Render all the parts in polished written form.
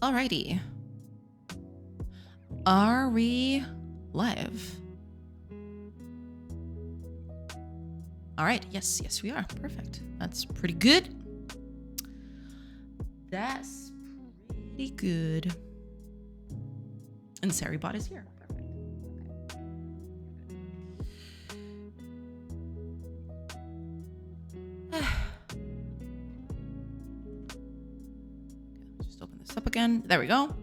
Alrighty. Are we live? All right. Yes, we are. Perfect. That's pretty good. That's pretty good. And Saribot is here. Perfect. Okay. Just open this up again. There we go.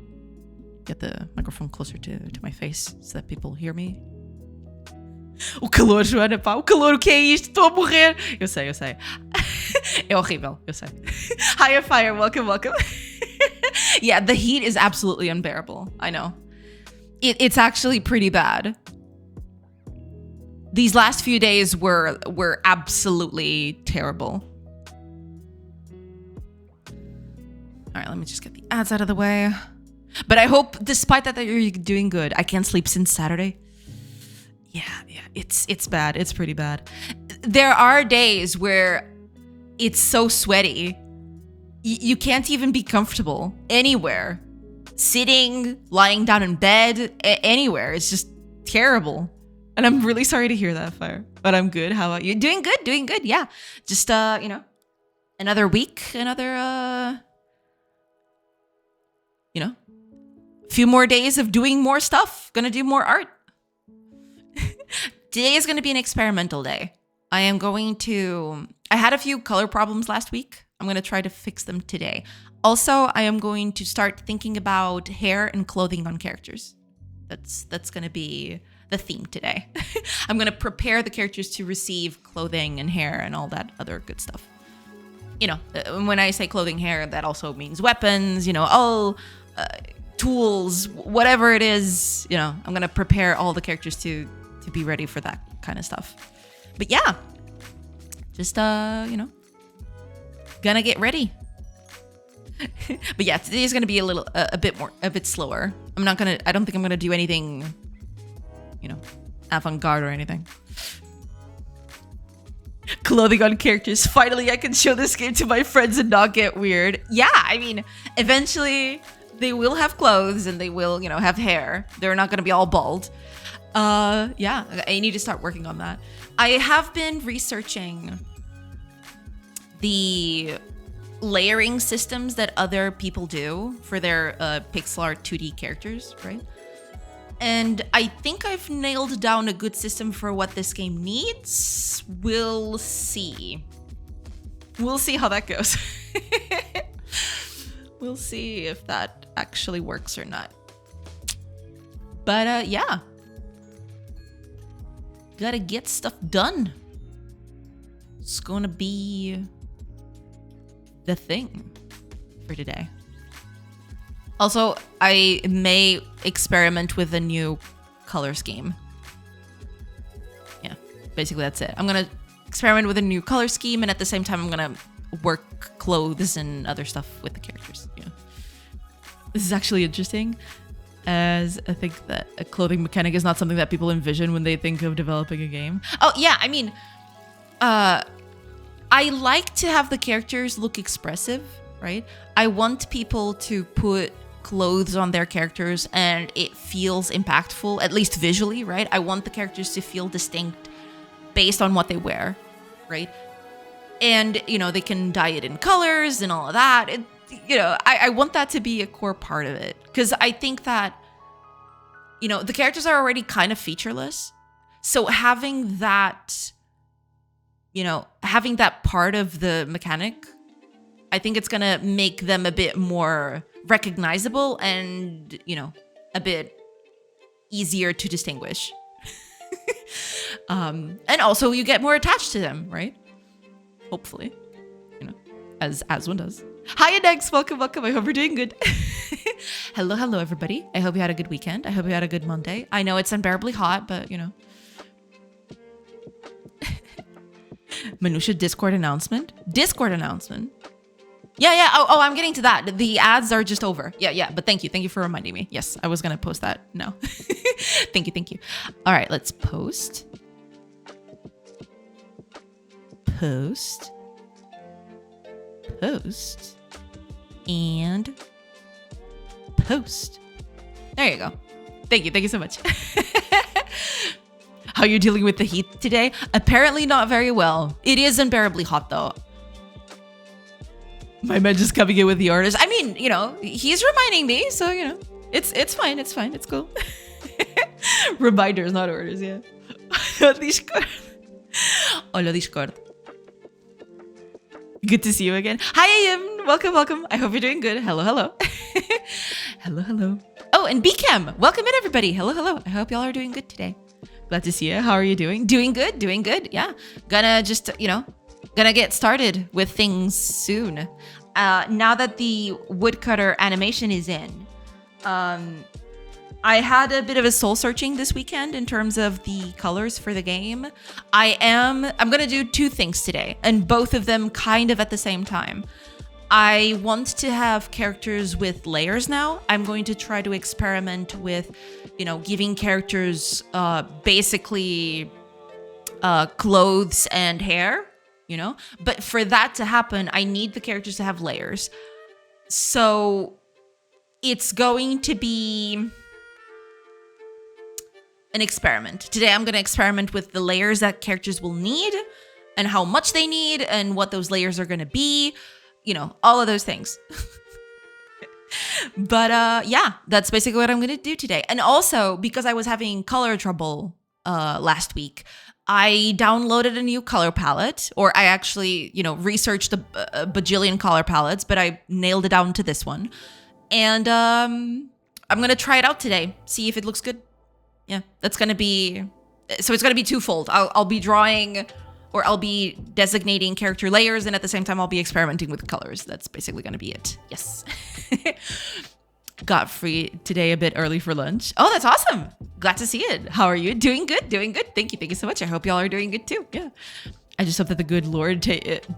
Get the microphone closer to my face so that people hear me. O calor, Joana, pá. O calor, o que é isto? Estou a morrer. Eu sei. É horrível, eu sei. Higher fire, welcome. Yeah, the heat is absolutely unbearable. I know. It's actually pretty bad. These last few days were absolutely terrible. All right, let me just get the ads out of the way. But I hope, despite that you're doing good. I can't sleep since Saturday. Yeah, it's bad. It's pretty bad. There are days where it's so sweaty. You can't even be comfortable anywhere. Sitting, lying down in bed, anywhere. It's just terrible. And I'm really sorry to hear that, Fire. But I'm good. How about you? Doing good. Yeah. Just, another week, another, few more days of doing more stuff. Gonna do more art. Today is going to be an experimental day. I had a few color problems last week. I'm going to try to fix them today. Also, I am going to start thinking about hair and clothing on characters. That's going to be the theme today. I'm going to prepare the characters to receive clothing and hair and all that other good stuff. When I say clothing, hair, that also means weapons, tools, whatever it is, I'm going to prepare all the characters to be ready for that kind of stuff. But yeah, just, gonna get ready. But yeah, today is going to be a bit slower. I don't think I'm going to do anything, avant-garde or anything. Clothing on characters. Finally, I can show this game to my friends and not get weird. Yeah, I mean, eventually they will have clothes and they will, have hair. They're not going to be all bald. Yeah, I need to start working on that. I have been researching the layering systems that other people do for their pixel art 2D characters, right? And I think I've nailed down a good system for what this game needs. We'll see. We'll see how that goes. We'll see if that actually works or not. But yeah. Gotta get stuff done. It's gonna be the thing for today. Also, I may experiment with a new color scheme. Yeah, basically that's it. I'm gonna experiment with a new color scheme, and at the same time, I'm gonna work clothes and other stuff with the characters. Yeah. This is actually interesting, as I think that a clothing mechanic is not something that people envision when they think of developing a game. Oh, yeah, I mean, I like to have the characters look expressive, right? I want people to put clothes on their characters and it feels impactful, at least visually, right? I want the characters to feel distinct based on what they wear, right? And, they can dye it in colors and all of that. I want that to be a core part of it. Because I think that, the characters are already kind of featureless. So having that part of the mechanic, I think it's going to make them a bit more recognizable and, a bit easier to distinguish. And also you get more attached to them, right? Hopefully, as one does. Hi, Dex. Welcome. I hope you're doing good. Hello, everybody. I hope you had a good weekend. I hope you had a good Monday. I know it's unbearably hot, but, Manusha Discord announcement. Yeah. Oh, I'm getting to that. The ads are just over. Yeah. But thank you for reminding me. Yes, I was going to post that. No. Thank you. All right, let's post. And post. There you go. Thank you so much. How you dealing with the heat today? Apparently not very well. It is unbearably hot though. My man just coming in with the orders. I mean, you know, he's reminding me, so you know, it's fine, it's cool. Reminders, not orders, yeah. Discord. Hola, Discord. Good to see you again. Hi, Ayim. Welcome. I hope you're doing good. Hello. hello. Oh, and BCam. Welcome in, everybody. Hello. I hope y'all are doing good today. Glad to see you. How are you doing? Doing good. Yeah. Gonna just, you know, gonna get started with things soon. Now that the woodcutter animation is in, I had a bit of a soul searching this weekend in terms of the colors for the game. I'm gonna do two things today, and both of them kind of at the same time. I want to have characters with layers now. I'm going to try to experiment with, you know, giving characters basically clothes and hair, you know? But for that to happen, I need the characters to have layers. So it's going to be an experiment. Today I'm going to experiment with the layers that characters will need and how much they need and what those layers are going to be, you know, all of those things. But yeah, that's basically what I'm going to do today. And also, because I was having color trouble last week, I downloaded a new color palette, or I actually, you know, researched a bajillion color palettes, but I nailed it down to this one. And I'm going to try it out today, see if it looks good. Yeah, that's going to be, so it's going to be twofold. I'll be drawing, or I'll be designating character layers, and at the same time, I'll be experimenting with colors. That's basically going to be it. Yes. Got free today a bit early for lunch. Oh, that's awesome. Glad to see it. How are you? Doing good. Thank you so much. I hope y'all are doing good too. Yeah. I just hope that the good Lord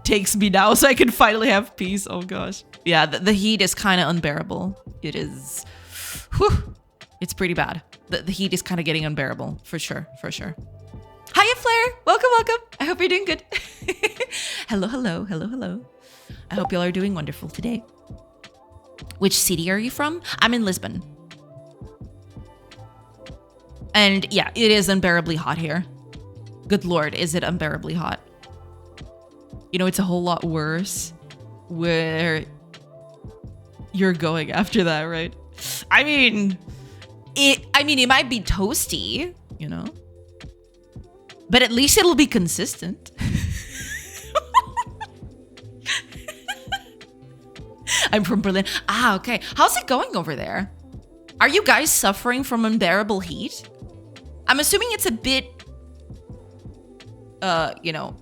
takes me now so I can finally have peace. Oh gosh. Yeah, the heat is kind of unbearable. It is. Whew. It's pretty bad. The heat is kind of getting unbearable, for sure. Hiya, Flair. Welcome. I hope you're doing good. Hello. I hope y'all are doing wonderful today. Which city are you from? I'm in Lisbon. And yeah, it is unbearably hot here. Good Lord, is it unbearably hot? You know, it's a whole lot worse where you're going after that, right? I mean, it might be toasty, you know, but at least it'll be consistent. I'm from Berlin. Ah, okay. How's it going over there? Are you guys suffering from unbearable heat? I'm assuming it's a bit, you know,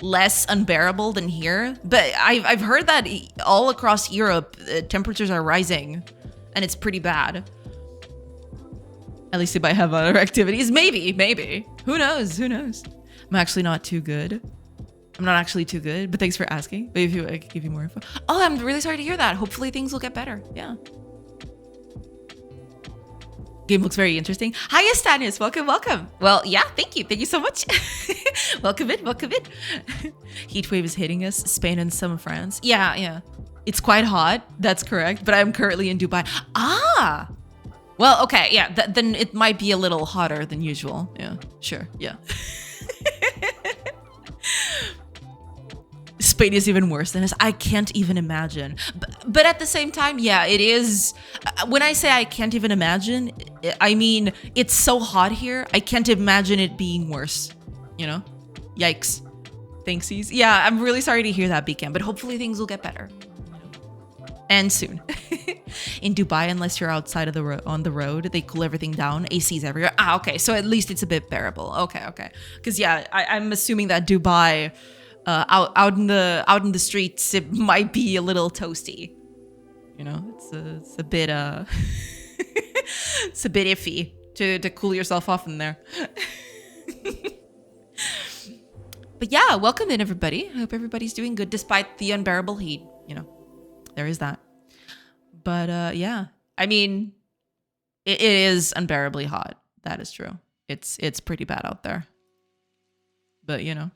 less unbearable than here. But I've heard that all across Europe, temperatures are rising, and it's pretty bad. At least it might have other activities. Maybe. Who knows? I'm actually not too good. I'm not actually too good, but thanks for asking. Maybe I could give you more info. Oh, I'm really sorry to hear that. Hopefully things will get better. Yeah. Game looks very interesting. Hiya, Stannis. Welcome. Well, yeah, thank you so much. Welcome in. Heat wave is hitting us. Spain and some of France. Yeah. It's quite hot. That's correct. But I'm currently in Dubai. Ah. Well, okay. Yeah. Then it might be a little hotter than usual. Yeah. Sure. Yeah. Spain is even worse than us. I can't even imagine. But at the same time, yeah, it is. When I say I can't even imagine, I mean, it's so hot here. I can't imagine it being worse, you know? Yikes. Thanksies. Yeah, I'm really sorry to hear that, Beacon, but hopefully things will get better. And soon. In Dubai, unless you're outside of on the road, they cool everything down. AC's everywhere. Ah, okay. So at least it's a bit bearable. Okay. Because yeah, I'm assuming that Dubai... out in the streets, it might be a little toasty. You know, it's a bit it's a bit iffy to cool yourself off in there. But yeah, welcome in everybody. I hope everybody's doing good despite the unbearable heat. You know, there is that. But yeah, I mean, it is unbearably hot. That is true. It's pretty bad out there. But you know.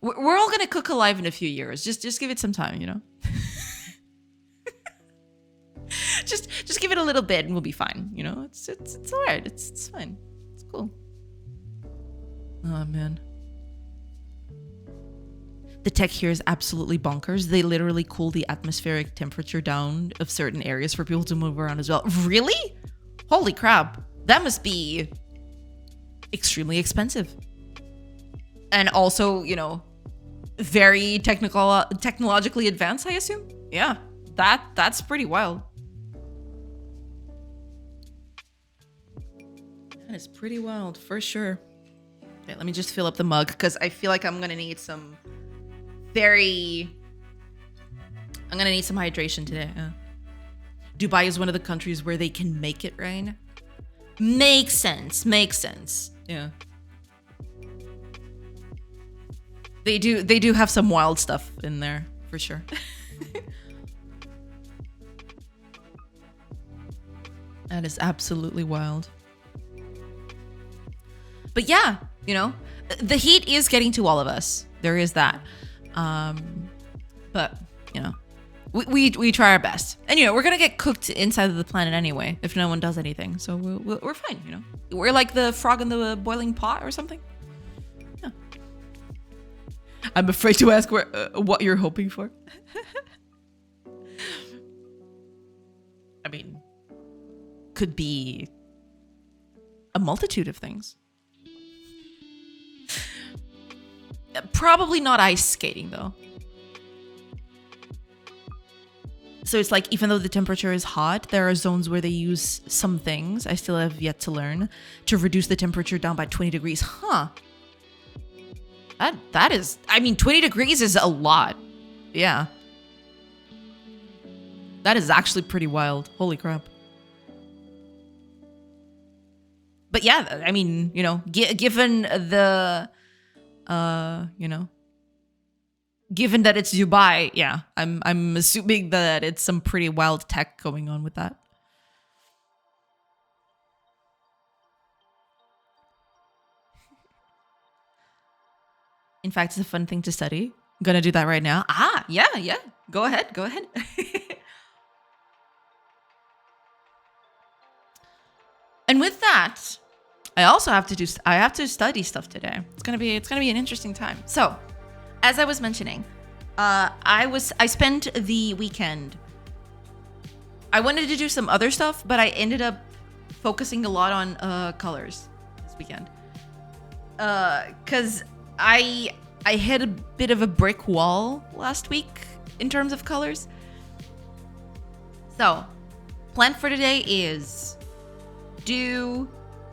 We're all gonna cook alive in a few years. Just give it some time, you know. just give it a little bit and we'll be fine. You know, it's all right. It's fine. It's cool. Oh man. The tech here is absolutely bonkers. They literally cool the atmospheric temperature down of certain areas for people to move around as well. Really? Holy crap. That must be extremely expensive. And also, you know, very technologically advanced, I assume. Yeah, that's pretty wild. That is pretty wild, for sure. Okay, let me just fill up the mug, because I feel like I'm gonna need some hydration today. Dubai is one of the countries where they can make it rain. Makes sense. Yeah. They do have some wild stuff in there, for sure. That is absolutely wild. But yeah, you know, the heat is getting to all of us. There is that. But, you know, we try our best. And, you know, we're going to get cooked inside of the planet anyway if no one does anything. So we're fine, you know. We're like the frog in the boiling pot or something. Yeah. I'm afraid to ask what you're hoping for. I mean, could be a multitude of things. Probably not ice skating, though. So it's like, even though the temperature is hot, there are zones where they use some things, I still have yet to learn, to reduce the temperature down by 20 degrees. Huh. That is, I mean, 20 degrees is a lot. Yeah. That is actually pretty wild. Holy crap. But yeah, I mean, you know, given the, you know, given that it's Dubai, yeah, I'm assuming that it's some pretty wild tech going on with that. In fact, it's a fun thing to study. I'm gonna do that right now. Ah, yeah. Go ahead. And with that, I also have to study stuff today. It's gonna be an interesting time. So, as I was mentioning, I spent the weekend. I wanted to do some other stuff, but I ended up focusing a lot on colors this weekend. Cause I hit a bit of a brick wall last week in terms of colors. So, plan for today is do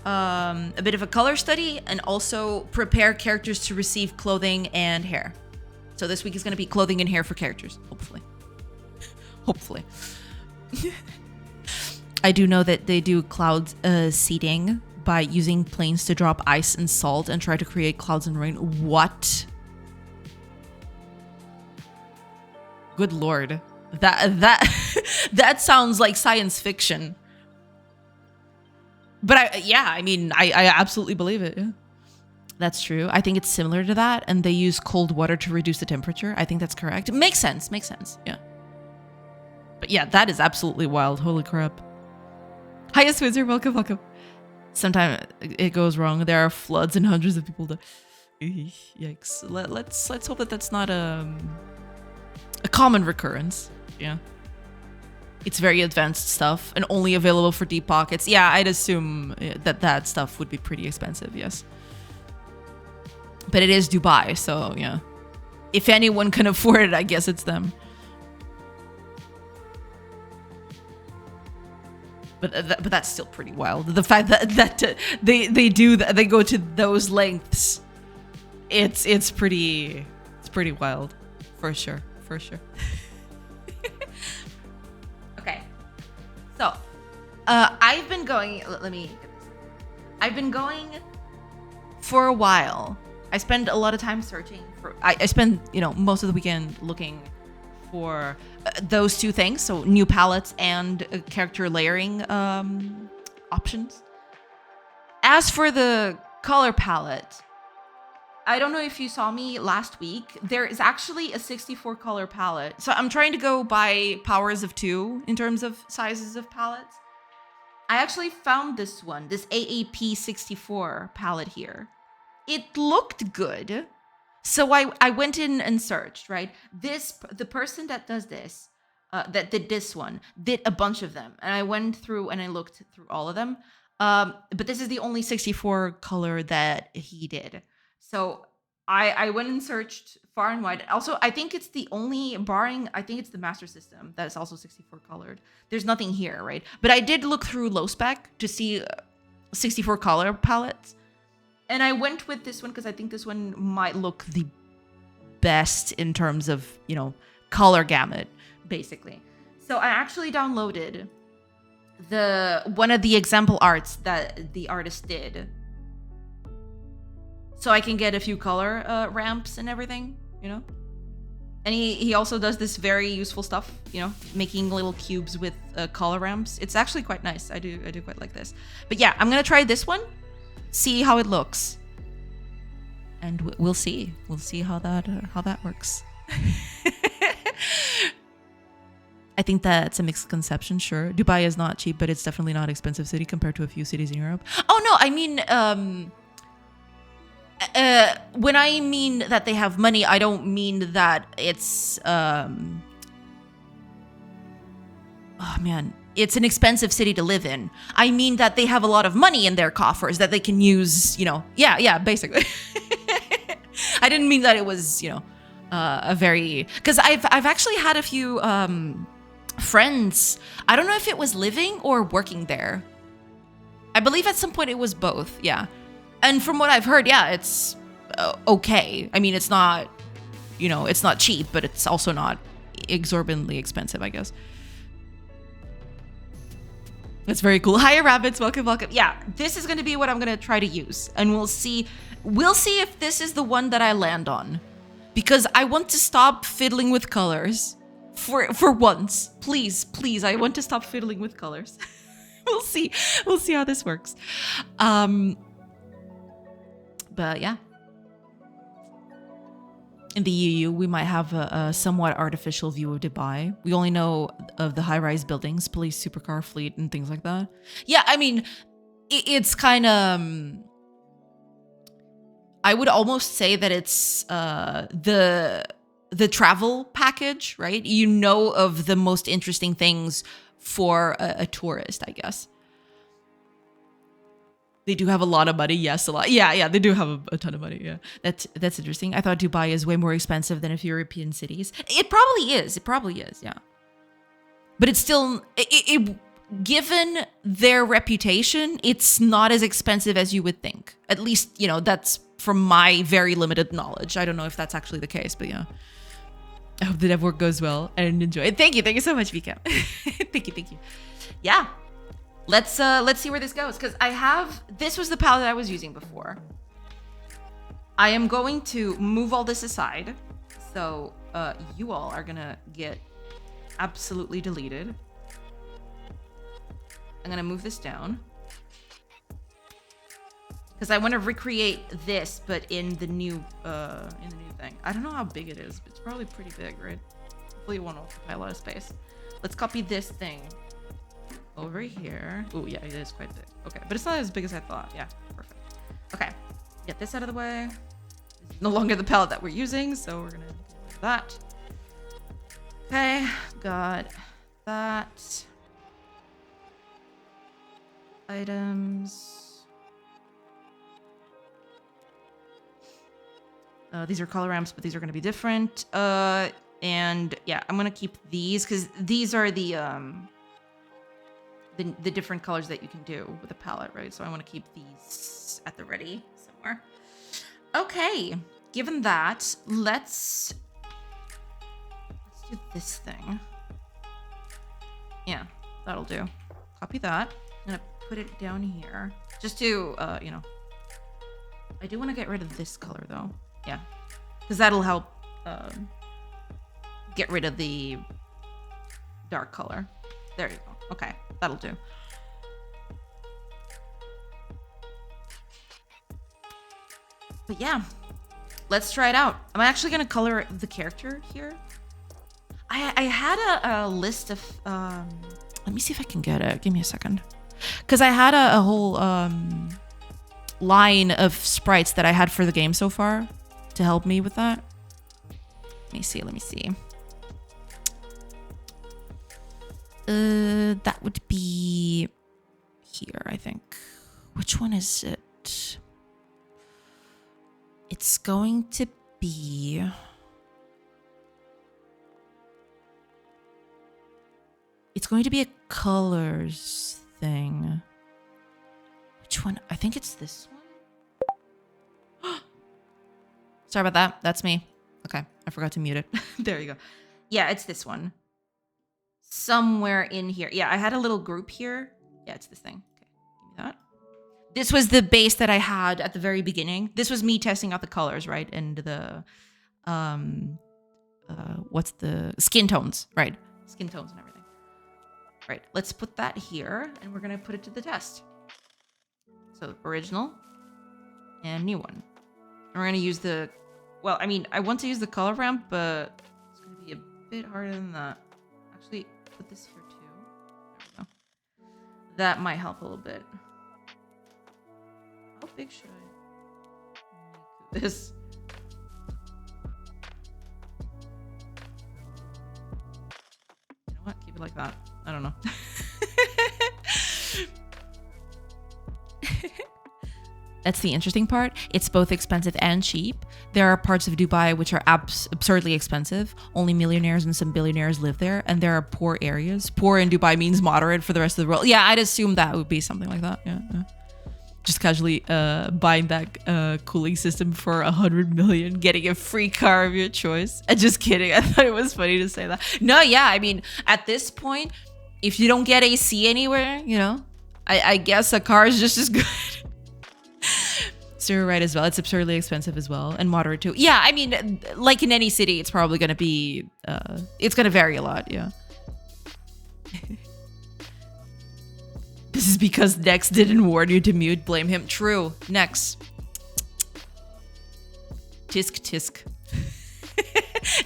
a bit of a color study and also prepare characters to receive clothing and hair. So this week is going to be clothing and hair for characters, hopefully. Hopefully. I do know that they do cloud seeding by using planes to drop ice and salt and try to create clouds and rain. What? Good lord. That sounds like science fiction. But I mean, I absolutely believe it. Yeah. That's true. I think it's similar to that. And they use cold water to reduce the temperature. I think that's correct. Makes sense. Yeah. But yeah, that is absolutely wild. Holy crap. Hiya, Switzer. Welcome. Sometimes it goes wrong. There are floods and hundreds of people die. Yikes. Let's hope that that's not a common recurrence. Yeah. It's very advanced stuff and only available for deep pockets. Yeah, I'd assume that stuff would be pretty expensive, yes. But it is Dubai, so yeah. If anyone can afford it, I guess it's them. But that's still pretty wild. The fact that they go to those lengths, it's pretty wild, for sure. Okay, so I've been going. I've been going for a while. I spend a lot of time searching for. I spend most of the weekend looking for those two things, so new palettes and character layering options. As for the color palette, I don't know if you saw me last week. There is actually a 64 color palette. So I'm trying to go by powers of 2 in terms of sizes of palettes. I actually found this one, this AAP 64 palette here. It looked good. So I went in and searched, right? The person that does this, that did this one, did a bunch of them. And I went through and I looked through all of them. But this is the only 64 color that he did. So I went and searched far and wide. Also, I think it's the only, I think it's the Master System that is also 64 colored. There's nothing here, right? But I did look through low spec to see 64 color palettes. And I went with this one because I think this one might look the best in terms of, color gamut, basically. So I actually downloaded one of the example arts that the artist did, so I can get a few color ramps and everything, And he also does this very useful stuff, making little cubes with color ramps. It's actually quite nice. I do quite like this. But yeah, I'm gonna try this one, see how it looks, and we'll see. We'll see how that works. I think that's a mixed conception, sure. Dubai is not cheap, but it's definitely not expensive city compared to a few cities in Europe. Oh no, I mean, when I mean that they have money, I don't mean that it's, it's an expensive city to live in. I mean that they have a lot of money in their coffers that they can use, yeah, basically. I didn't mean that it was, a very, because I've actually had a few friends. I don't know if it was living or working there. I believe at some point it was both, yeah. And from what I've heard, yeah, it's okay. I mean, it's not, it's not cheap, but it's also not exorbitantly expensive, I guess. That's very cool. Hiya, rabbits. Welcome, welcome. Yeah, this is going to be what I'm going to try to use. And we'll see if this is the one that I land on. Because I want to stop fiddling with colors for once. Please, I want to stop fiddling with colors. We'll see how this works. But yeah. In the EU, we might have a somewhat artificial view of Dubai. We only know of the high-rise buildings, police supercar fleet, and things like that. Yeah, I mean, it's kind of... I would almost say that it's the travel package, right? You know of the most interesting things for a tourist, I guess. They do have a lot of money. Yes, a lot. Yeah, they do have a ton of money. Yeah, that's interesting. I thought Dubai is way more expensive than a few European cities. It probably is. Yeah, but it's still given their reputation, it's not as expensive as you would think. At least, that's from my very limited knowledge. I don't know if that's actually the case, but yeah. I hope the dev work goes well and enjoy it. Thank you so much, Vika. Thank you. Yeah. Let's see where this goes, because this was the palette that I was using before. I am going to move all this aside, so you all are gonna get absolutely deleted. I'm gonna move this down because I want to recreate this, but in the new thing. I don't know how big it is, but it's probably pretty big, right? Hopefully it won't occupy a lot of space. Let's copy this thing over here. Oh yeah, it is quite big. Okay, but it's not as big as I thought. Yeah, perfect. Okay, get this out of the way. It's no longer the palette that we're using, so we're gonna get rid of that. Okay, got that. Items. These are color ramps, but these are going to be different. And yeah, I'm going to keep these because these are the different colors that you can do with a palette, right? So I want to keep these at the ready somewhere. Okay, given that, let's do this thing. Yeah, that'll do. Copy that. I'm gonna put it down here just to, I do want to get rid of this color though. Yeah, because that'll help get rid of the dark color. There you go. Okay, that'll do. But yeah, let's try it out. I'm actually gonna color the character here. I had a list of, let me see if I can get it. Give me a second. Because I had a whole line of sprites that I had for the game so far to help me with that. Let me see. That would be here, I think. Which one is it? It's going to be... It's going to be a colors thing. Which one? I think it's this one. Sorry about that. That's me. Okay, I forgot to mute it. There you go. Yeah, it's this one. Somewhere in here. Yeah, I had a little group here. Yeah, it's this thing. Okay, give me that. This was the base that I had at the very beginning. This was me testing out the colors, right? And the, what's the skin tones, right? Skin tones and everything. Right, let's put that here, and we're gonna put it to the test. So original and new one. And we're gonna use the, well, I mean, I want to use the color ramp, but it's gonna be a bit harder than that. Actually, put this here too. There we go. That might help a little bit. How big should I make this? You know what? Keep it like that. I don't know. That's the interesting part. It's both expensive and cheap. There are parts of Dubai which are absurdly expensive. Only millionaires and some billionaires live there. And there are poor areas. Poor in Dubai means moderate for the rest of the world. Yeah, I'd assume that would be something like that. Yeah. Just casually buying that cooling system for 100 million, getting a free car of your choice. Just kidding. I thought it was funny to say that. No, yeah. I mean, at this point, if you don't get AC anywhere, you know, I guess a car is just as good. So you're right as well. It's absurdly expensive as well, and moderate too. Yeah, I mean, like in any city, it's probably going to be, it's going to vary a lot, yeah. This is because Nex didn't warn you to mute. Blame him. True. Nex. Tisk.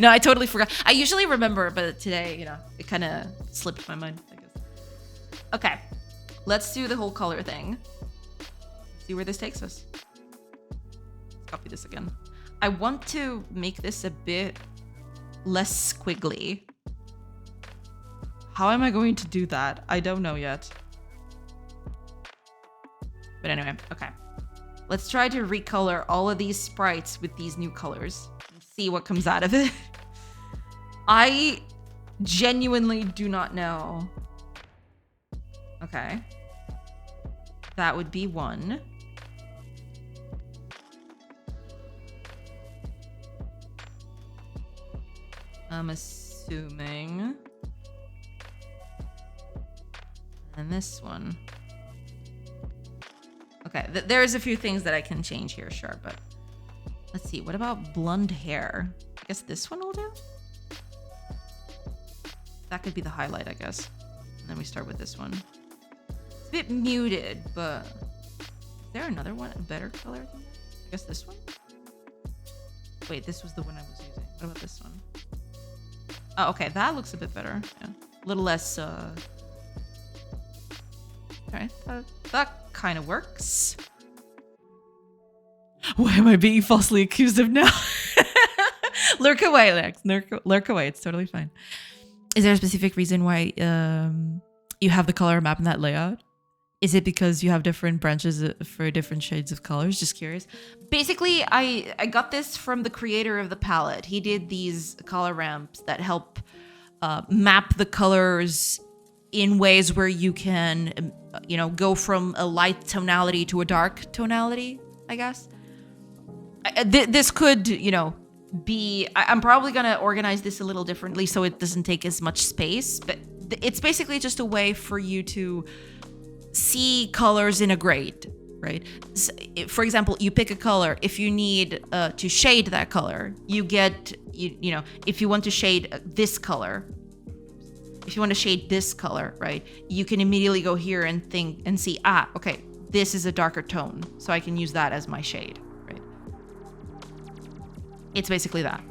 No, I totally forgot. I usually remember, but today, you know, it kind of slipped my mind, I guess. Okay. Let's do the whole color thing. See where this takes us. Let's copy this again. I want to make this a bit less squiggly. How am I going to do that? I don't know yet. But anyway, okay. Let's try to recolor all of these sprites with these new colors and see what comes out of it. I genuinely do not know. Okay. That would be one. I'm assuming. And this one. Okay, there's a few things that I can change here, sure, but let's see. What about blonde hair? I guess this one will do? That could be the highlight, I guess. And then we start with this one. It's a bit muted, but is there another one, a better color than that? I guess this one? Wait, this was the one I was using. What about this one? Oh, okay, that looks a bit better. Yeah, a little less, okay, that kind of works. Why am I being falsely accused of now? Lurk away, Lex. Lurk away. It's totally fine. Is there a specific reason why you have the color map in that layout? Is it because you have different branches for different shades of colors? Just curious. Basically, I got this from the creator of the palette. He did these color ramps that help map the colors in ways where you can, you know, go from a light tonality to a dark tonality, I guess. This could, you know, be... I'm probably going to organize this a little differently so it doesn't take as much space, but it's basically just a way for you to see colors in a grade, right? So, for example, you pick a color. If you need to shade that color, you get, you know, if you want to shade this color, if you want to shade this color, right, you can immediately go here and think and see, ah, okay, this is a darker tone, so I can use that as my shade, right? It's basically that.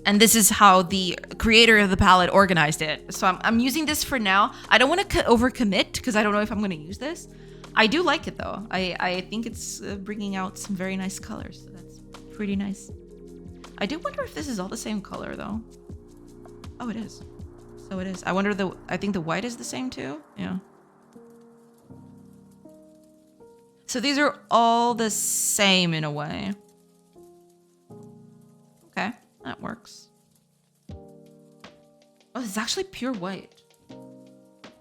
And this is how the creator of the palette organized it. So I'm using this for now. I don't want to overcommit because I don't know if I'm going to use this. I do like it though. I think it's bringing out some very nice colors. So that's pretty nice. I do wonder if this is all the same color though. Oh, it is. So it is. I think the white is the same too. Yeah. So these are all the same in a way. Okay, that works. Oh, this is actually pure white.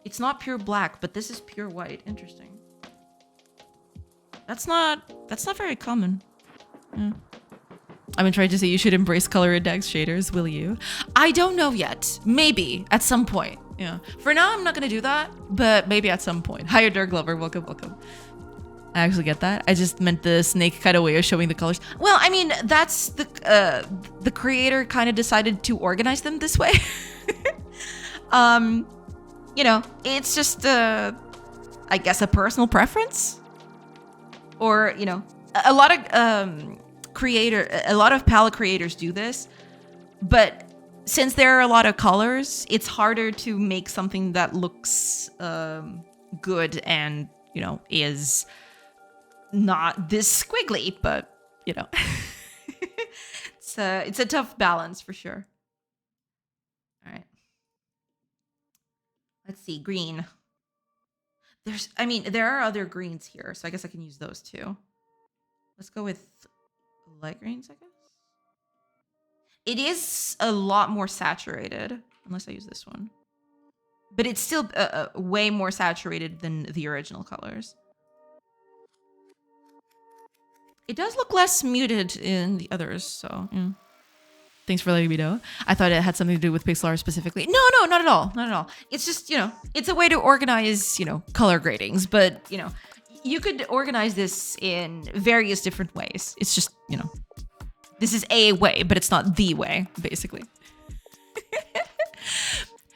It's not pure black, but this is pure white. Interesting. That's not very common. Yeah. I've been trying to say you should embrace color index shaders, will you? I don't know yet. Maybe at some point. Yeah. For now, I'm not gonna do that, but maybe at some point. Hi, Dark Lover. Welcome, welcome. I actually get that. I just meant the snake kind of way of showing the colors. Well, I mean, that's the creator kind of decided to organize them this way. You know, it's just I guess a personal preference, or you know, a lot of palette creators do this, but since there are a lot of colors, it's harder to make something that looks good and you know is not this squiggly, but you know, it's a tough balance for sure. All right, let's see, green. There are other greens here, so I guess I can use those too. Let's go with light greens, I guess. It is a lot more saturated, unless I use this one, but it's still way more saturated than the original colors. It does look less muted in the others, so yeah. Thanks for letting me know. I thought it had something to do with pixel art specifically. No, not at all. Not at all. It's just, you know, it's a way to organize, you know, color gradings, but, you know, you could organize this in various different ways. It's just, you know, this is a way, but it's not the way, basically.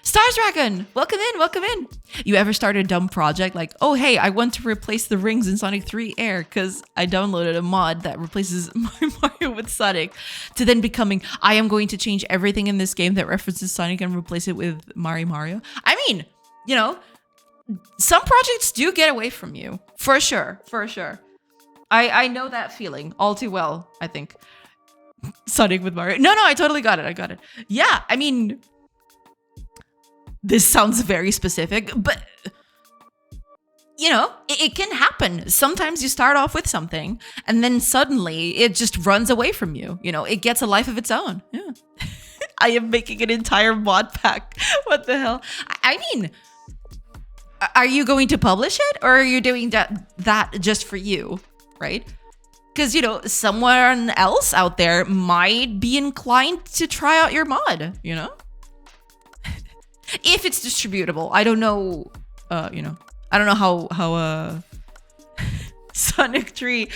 Stars Dragon, welcome in, welcome in. You ever started a dumb project like, oh, hey, I want to replace the rings in Sonic 3 Air because I downloaded a mod that replaces Mario with Sonic, to then becoming, I am going to change everything in this game that references Sonic and replace it with Mario. I mean, you know, some projects do get away from you, for sure, for sure. I know that feeling all too well, I think. Sonic with Mario. No, I totally got it. I got it. Yeah, I mean, this sounds very specific, but you know, it can happen. Sometimes you start off with something and then suddenly it just runs away from you. You know, it gets a life of its own. Yeah. I am making an entire mod pack. What the hell? I mean, are you going to publish it, or are you doing that just for you, right? Because, you know, someone else out there might be inclined to try out your mod, you know? If it's distributable. I don't know, you know, I don't know how Sonic 3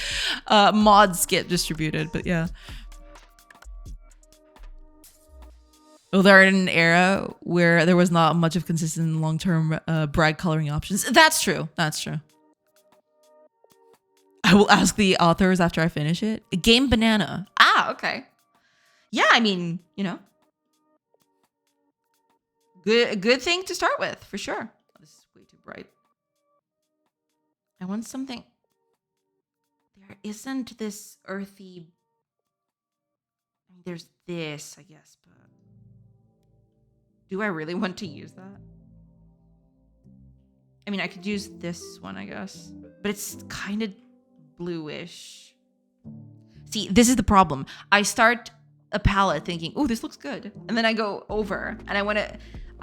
mods get distributed, but yeah. Well, they're in an era where there was not much of consistent long-term bright coloring options. That's true. That's true. I will ask the authors after I finish it. Game Banana. Ah, okay. Yeah, I mean, you know. Good thing to start with, for sure. Oh, this is way too bright. I want something. There isn't this earthy. I mean, there's this, I guess, but do I really want to use that? I mean, I could use this one, I guess, but it's kind of bluish. See, this is the problem. I start a palette thinking, "Oh, this looks good," and then I go over and I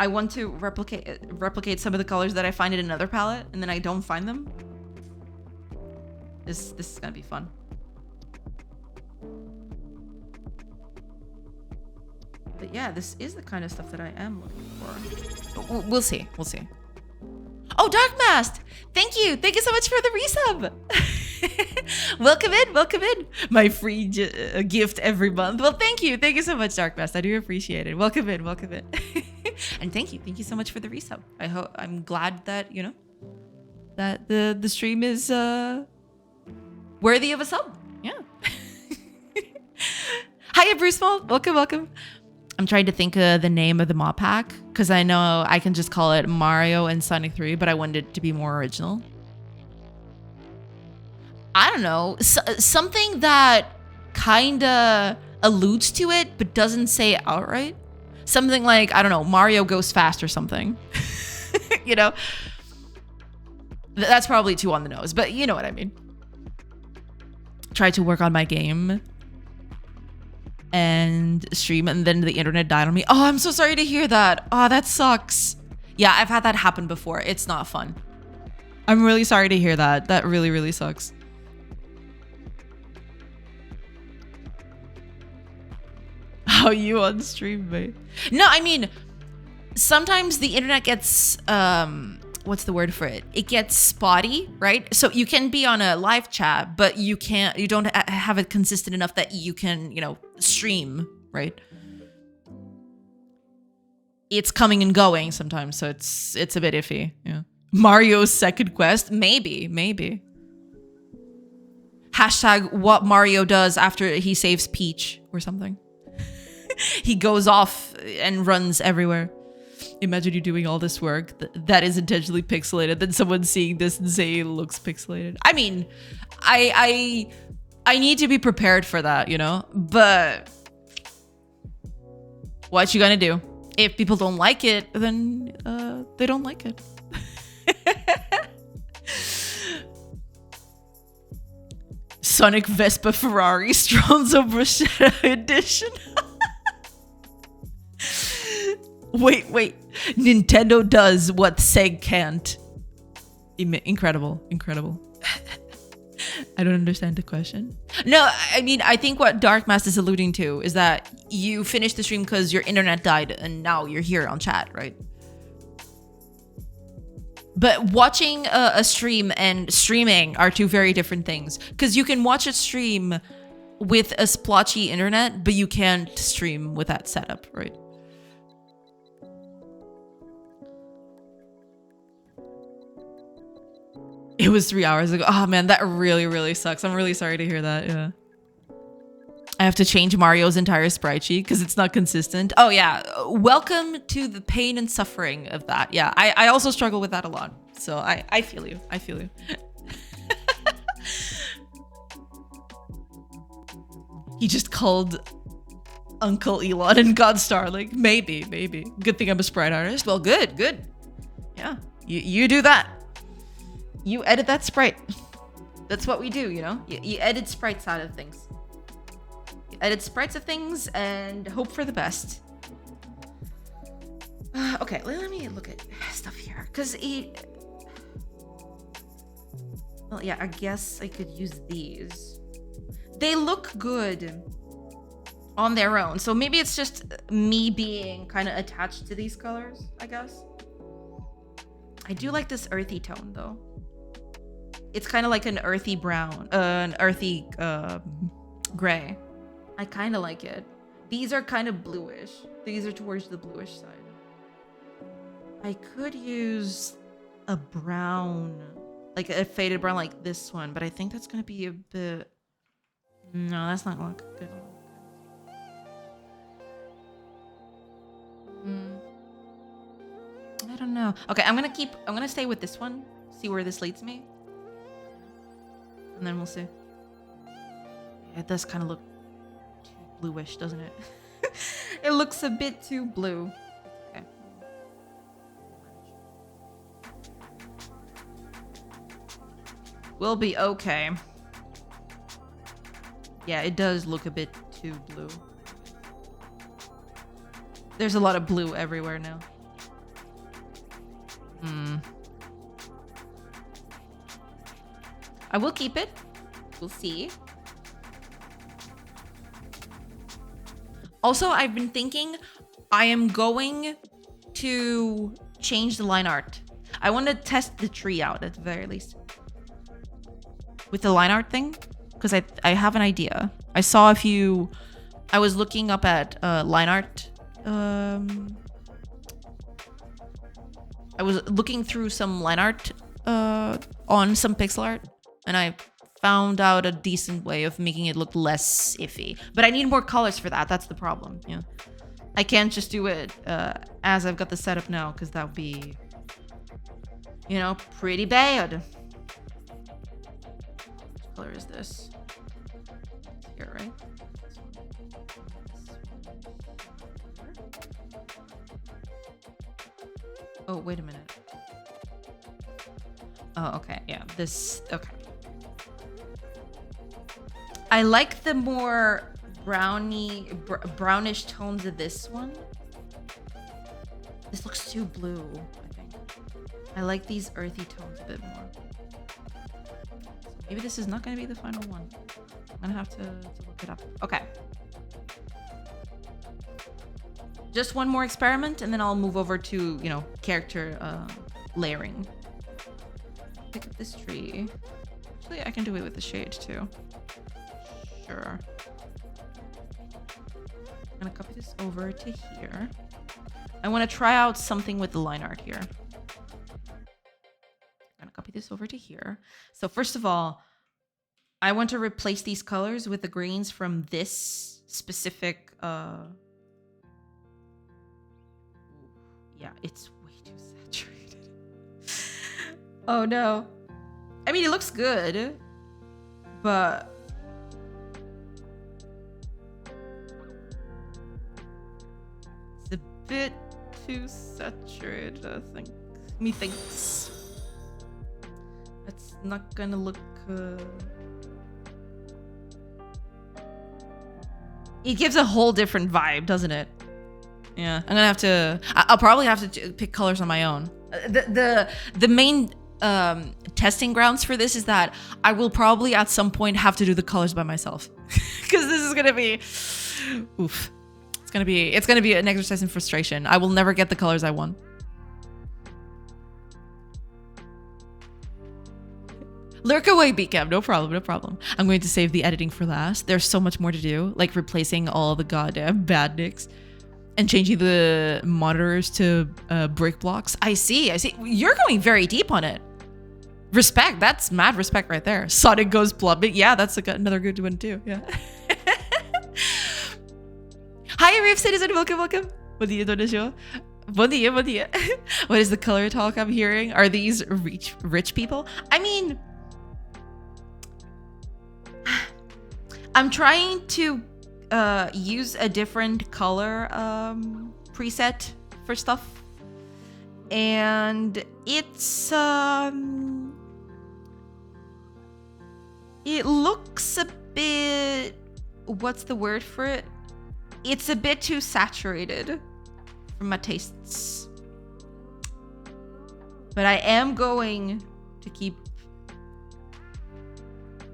want to replicate some of the colors that I find in another palette, and then I don't find them. This is gonna be fun. But yeah, this is the kind of stuff that I am looking for. We'll see. We'll see. Oh, Dark Mask! Thank you! Thank you so much for the resub! Welcome in, welcome in! My free gift every month. Well, thank you. Thank you so much, Dark Mask. I do appreciate it. Welcome in, welcome in. And thank you so much for the resub. I'm glad that, you know, that the stream is worthy of a sub. Yeah. Hiya, Bruce Small. Welcome, welcome. I'm trying to think of the name of the mod pack because I know I can just call it Mario and Sonic 3, but I wanted it to be more original. I don't know. Something that kind of alludes to it, but doesn't say it outright. Something like, I don't know, Mario goes fast or something. You know? That's probably too on the nose, but you know what I mean. Tried to work on my game and stream, and then the internet died on me. Oh, I'm so sorry to hear that. Oh, that sucks. Yeah, I've had that happen before. It's not fun. I'm really sorry to hear that. That really, really sucks. How you on stream, mate? No, I mean, sometimes the internet gets, what's the word for it? It gets spotty, right? So you can be on a live chat, but you don't have it consistent enough that you can, you know, stream, right? It's coming and going sometimes, so it's a bit iffy. Yeah. Mario's second quest? Maybe. Hashtag what Mario does after he saves Peach or something. He goes off and runs everywhere. Imagine you doing all this work that is intentionally pixelated, then someone seeing this and say it looks pixelated. I mean, I need to be prepared for that, you know? But what you gonna do? If people don't like it, then they don't like it. Sonic Vespa Ferrari Stronzo Bruschetta edition. Wait. Nintendo does what Seg can't. Incredible. I don't understand the question. No, I mean, I think what Darkmass is alluding to is that you finished the stream because your internet died and now you're here on chat, right? But watching a stream and streaming are two very different things. Because you can watch a stream with a splotchy internet, but you can't stream with that setup, right? It was 3 hours ago. Oh man, that really, really sucks. I'm really sorry to hear that. Yeah. I have to change Mario's entire sprite sheet because it's not consistent. Oh yeah. Welcome to the pain and suffering of that. Yeah. I also struggle with that a lot. So I feel you. I feel you. He just called Uncle Elon and God Starlink. Maybe. Good thing I'm a sprite artist. Well, good. Yeah. You do that. You edit that sprite. That's what we do, you know? You edit sprites out of things. You edit sprites of things and hope for the best. Okay, let me look at stuff here. Well, yeah, I guess I could use these. They look good on their own. So maybe it's just me being kind of attached to these colors, I guess. I do like this earthy tone, though. It's kind of like an earthy brown, an earthy gray. I kind of like it. These are kind of bluish. These are towards the bluish side. I could use a brown, like a faded brown like this one, but I think that's going to be a bit... No, that's not look good. I don't know. Okay, I'm going to stay with this one. See where this leads me. And then we'll see. Yeah, it does kind of look too bluish, doesn't it? It looks a bit too blue. Okay. We'll be okay. Yeah, it does look a bit too blue. There's a lot of blue everywhere now. I will keep it. We'll see. Also, I've been thinking I am going to change the line art. I want to test the tree out at the very least. With the line art thing. Because I have an idea. I saw a few... I was looking up at line art. I was looking through some line art on some pixel art. And I found out a decent way of making it look less iffy. But I need more colors for that. That's the problem. Yeah. I can't just do it as I've got the setup now, because that would be, you know, pretty bad. Which color is this? Here, right? Oh, wait a minute. Oh, okay. Yeah, this, okay. I like the more brownish tones of this one. This looks too blue, I think. I like these earthy tones a bit more. So maybe this is not going to be the final one. I'm going to have to look it up. Okay. Just one more experiment, and then I'll move over to, you know, character layering. Pick up this tree. Actually, I can do it with the shade too. Sure. I'm gonna copy this over to here. I want to try out something with the line art here. I'm gonna copy this over to here. So first of all, I want to replace these colors with the greens from this specific yeah, it's way too saturated. Oh no. I mean, it looks good, but it's a bit too saturated, I think. Methinks. It's not gonna look it gives a whole different vibe, doesn't it? Yeah, I'm gonna have to. I'll probably have to pick colors on my own. The main testing grounds for this is that I will probably at some point have to do the colors by myself, because this is gonna be, oof. It's gonna be an exercise in frustration. I will never get the colors I want. Lurk away, Beatcam. No problem, no problem. I'm going to save the editing for last. There's so much more to do, like replacing all the goddamn badniks. And changing the monitors to brick blocks. I see. You're going very deep on it. Respect. That's mad respect right there. Sonic goes plumbing. Yeah, that's another good one too. Yeah. Hi, Reef Citizen. Welcome, welcome. Bom dia, Dona Jo. Bom dia, bom dia. What is the color talk I'm hearing? Are these rich people? I mean, I'm trying to use a different color preset for stuff, and it's it looks a bit, what's the word for it? It's a bit too saturated for my tastes, but I am going to keep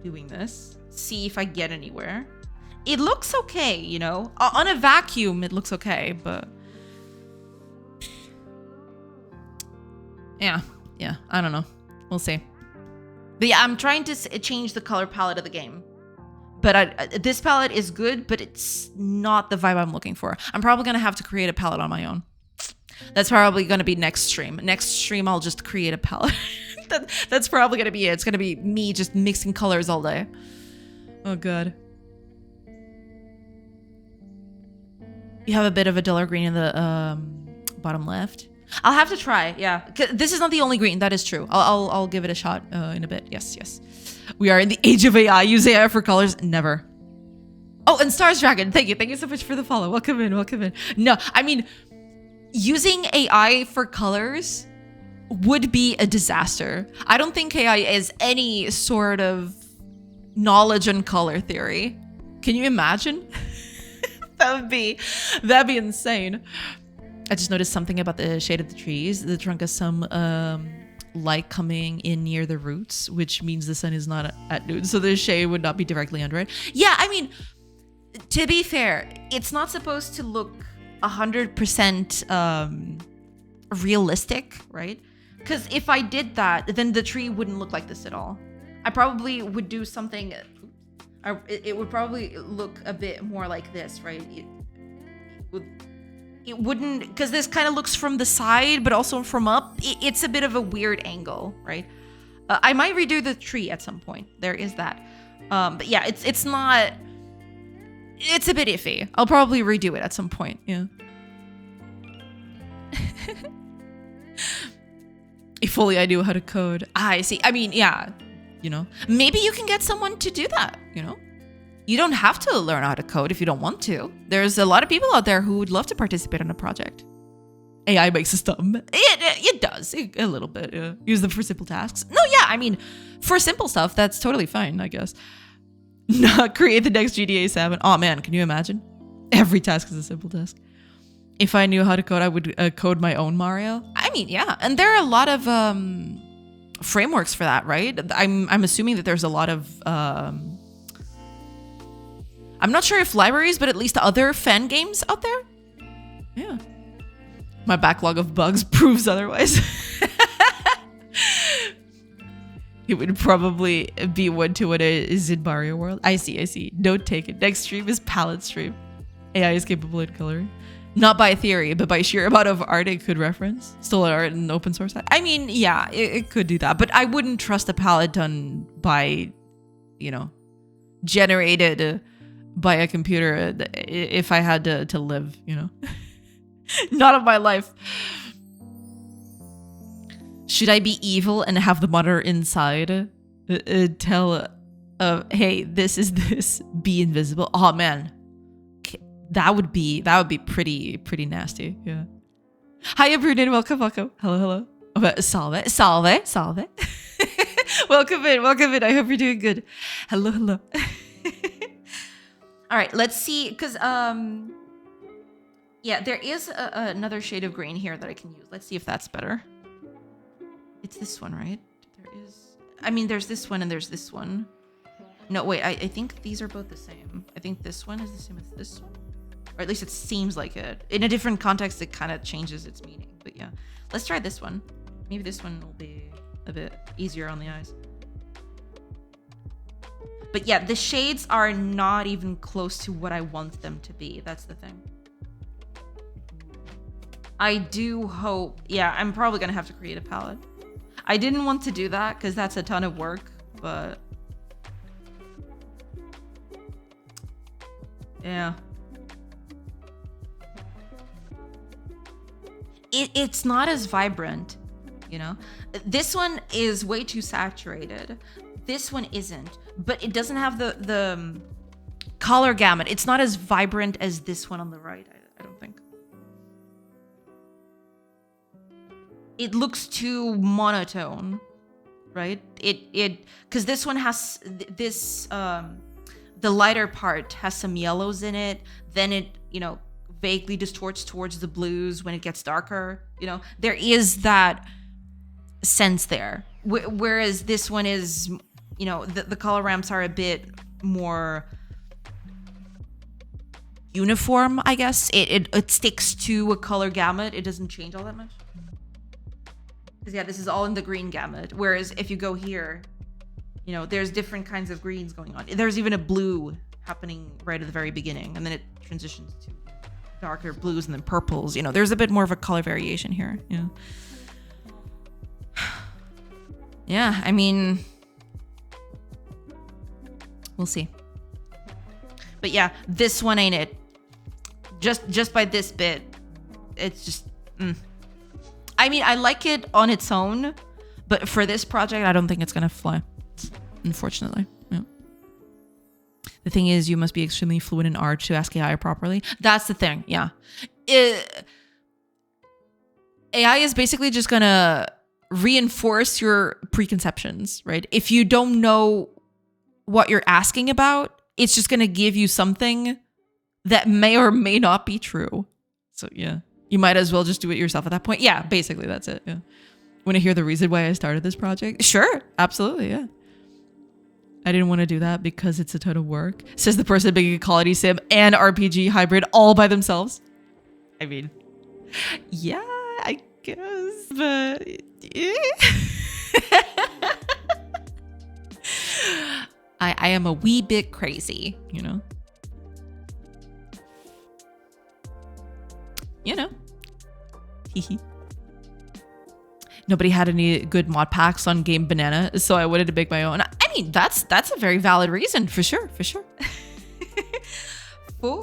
doing this, see if I get anywhere. It looks okay, you know? On a vacuum, it looks okay, but... Yeah, I don't know. We'll see. But yeah, I'm trying to change the color palette of the game. But this palette is good, but it's not the vibe I'm looking for. I'm probably going to have to create a palette on my own. That's probably going to be next stream. Next stream, I'll just create a palette. That's probably going to be it. It's going to be me just mixing colors all day. Oh, God. You have a bit of a duller green in the bottom left. I'll have to try, yeah. This is not the only green, that is true. I'll give it a shot in a bit. Yes. We are in the age of AI. Use AI for colors? Never. Oh, and Stars Dragon, thank you so much for the follow. Welcome in. No, I mean, using AI for colors would be a disaster. I don't think AI is any sort of knowledge on color theory. Can you imagine? That'd be insane. I just noticed something about the shade of the trees. The trunk has some light coming in near the roots, which means the sun is not at noon, so the shade would not be directly under it. Yeah, I mean, to be fair, it's not supposed to look 100% realistic, right? Because if I did that, then the tree wouldn't look like this at all. I probably would do something... It would probably look a bit more like this, right? It wouldn't, because this kind of looks from the side, but also from up. It's a bit of a weird angle, right? I might redo the tree at some point. There is that. But yeah, it's not. It's a bit iffy. I'll probably redo it at some point. Yeah. If only I knew how to code. I see. I mean, yeah. You know, maybe you can get someone to do that. You know, you don't have to learn how to code if you don't want to. There's a lot of people out there who would love to participate in a project. AI makes us dumb. It does a little bit. Yeah. Use them for simple tasks. No, yeah. I mean, for simple stuff, that's totally fine, I guess. Not create the next GTA 7. Oh man, can you imagine? Every task is a simple task. If I knew how to code, I would code my own Mario. I mean, yeah. And there are a lot of frameworks for that, right? I'm assuming that there's a lot of I'm not sure if libraries, but at least other fan games out there. Yeah. My backlog of bugs proves otherwise. It would probably be 1-to-1 is in Mario World. I see. Note taken. Next stream is palette stream. AI is capable in coloring. Not by theory, but by sheer amount of art it could reference. Stolen art in open source. I mean, yeah, it could do that. But I wouldn't trust a palette done by, you know, generated by a computer if I had to live, you know. Not of my life. Should I be evil and have the monitor inside? Tell, hey, this is this. Be invisible. Oh man, that would be pretty nasty. Yeah. Hiya, Brunin. Welcome. Hello. Salve. Welcome in. I hope you're doing good. Hello. All right, let's see, because yeah, there is another shade of green here that I can use. Let's see if that's better. It's this one, right? There's this one and there's this one. No, wait, I think these are both the same. I think this one is the same as this one. Or at least it seems like it. In a different context, it kind of changes its meaning. But yeah, let's try this one. Maybe this one will be a bit easier on the eyes. But yeah, the shades are not even close to what I want them to be. That's the thing. I do hope... Yeah, I'm probably going to have to create a palette. I didn't want to do that because that's a ton of work, but... Yeah. It's not as vibrant, you know? This one is way too saturated. This one isn't, but it doesn't have the color gamut. It's not as vibrant as this one on the right, I don't think. It looks too monotone, right? Because this one has this, the lighter part has some yellows in it. Then it, you know, vaguely distorts towards the blues when it gets darker. You know, there is that sense there. Whereas this one is, you know, the color ramps are a bit more uniform, I guess. It sticks to a color gamut. It doesn't change all that much. Because yeah, this is all in the green gamut. Whereas if you go here, you know, there's different kinds of greens going on. There's even a blue happening right at the very beginning, and then it transitions to darker blues and then purples. You know, there's a bit more of a color variation here. Yeah. Yeah, I mean, we'll see. But yeah, this one ain't it. Just by this bit, it's just. I mean, I like it on its own, but for this project, I don't think it's gonna fly. Unfortunately. Yeah. The thing is, you must be extremely fluent in art to ask AI properly. That's the thing. Yeah. AI is basically just gonna reinforce your preconceptions, right? If you don't know what you're asking about, it's just gonna give you something that may or may not be true. So yeah, you might as well just do it yourself at that point. Yeah, basically that's it. Yeah. Want to hear the reason why I started this project? Sure, absolutely, yeah. I didn't want to do that because it's a ton of work, says the person making a quality sim and RPG hybrid all by themselves. I mean, yeah, I guess, but I am a wee bit crazy, you know? You know. nobody had any good mod packs on Game Banana, so I wanted to make my own. I mean, that's a very valid reason, for sure. For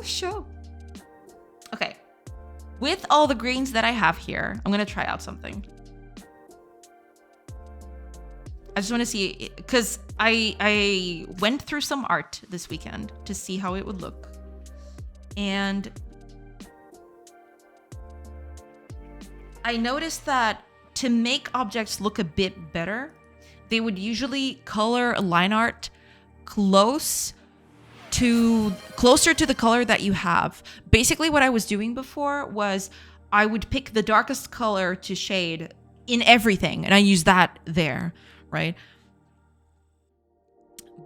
sure. Okay. With all the greens that I have here, I'm going to try out something. I just want to see, because I went through some art this weekend to see how it would look. And I noticed that to make objects look a bit better, they would usually color line art closer to the color that you have. Basically, what I was doing before was I would pick the darkest color to shade in everything, and I use that there, right?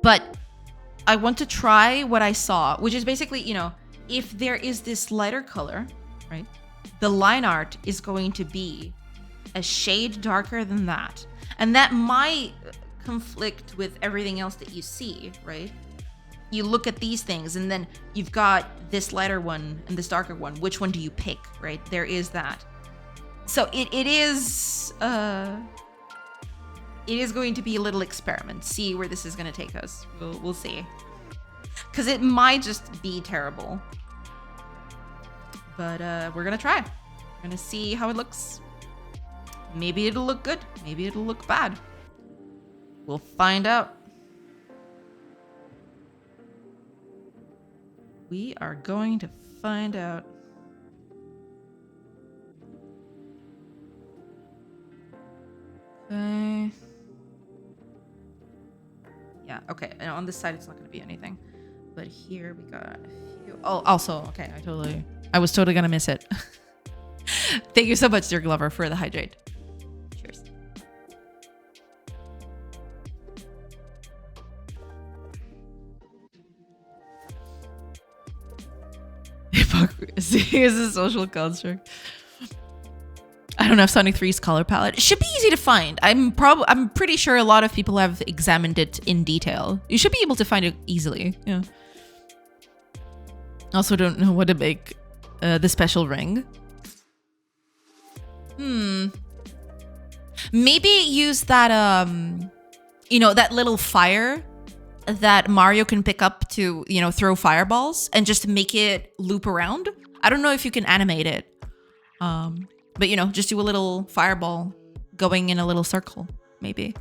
But I want to try what I saw, which is basically, you know, if there is this lighter color, right, the line art is going to be a shade darker than that. And that might conflict with everything else that you see, right? You look at these things and then you've got this lighter one and this darker one. Which one do you pick, right? There is that. So it is going to be a little experiment. See where this is going to take us. We'll see. Because it might just be terrible. But we're going to try. We're going to see how it looks. Maybe it'll look good. Maybe it'll look bad. We'll find out. We are going to find out. Okay. Yeah, okay. And on this side, it's not going to be anything. But here we got a few. Oh, also, okay. I was totally going to miss it. Thank you so much, dear Glover, for the hydrate. Cheers. Hypocrisy is a social construct. I don't know if Sonic 3's color palette. It should be easy to find. I'm pretty sure a lot of people have examined it in detail. You should be able to find it easily. Yeah. Also don't know what to make the special ring. Maybe use that you know, that little fire that Mario can pick up to, you know, throw fireballs and just make it loop around. I don't know if you can animate it. But, you know, just do a little fireball going in a little circle, maybe.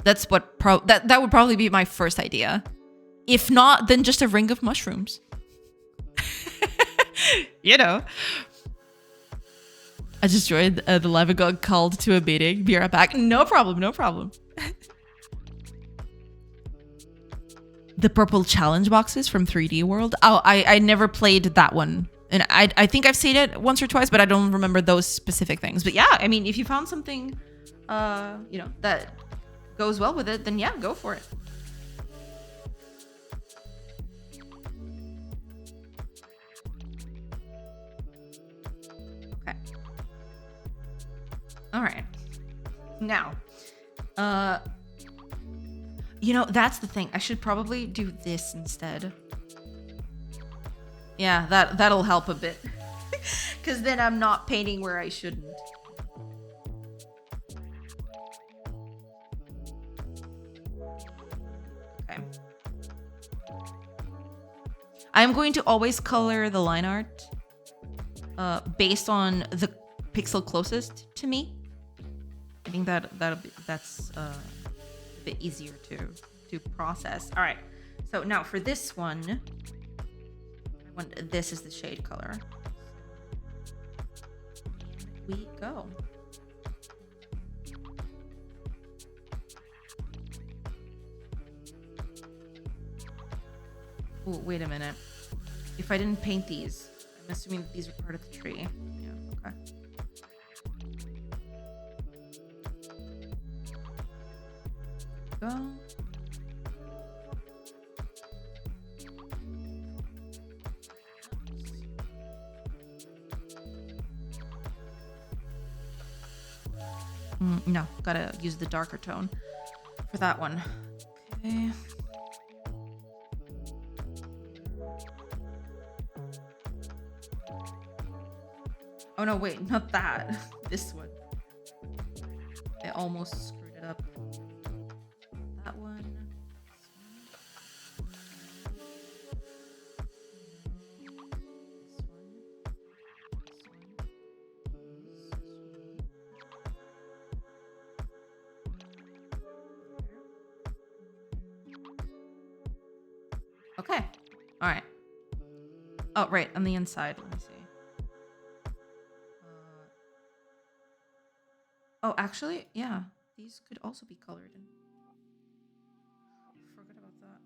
That's what that would probably be my first idea. If not, then just a ring of mushrooms. You know. I just joined the live and got called to a meeting. Be right back. No problem, no problem. The purple challenge boxes from 3D World. Oh, I never played that one. And I think I've seen it once or twice, but I don't remember those specific things. But yeah, I mean, if you found something, you know, that goes well with it, then yeah, go for it. Okay. All right. Now, you know, that's the thing. I should probably do this instead. Yeah, that'll help a bit. Because then I'm not painting where I shouldn't. Okay. I'm going to always color the line art based on the pixel closest to me. I think that's a bit easier to process. All right. So now for this one, this is the shade color. Here we go. Oh, wait a minute. If I didn't paint these, I'm assuming that these are part of the tree. Yeah, okay. Go. No, gotta use the darker tone for that one. Okay. Oh no, wait, not that. This one. almost screwed it up. That one. Okay. All right. Oh, right. On the inside. Let me see. Oh, actually, yeah. These could also be colored in. Forgot about that.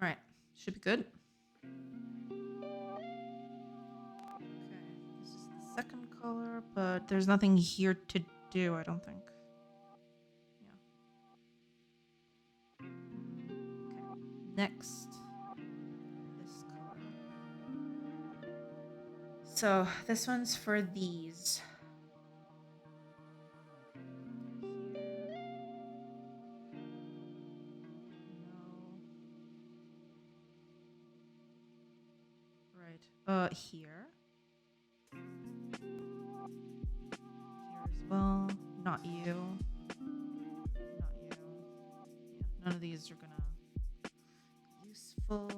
All right. Should be good. Okay. This is the second color, but there's nothing here to do, I don't think. Yeah. Okay. Next. This color. So this one's for these. Right. Here. Here as well. Not you. Not you. Yeah, none of these are gonna be useful.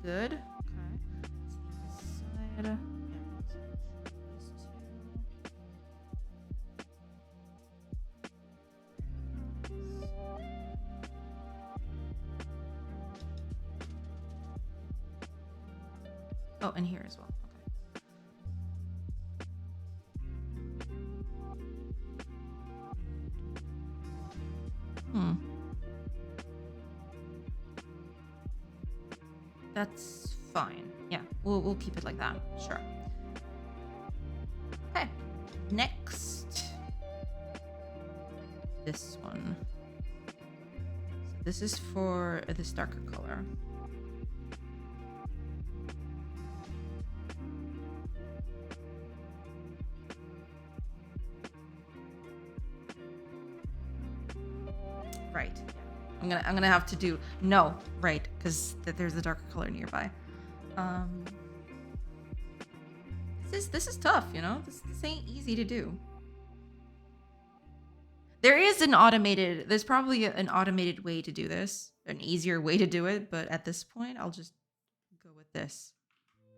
Good. Okay. Let's see this side. Oh, and here as well. Okay. That's fine. Yeah, we'll keep it like that. Sure. Okay. Next. This one. So this is for this darker color. Right. I'm gonna have to do right, because there's a darker color nearby. This is tough, you know. This ain't easy to do. There's probably an automated way to do this, an easier way to do it, but at this point, I'll just go with this.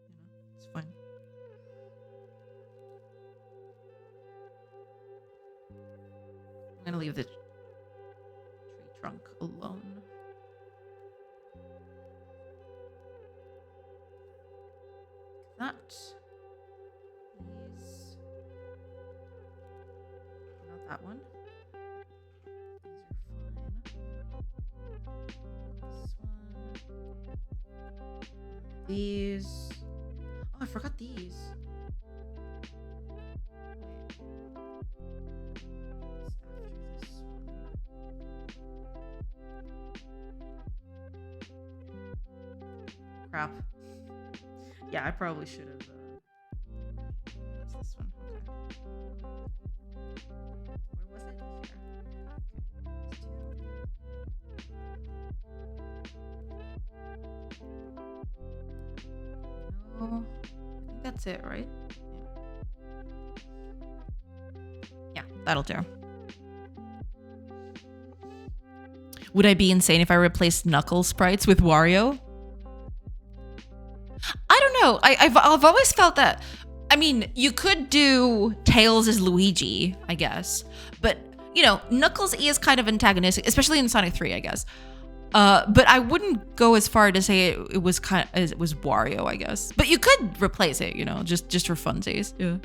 You know, it's fine. I'm gonna leave the tree trunk alone. That. These. Not that one. These are fine. This one. These. Oh, I forgot these. Crap. Yeah, I probably should have. What's this one? Okay. Where was it? Here. No, I think that's it, right? Yeah, that'll do. Would I be insane if I replaced Knuckles sprites with Wario? I don't know. I've always felt that. I mean, you could do Tails as Luigi, I guess, but you know, Knuckles is kind of antagonistic, especially in Sonic 3, I guess. But I wouldn't go as far to say it was Wario, I guess. But you could replace it, you know, just for funsies. Yeah.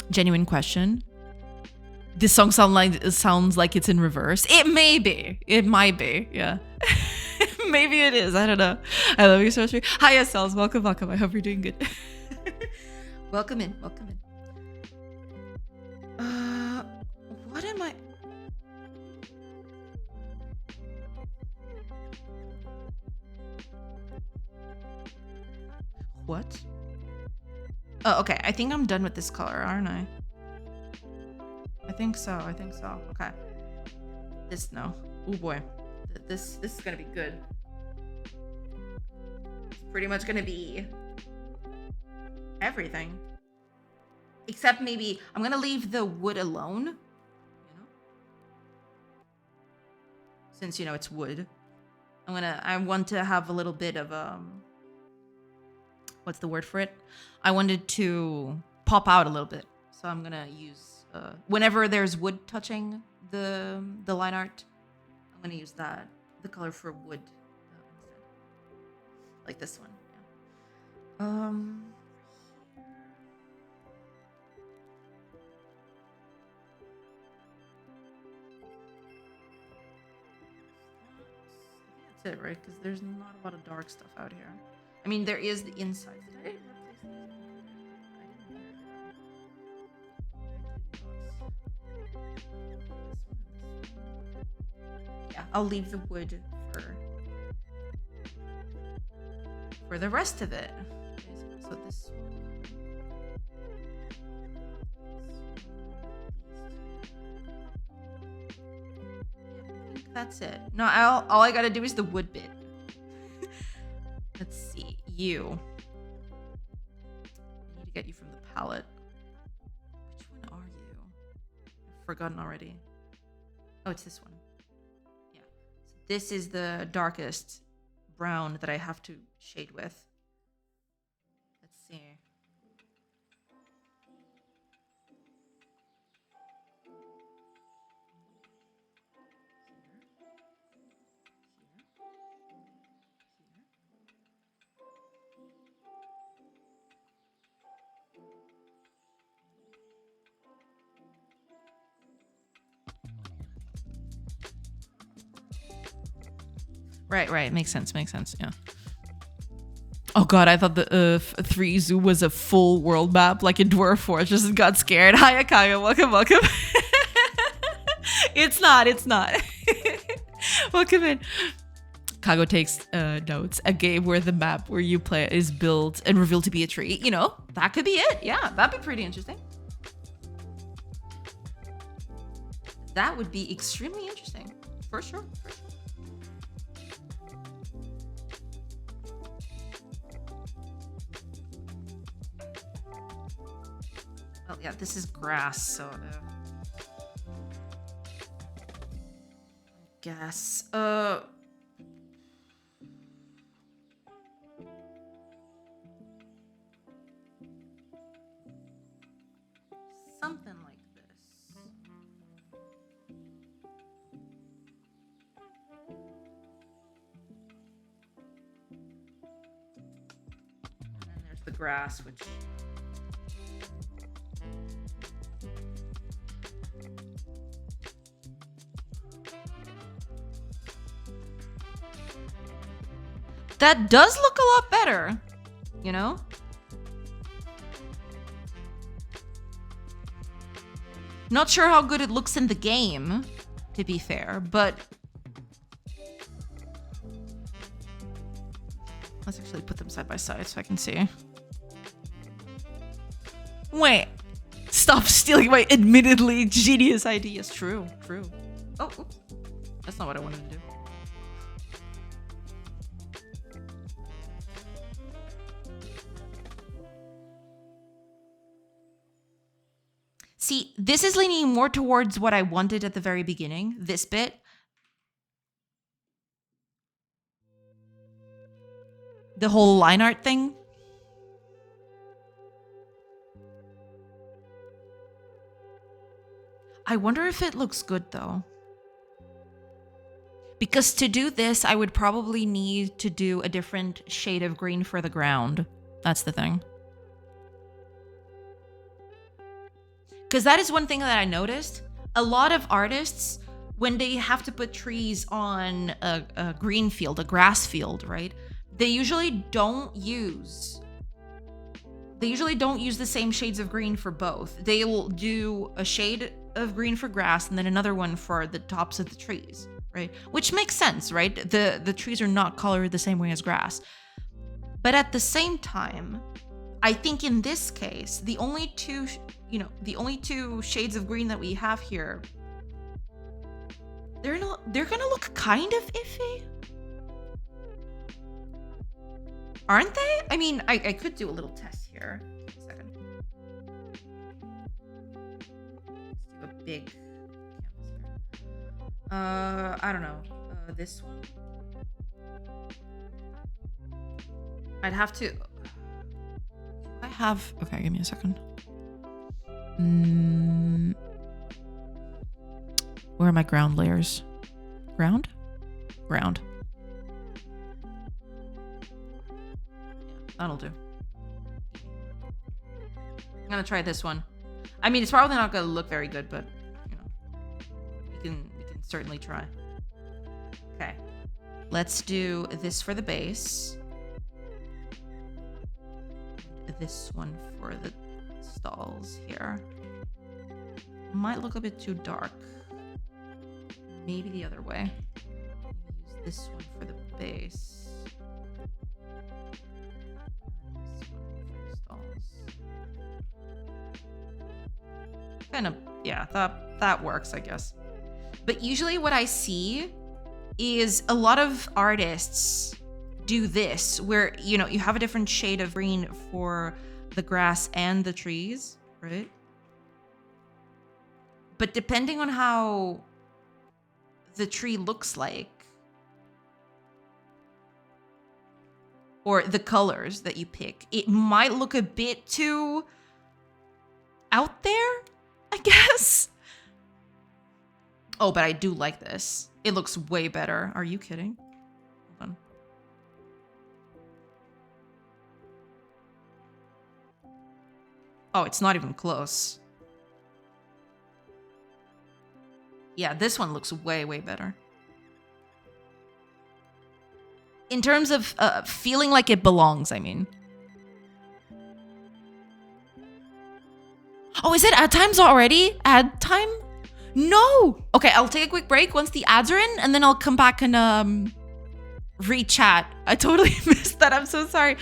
Genuine question. This song sounds like it's in reverse. It may be. It might be. Yeah. Maybe it is. I don't know. I love you so much. Hi, SLs. Welcome. I hope you're doing good. Welcome in. What am I? What? Oh, okay. I think I'm done with this color, aren't I? I think so. Okay. This, no. Oh boy. This is gonna be good. It's pretty much gonna be everything. Except maybe I'm gonna leave the wood alone. You know? Since, you know, it's wood. I want to have a little bit of what's the word for it? I wanted to pop out a little bit. So I'm gonna use whenever there's wood touching the line art, I'm gonna use the color for wood instead. Like this one. Yeah. That's it, right? Because there's not a lot of dark stuff out here. I mean, there is the inside. Did I replace these? Yeah, I'll leave the wood for the rest of it. So this one. I think that's it. No, all I gotta do is the wood bit. Let's see. You. I need to get you from the palette. Which one are you? I've forgotten already. Oh, it's this one. Yeah. So this is the darkest brown that I have to shade with. Let's see. Right. Makes sense. Yeah. Oh god, I thought the 3 Zoo was a full world map, like in Dwarf Fortress, and got scared. Hi, Akaya. Welcome. It's not. Welcome in. Kago takes notes. A game where the map where you play is built and revealed to be a tree. You know, that could be it. Yeah, that'd be pretty interesting. That would be extremely interesting. For sure. Well, yeah, this is grass, so I guess. Something like this. And then there's the grass, which that does look a lot better, you know? Not sure how good it looks in the game, to be fair, but let's actually put them side by side so I can see. Wait, stop stealing my admittedly genius ideas. True. Oh, oops. That's not what I wanted to do. See, this is leaning more towards what I wanted at the very beginning, this bit. The whole line art thing. I wonder if it looks good though. Because to do this, I would probably need to do a different shade of green for the ground. That's the thing. Because that is one thing that I noticed. A lot of artists, when they have to put trees on a green field, a grass field, right? They usually don't use the same shades of green for both. They'll do a shade of green for grass and then another one for the tops of the trees, right? Which makes sense, right? The trees are not colored the same way as grass. But at the same time, I think in this case, the only two shades of green that we have here, they're gonna look kind of iffy. Aren't they? I mean, I could do a little test here. Just a second. Let's do a big canvas here. I don't know. This one? I'd have to... Okay, give me a second. Where are my ground layers? Ground? Ground. That'll do. I'm gonna try this one. I mean, it's probably not gonna look very good, but you know, we can certainly try. Okay, let's do this for the base. This one for the stalls here. Might look a bit too dark. Maybe the other way. Maybe use this one for the base. Kind of, yeah, that works, I guess. But usually what I see is a lot of artists do this, where, you know, you have a different shade of green for the grass and the trees, right? But depending on how the tree looks like, or the colors that you pick, it might look a bit too out there, I guess. Oh, but I do like this. It looks way better. Are you kidding? Hold on. Oh, it's not even close. Yeah, this one looks way, way better. In terms of feeling like it belongs, I mean. Oh, is it ad times already? Ad time? No! Okay, I'll take a quick break once the ads are in, and then I'll come back and re-chat. I totally missed that. I'm so sorry.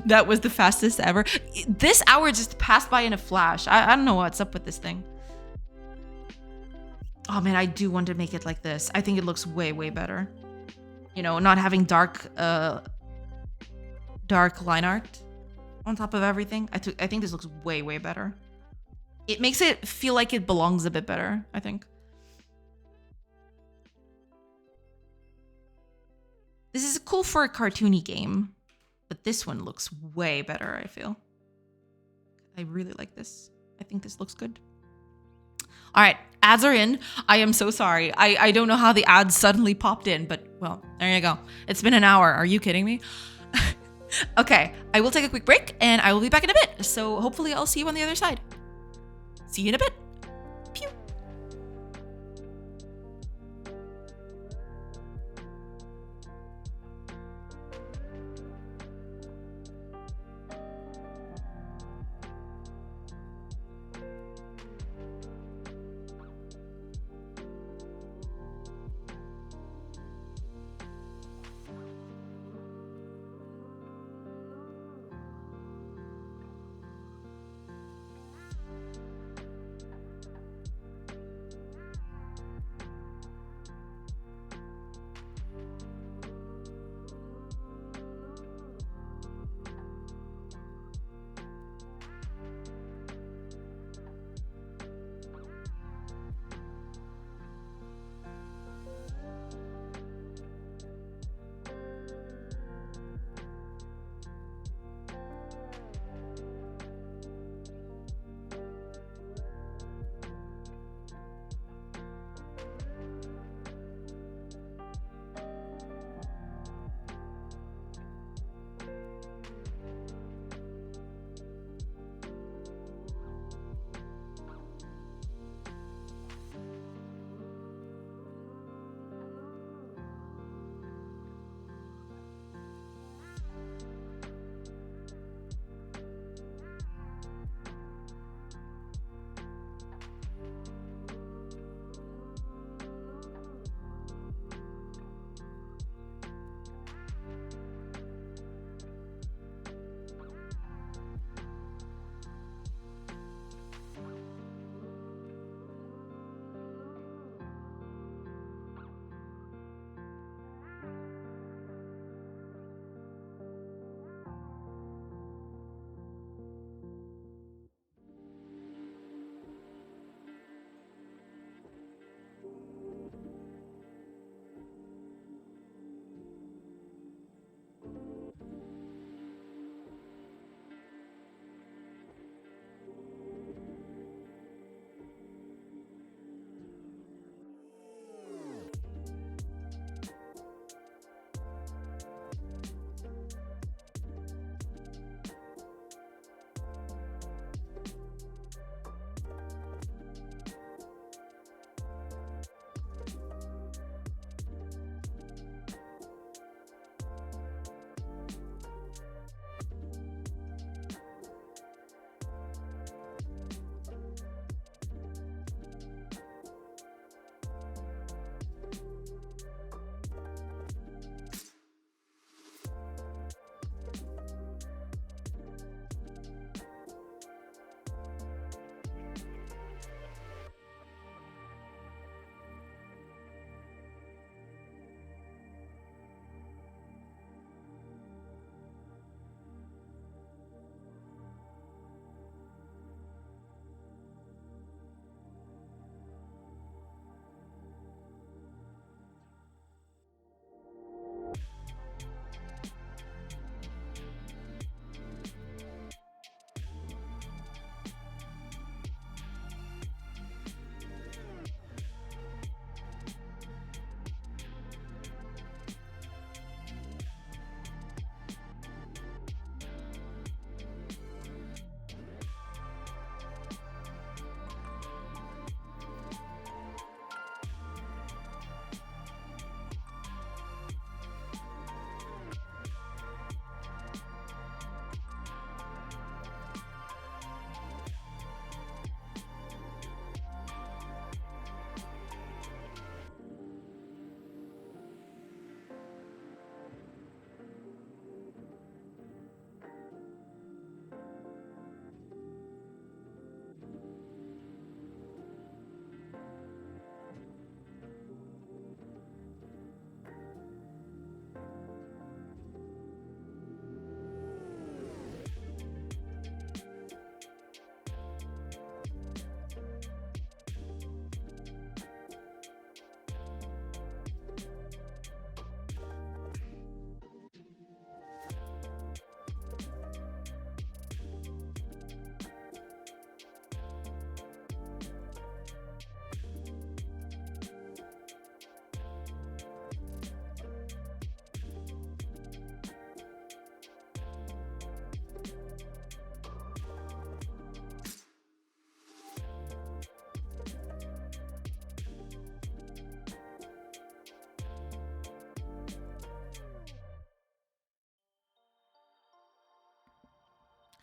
That was the fastest ever. This hour just passed by in a flash. I don't know what's up with this thing. Oh man, I do want to make it like this. I think it looks way, way better. You know, not having dark line art on top of everything. I think this looks way, way better. It makes it feel like it belongs a bit better, I think. This is cool for a cartoony game, but this one looks way better, I feel. I really like this. I think this looks good. All right, ads are in. I am so sorry. I don't know how the ads suddenly popped in, but well, there you go. It's been an hour. Are you kidding me? Okay, I will take a quick break and I will be back in a bit. So hopefully I'll see you on the other side. See you in a bit. Pew.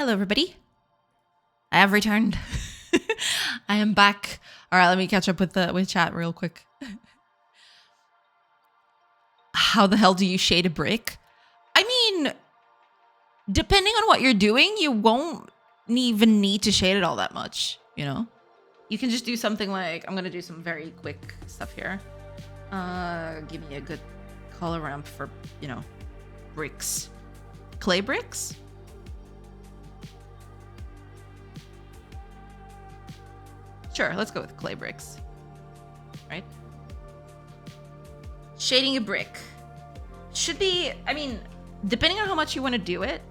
Hello, everybody. I have returned. I am back. All right, let me catch up with chat real quick. How the hell do you shade a brick? I mean, depending on what you're doing, you won't even need to shade it all that much, you know? You can just do something like, I'm going to do some very quick stuff here. Give me a good color ramp for, you know, bricks. Clay bricks? Sure, let's go with clay bricks. Right? Shading a brick. Should be, I mean, depending on how much you want to do it,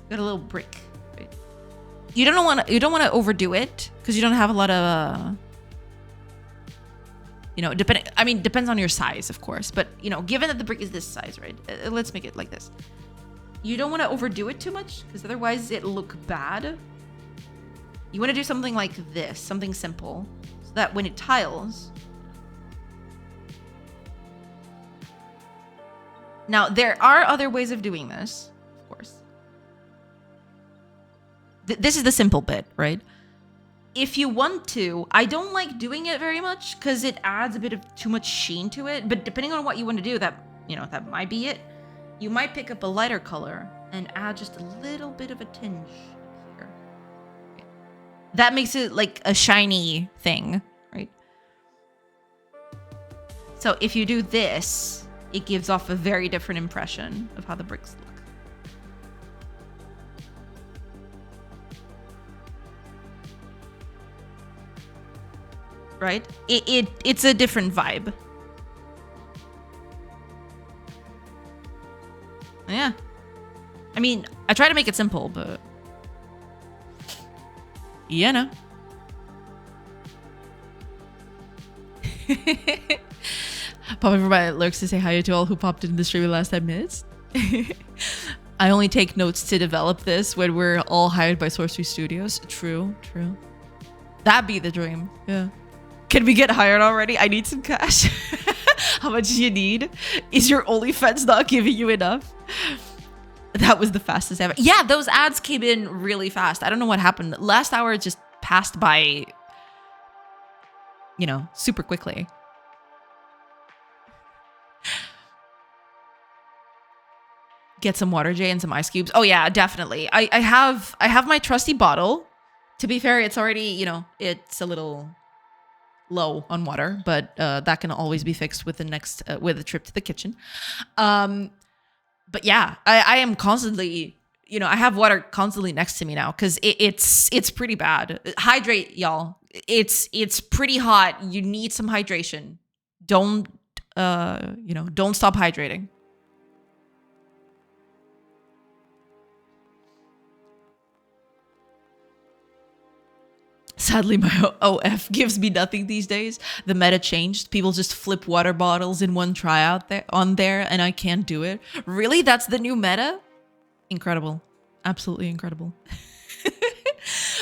got a little brick. Right? You don't want to overdo it because you don't have a lot of you know, depends on your size, of course, but you know, given that the brick is this size, right? Let's make it like this. You don't want to overdo it too much because otherwise it look bad. You want to do something like this, something simple, so that when it tiles. Now, there are other ways of doing this, of course. This is the simple bit, right? If you want to, I don't like doing it very much because it adds a bit of too much sheen to it. But depending on what you want to do, that, you know, that might be it. You might pick up a lighter color and add just a little bit of a tinge here. That makes it like a shiny thing, right? So if you do this, it gives off a very different impression of how the bricks look. Right? It's a different vibe. Yeah. I mean, I try to make it simple, but you know. Pop everybody lurks to say hi to all who popped into the stream in the last 10 minutes. I only take notes to develop this when we're all hired by Sorcery Studios. True. That'd be the dream. Yeah. Can we get hired already? I need some cash. How much do you need? Is your OnlyFans not giving you enough? That was the fastest ever. Yeah, those ads came in really fast. I don't know what happened. Last hour just passed by, you know, super quickly. Get some water, Jay, and some ice cubes. Oh yeah, definitely. I have my trusty bottle. To be fair, it's already, you know, it's a little low on water, but that can always be fixed with the next with a trip to the kitchen. But yeah, I am constantly, you know, I have water constantly next to me now because it's pretty bad. Hydrate, y'all. It's pretty hot. You need some hydration. Don't you know, don't stop hydrating. Sadly, my OF gives me nothing these days. The meta changed. People just flip water bottles in one try out there on there, and I can't do it. Really? That's the new meta? Incredible. Absolutely incredible.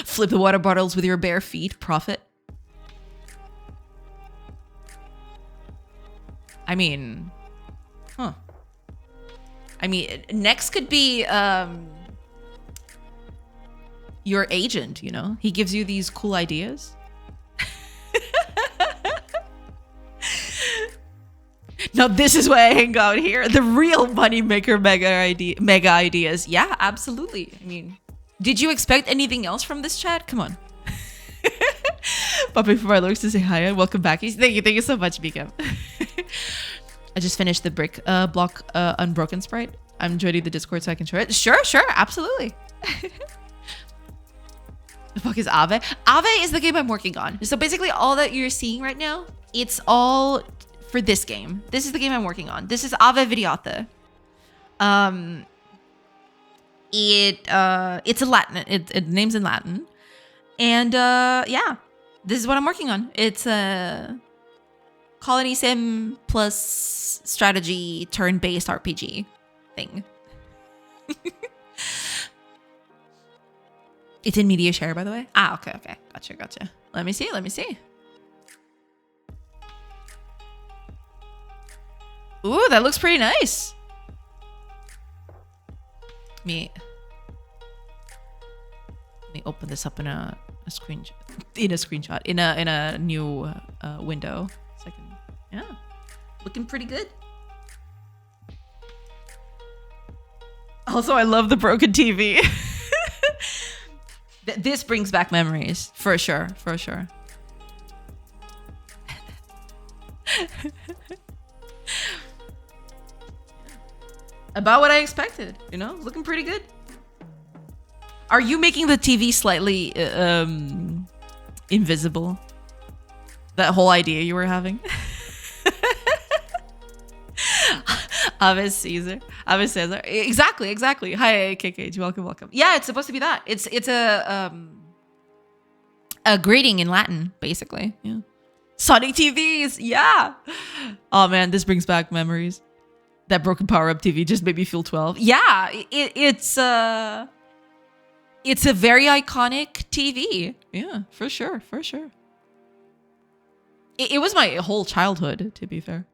Flip the water bottles with your bare feet. Profit. I mean, huh. I mean, next could be your agent, you know? He gives you these cool ideas. Now this is why I hang out here. The real moneymaker mega ideas. Yeah, absolutely. I mean, did you expect anything else from this chat? Come on. Popping for my looks to say hi and welcome back. Thank you so much, Mika. I just finished the brick block unbroken sprite. I'm joining the Discord so I can show it. Sure, absolutely. The fuck is Ave? Ave is the game I'm working on. So basically all that you're seeing right now, it's all for this game. This is the game I'm working on. This is Ave Videata. It's a Latin, it name's in Latin. And yeah, this is what I'm working on. It's a colony sim plus strategy turn-based RPG thing. It's in media share, by the way. Ah, okay. Gotcha. Let me see. Ooh, that looks pretty nice. me open this up in a screenshot in a new window. So I can, yeah, looking pretty good. Also, I love the broken TV. This brings back memories for sure, for sure. About what I expected, you know, looking pretty good. Are you making the TV slightly invisible? That whole idea you were having? Ave Caesar. Ave Caesar. Exactly, exactly. Hi, KK. Welcome, welcome. Yeah, it's supposed to be that. It's a greeting in Latin, basically. Yeah. Sonic TVs. Yeah. Oh man, this brings back memories. That broken power-up TV just made me feel 12. Yeah, it's a very iconic TV. Yeah, for sure, for sure. It was my whole childhood, to be fair.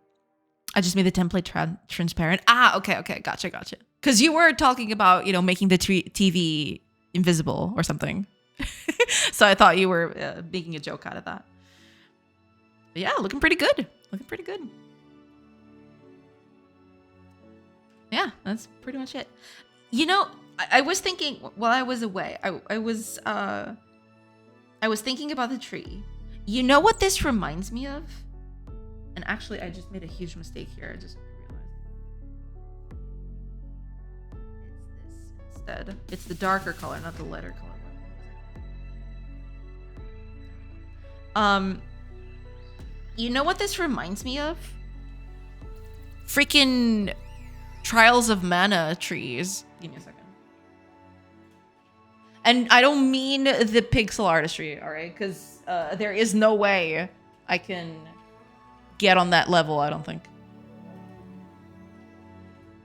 I just made the template transparent. Ah, okay, gotcha. Because you were talking about, you know, making the TV invisible or something. So I thought you were making a joke out of that. But yeah, looking pretty good. Looking pretty good. Yeah, that's pretty much it. You know, I was thinking while I was away, I was thinking about the tree. You know what this reminds me of? And actually, I just made a huge mistake here. I just realized. It's this instead. It's the darker color, not the lighter color. You know what this reminds me of? Freaking Trials of Mana trees. Give me a second. And I don't mean the pixel artistry, all right? Because there is no way I can get on that level, I don't think.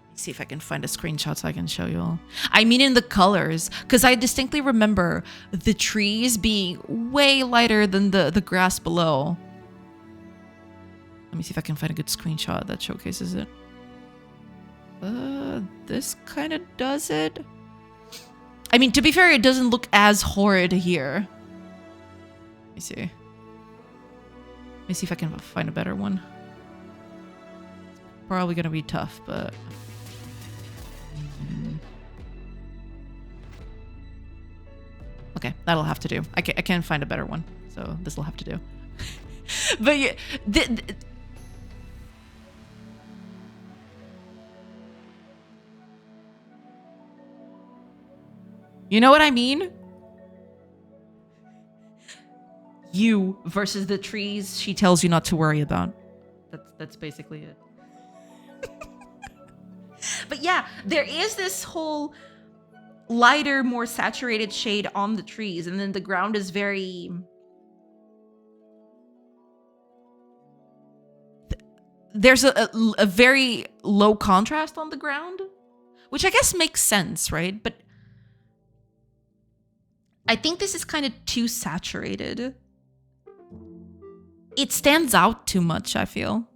Let's see if I can find a screenshot so I can show you all. I mean in the colors, because I distinctly remember the trees being way lighter than the grass below. Let me see if I can find a good screenshot that showcases it. This kind of does it. I mean, to be fair, it doesn't look as horrid here. Let me see. Let me see if I can find a better one. It's probably gonna be tough, but... Okay, that'll have to do. I can't find a better one, so this will have to do. But yeah, you know what I mean? You versus the trees she tells you not to worry about. That's basically it. But yeah, there is this whole lighter, more saturated shade on the trees, and then the ground is very... There's a very low contrast on the ground, which I guess makes sense, right? But I think this is kind of too saturated. It stands out too much, I feel.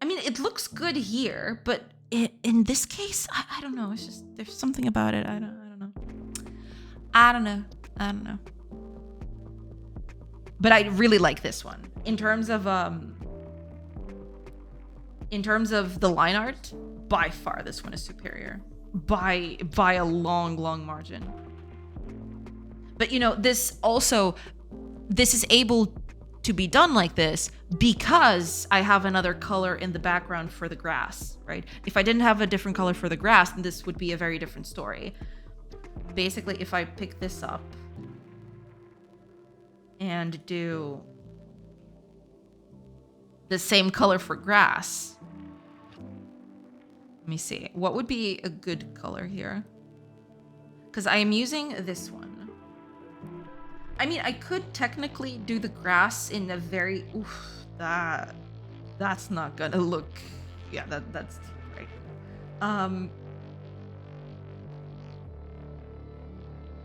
I mean, it looks good here, but in this case, I don't know. It's just, there's something about it. I don't know. But I really like this one. In terms of the line art, by far this one is superior. By a long margin. But you know, this is able to be done like this because I have another color in the background for the grass, right? If I didn't have a different color for the grass, then this would be a very different story. Basically, if I pick this up and do the same color for grass, let me see, what would be a good color here? Because I am using this one. I mean, I could technically do the grass in a very... Oof, that's not gonna look... Yeah, that's right.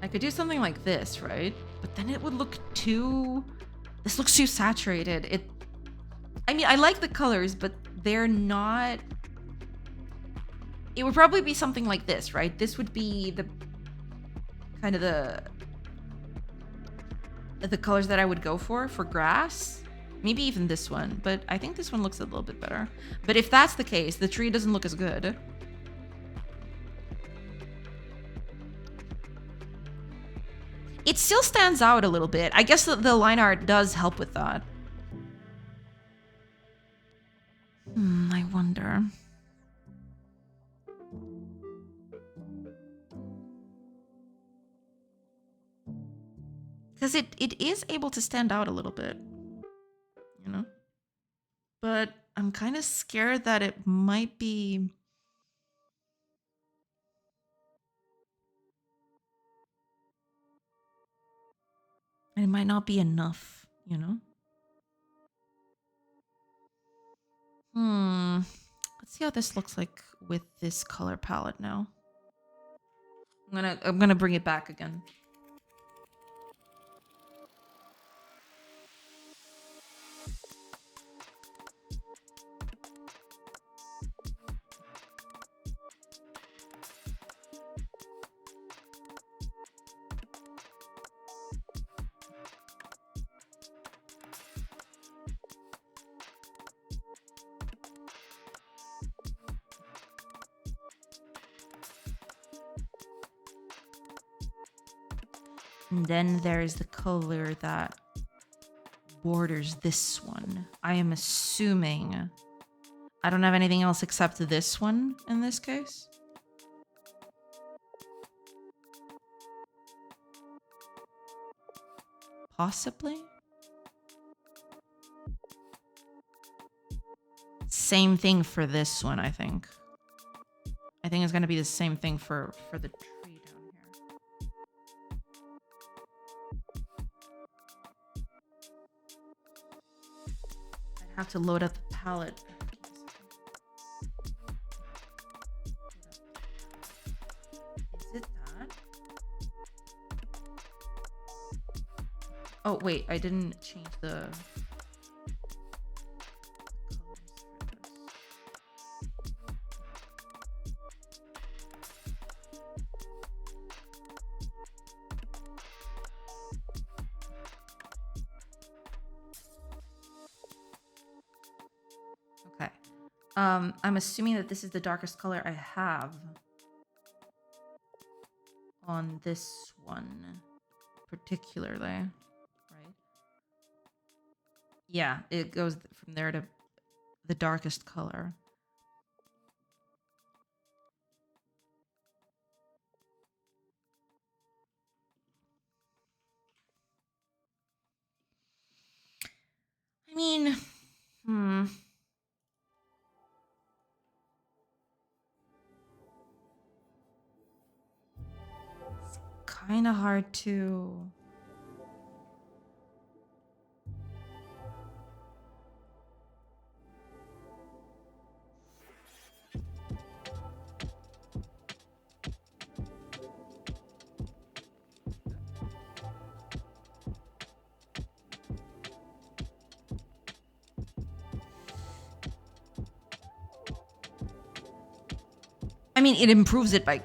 I could do something like this, right? But then it would look too... This looks too saturated. I mean, I like the colors, but they're not... It would probably be something like this, right? This would be the... kind of the the colors that I would go for grass. Maybe even this one, but I think this one looks a little bit better. But if that's the case, the tree doesn't look as good. It still stands out a little bit. I guess the line art does help with that. I wonder. Because it is able to stand out a little bit, you know? But I'm kind of scared that it might be... It might not be enough, you know? Let's see how this looks like with this color palette now. I'm gonna bring it back again. And then there's the color that borders this one. I am assuming I don't have anything else except this one in this case. Possibly. Same thing for this one, I think. I think it's going to be the same thing for the tree down here. I'd have to load up the palette. Is it that? Oh, wait, I didn't change the... I'm assuming that this is the darkest color I have on this one particularly, right? Yeah, it goes from there to the darkest color. I mean, kind of hard to... I mean, it improves it by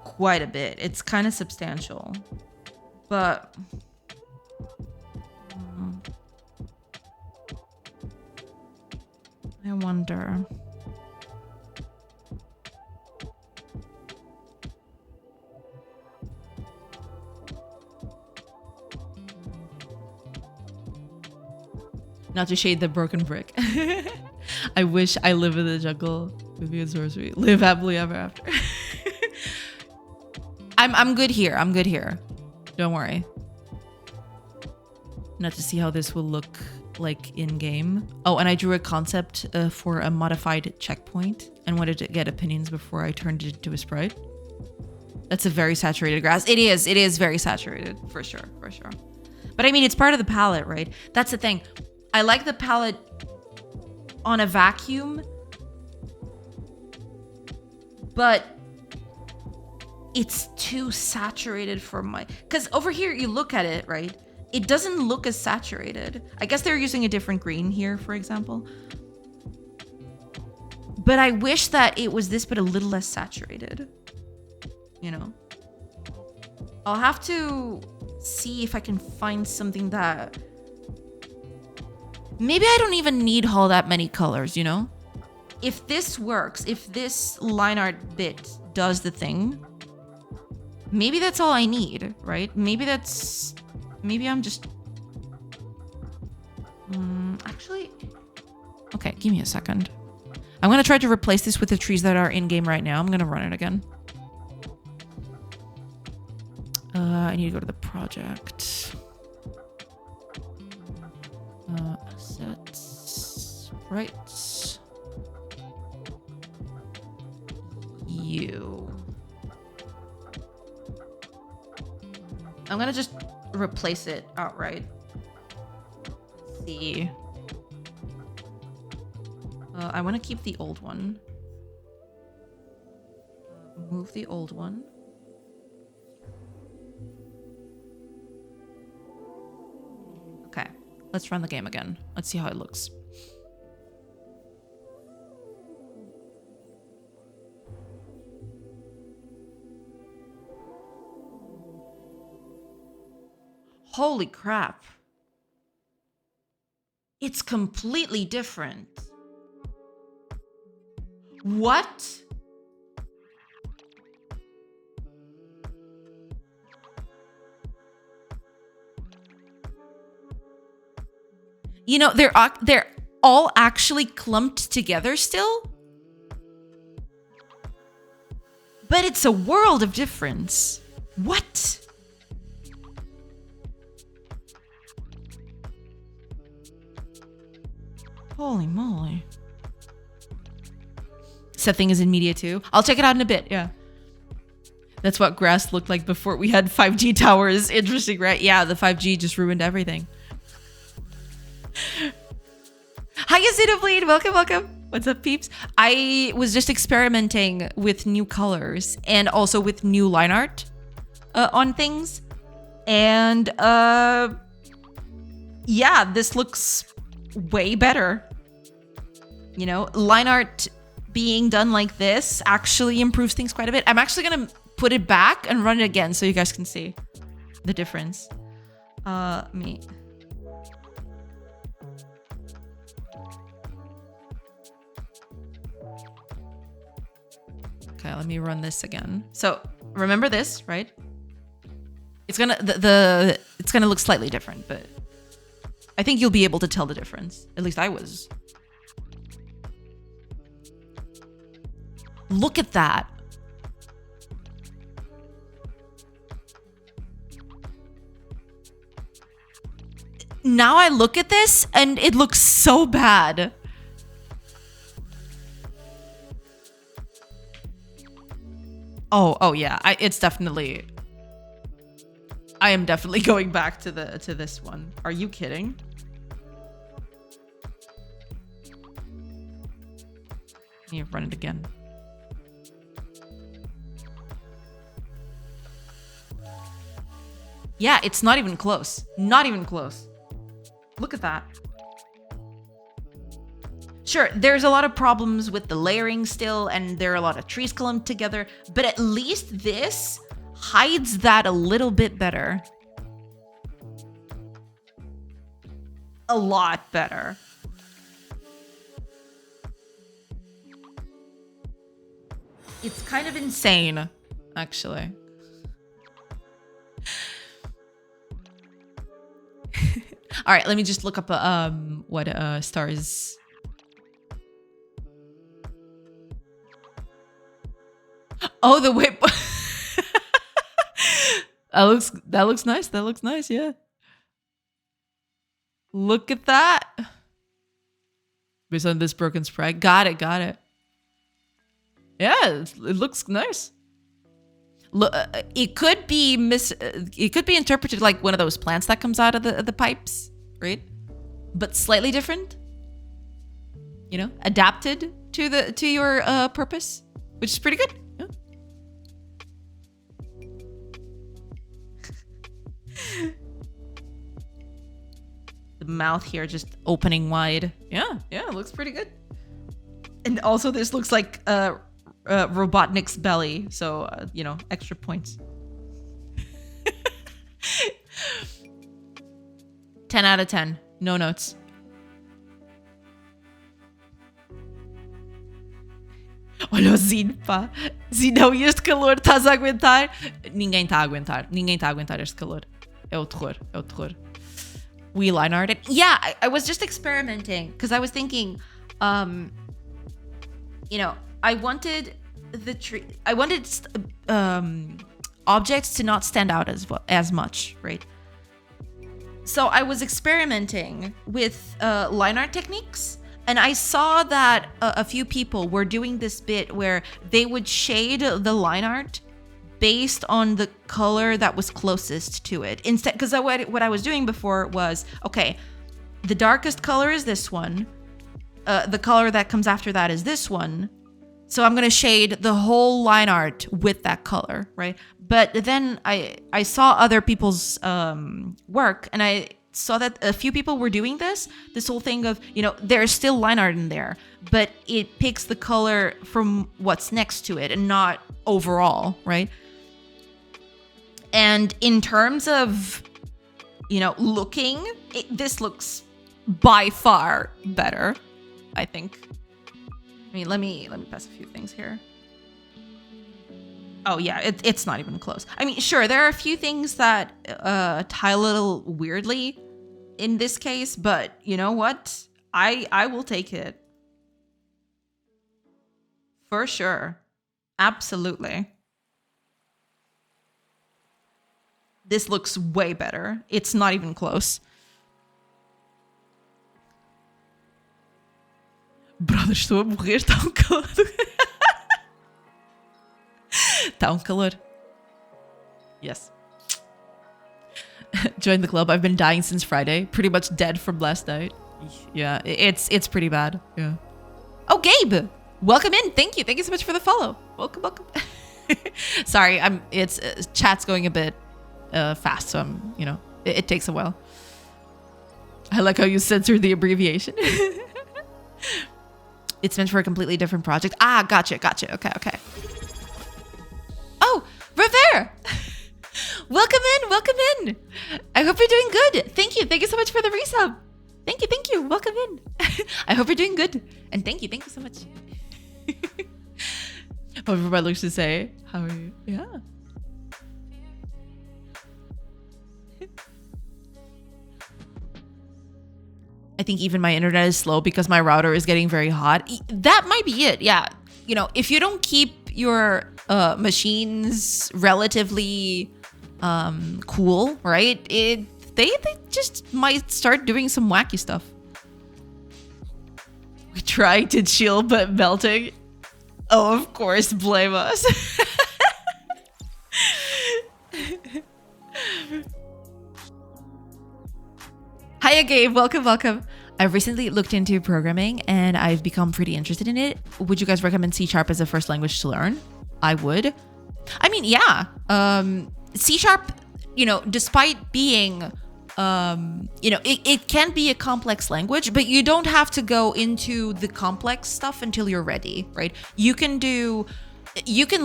quite a bit. It's kind of substantial. But... I wonder... Not to shade the broken brick. I wish I live in the jungle with you and sorcery. Live happily ever after. I'm good here. I'm good here. Don't worry. Not to see how this will look like in game. Oh, and I drew a concept for a modified checkpoint and wanted to get opinions before I turned it into a sprite. That's a very saturated grass. It is very saturated for sure, for sure. But I mean, it's part of the palette, right? That's the thing. I like the palette on a vacuum, but it's too saturated for my... Because over here, you look at it, right? It doesn't look as saturated. I guess they're using a different green here, for example. But I wish that it was this, but a little less saturated. You know? I'll have to see if I can find something that... Maybe I don't even need all that many colors, you know? If this works, if this line art bit does the thing, maybe that's all I need, right? Maybe I'm just... actually... Okay, give me a second. I'm gonna try to replace this with the trees that are in-game right now. I'm gonna run it again. I need to go to the project. Assets. Right. You. I'm gonna just replace it outright. Let's see. I want to keep the old one. Move the old one. Okay, let's run the game again. Let's see how it looks. Holy crap. It's completely different. What? You know, they're all actually clumped together still? But it's a world of difference. What? Holy moly. Setting is in media too. I'll check it out in a bit, yeah. That's what grass looked like before we had 5G towers. Interesting, right? Yeah, the 5G just ruined everything. Hi, Yasinobleed. Welcome, welcome. What's up, peeps? I was just experimenting with new colors and also with new line art on things. And yeah, this looks way better. You know, line art being done like this actually improves things quite a bit. I'm actually gonna put it back and run it again so you guys can see the difference. Me. Okay, let me run this again. So remember this, right? It's gonna it's gonna look slightly different, but I think you'll be able to tell the difference. At least I was. Look at that. Now I look at this and it looks so bad. Oh yeah. It's definitely. I am definitely going back to this one. Are you kidding? Let me run it again. Yeah, it's not even close. Not even close. Look at that. Sure, there's a lot of problems with the layering still, and there are a lot of trees clumped together, but at least this hides that a little bit better. A lot better. It's kind of insane, actually. All right, let me just look up what stars. Oh, the whip. that looks nice. That looks nice. Yeah. Look at that. Based on this broken sprite. Got it. Got it. Yeah, it looks nice. Look, it could be interpreted like one of those plants that comes out of the pipes, right? But slightly different. You know, adapted to your purpose, which is pretty good. Yeah. The mouth here just opening wide. Yeah, it looks pretty good. And also this looks like Robotnik's belly, so you know, extra points. 10 out of 10. No notes. Olha o Zine, pá. Zinão, e este calor, estás a aguentar? Ninguém está a aguentar. Ninguém está a aguentar este calor. É o terror. É o terror. We line arted. Yeah, I was just experimenting because I was thinking, you know, I wanted the tree. I wanted objects to not stand out as much, right? So I was experimenting with line art techniques, and I saw that a few people were doing this bit where they would shade the line art based on the color that was closest to it. Instead, because what I was doing before was, okay, the darkest color is this one. The color that comes after that is this one. So I'm going to shade the whole line art with that color, right? But then I saw other people's work, and I saw that a few people were doing this whole thing of, you know, there's still line art in there, but it picks the color from what's next to it and not overall, right? And in terms of, you know, looking, this looks by far better, I think. I mean, let me pass a few things here. Oh yeah, it's not even close. I mean, sure, there are a few things that tie a little weirdly in this case, but you know what? I will take it. For sure. Absolutely. This looks way better. It's not even close. Brother, estou a morrer, está um calor. Está um calor. Yes. Join the club. I've been dying since Friday. Pretty much dead from last night. Yeah, it's pretty bad. Yeah. Oh, Gabe! Welcome in. Thank you. Thank you so much for the follow. Welcome, welcome. Sorry, it's chat's going a bit fast, so I'm, you know, it takes a while. I like how you censored the abbreviation. It's meant for a completely different project. Ah, gotcha. Okay. Oh, Revere! Welcome in. I hope you're doing good. Thank you so much for the resub. Thank you. Welcome in. I hope you're doing good. And thank you so much. Everybody looks to say, how are you? Yeah. I think even my internet is slow because my router is getting very hot. That might be it. Yeah. You know, if you don't keep your machines relatively cool, right? They just might start doing some wacky stuff. We tried to chill but melting. Oh, of course, blame us. Hiya, Gabe. Welcome. I've recently looked into programming and I've become pretty interested in it. Would you guys recommend C# as a first language to learn? I would. I mean, yeah. C#, you know, despite being, you know, it can be a complex language, but you don't have to go into the complex stuff until you're ready, right? You can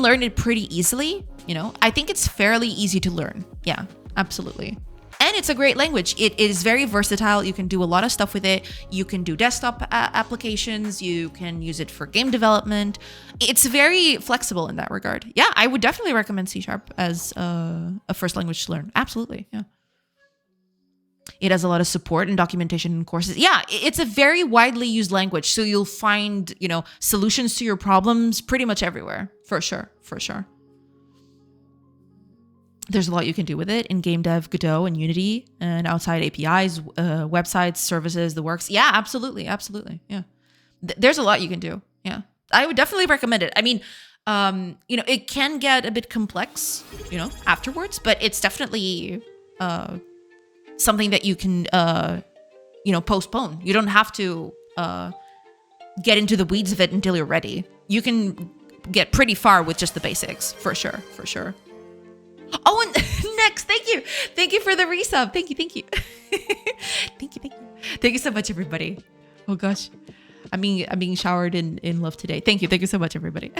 learn it pretty easily, you know. I think it's fairly easy to learn. Yeah, absolutely. And it's a great language. It is very versatile. You can do a lot of stuff with it. You can do desktop applications. You can use it for game development. It's very flexible in that regard. Yeah, I would definitely recommend C# as a first language to learn. Absolutely, yeah. It has a lot of support and documentation and courses. Yeah, it's a very widely used language. So you'll find, you know, solutions to your problems pretty much everywhere. For sure. There's a lot you can do with it in GameDev, Godot, and Unity, and outside APIs, websites, services, the works. Yeah, absolutely. Yeah. There's a lot you can do. Yeah. I would definitely recommend it. I mean, you know, it can get a bit complex, you know, afterwards, but it's definitely something that you can, you know, postpone. You don't have to get into the weeds of it until you're ready. You can get pretty far with just the basics, for sure. Oh, and next, thank you for the resub. Thank you. thank you so much, everybody. Oh gosh, I'm being showered in love today. Thank you so much, everybody.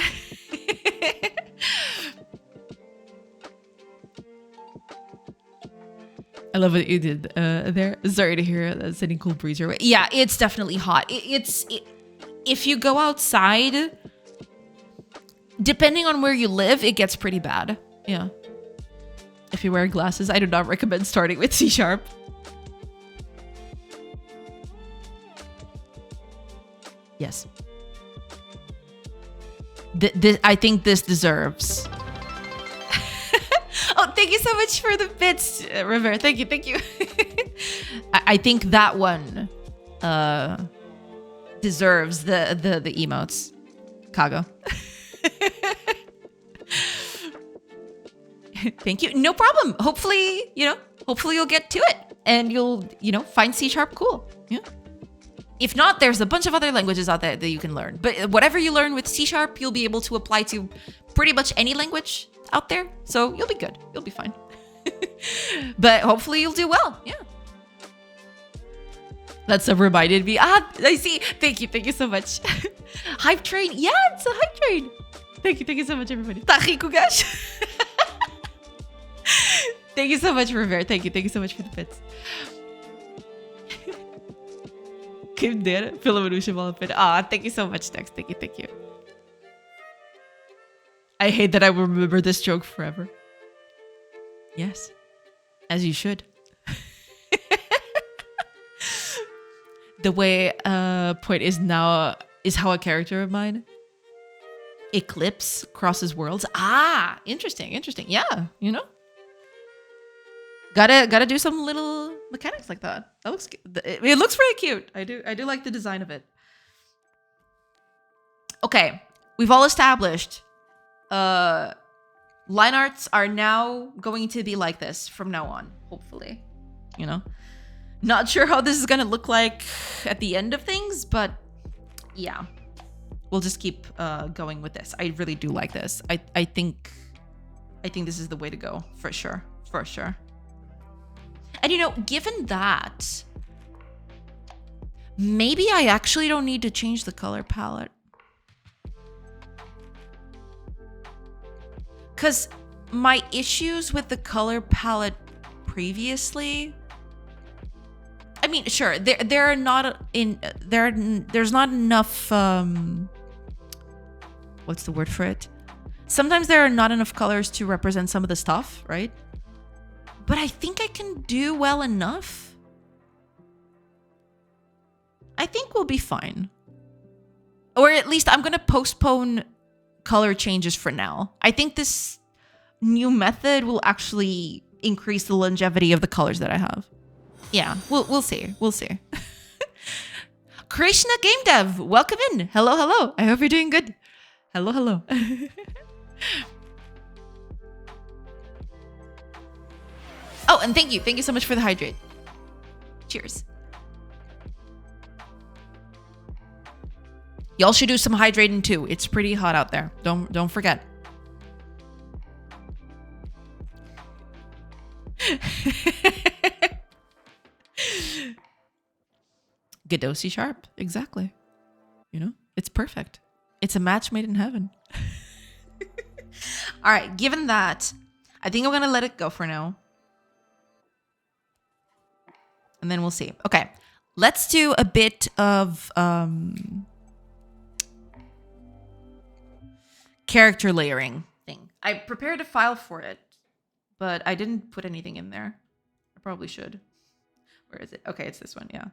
I love what you did there. Sorry to hear that. Sending cool breeze your way. Yeah, it's definitely hot. If you go outside, depending on where you live, it gets pretty bad. Yeah. If you wear glasses, I do not recommend starting with C#. Yes. I think this deserves. Oh, thank you so much for the bits, River. Thank you, thank you. I think that one deserves the emotes. Kago. Thank you. No problem. Hopefully, hopefully you'll get to it and you'll, find C# cool. Yeah. If not, there's a bunch of other languages out there that you can learn. But whatever you learn with C#, you'll be able to apply to pretty much any language out there. So you'll be good. You'll be fine. But hopefully you'll do well. Yeah. That's reminded me. I see. Thank you. Thank you so much. Hype train. Yeah, it's a hype train. Thank you. Thank you so much, everybody. Takikugash. Thank you so much, Rivera. Thank you. Thank you so much for the bits. GameDev, Philomenusia. Thank you so much, Next. Thank you. Thank you. I hate that I will remember this joke forever. Yes. As you should. The way point is now is how a character of mine, Eclipse, crosses worlds. Interesting. Yeah, Gotta do some little mechanics like that. That looks it looks pretty cute. I do like the design of it. Okay, we've all established line arts are now going to be like this from now on, hopefully. Not sure how this is gonna look like at the end of things, but yeah. We'll just keep going with this. I really do like this. I think this is the way to go, for sure. For sure. And given that, maybe I actually don't need to change the color palette. Because my issues with the color palette previously, I mean, sure, there's not enough, what's the word for it? Sometimes there are not enough colors to represent some of the stuff, right? But I think I can do well enough. I think we'll be fine. Or at least I'm going to postpone color changes for now. I think this new method will actually increase the longevity of the colors that I have. Yeah, we'll see. We'll see. Krishna GameDev, welcome in. Hello. I hope you're doing good. Hello. Oh, and thank you. Thank you so much for the hydrate. Cheers. Y'all should do some hydrating too. It's pretty hot out there. Don't forget. Godot C#. Exactly. It's perfect. It's a match made in heaven. All right. Given that, I think I'm going to let it go for now. And then we'll see. Okay. Let's do a bit of character layering thing. I prepared a file for it, but I didn't put anything in there. I probably should. Where is it? Okay, it's this one. Yeah.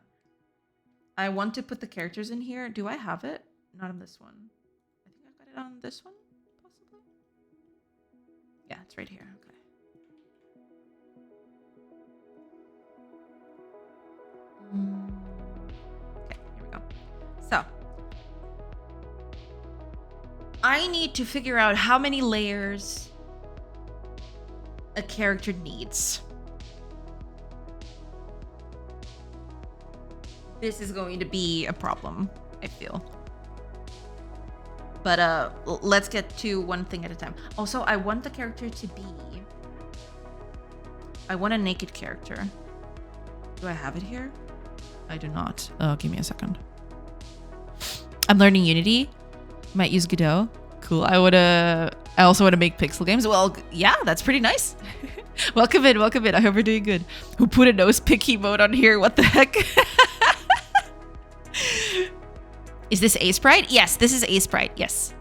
I want to put the characters in here. Do I have it? Not on this one. I think I've got it on this one, possibly. Yeah, it's right here. Okay. Okay, here we go. So, I need to figure out how many layers a character needs. This is going to be a problem, I feel. But let's get to one thing at a time. Also, I want the character to be... I want a naked character. Do I have it here? I do not. Oh, give me a second. I'm learning Unity. Might use Godot. Cool. I also want to make pixel games. Well, yeah, that's pretty nice. Welcome in, welcome in. I hope you're doing good. Who put a nose picky mode on here? What the heck? Is this A Sprite? Yes, this is A Sprite. Yes.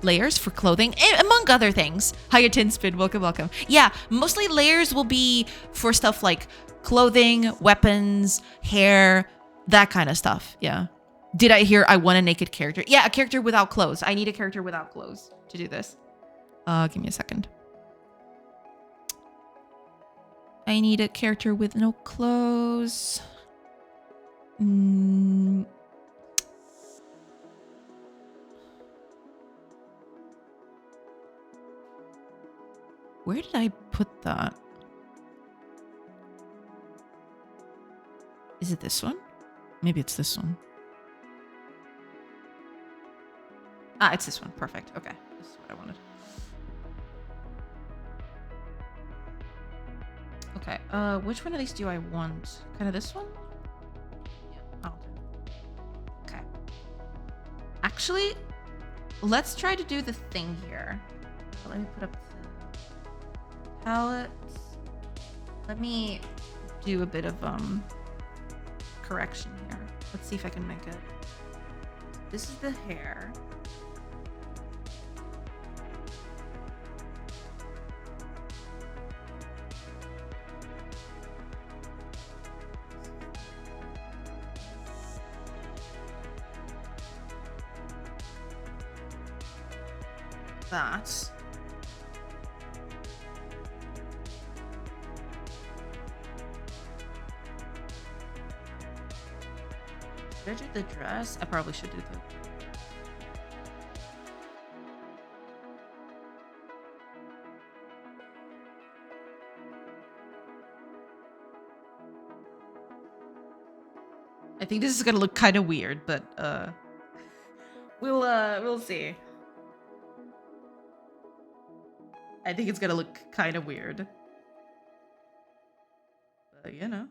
Layers for clothing, among other things. Hiya Tinspin, welcome, welcome. Yeah, mostly layers will be for stuff like clothing, weapons, hair, that kind of stuff. Yeah. Did I hear I want a naked character? Yeah, a character without clothes. I need a character without clothes to do this. Give me a second. I need a character with no clothes. Where did I put that? Is it this one? Maybe it's this one. Ah, it's this one. Perfect. Okay. This is what I wanted. Okay. Which one of these do I want? Kind of this one? Yeah. Oh. Okay. Actually, let's try to do the thing here. Let me put up the palette. Let me do a bit of correction here. Let's see if I can make it. This is the hair. That. Should I do the dress? I probably should do the... I think this is gonna look kind of weird, but we'll see. I think it's gonna look kind of weird. But, you know.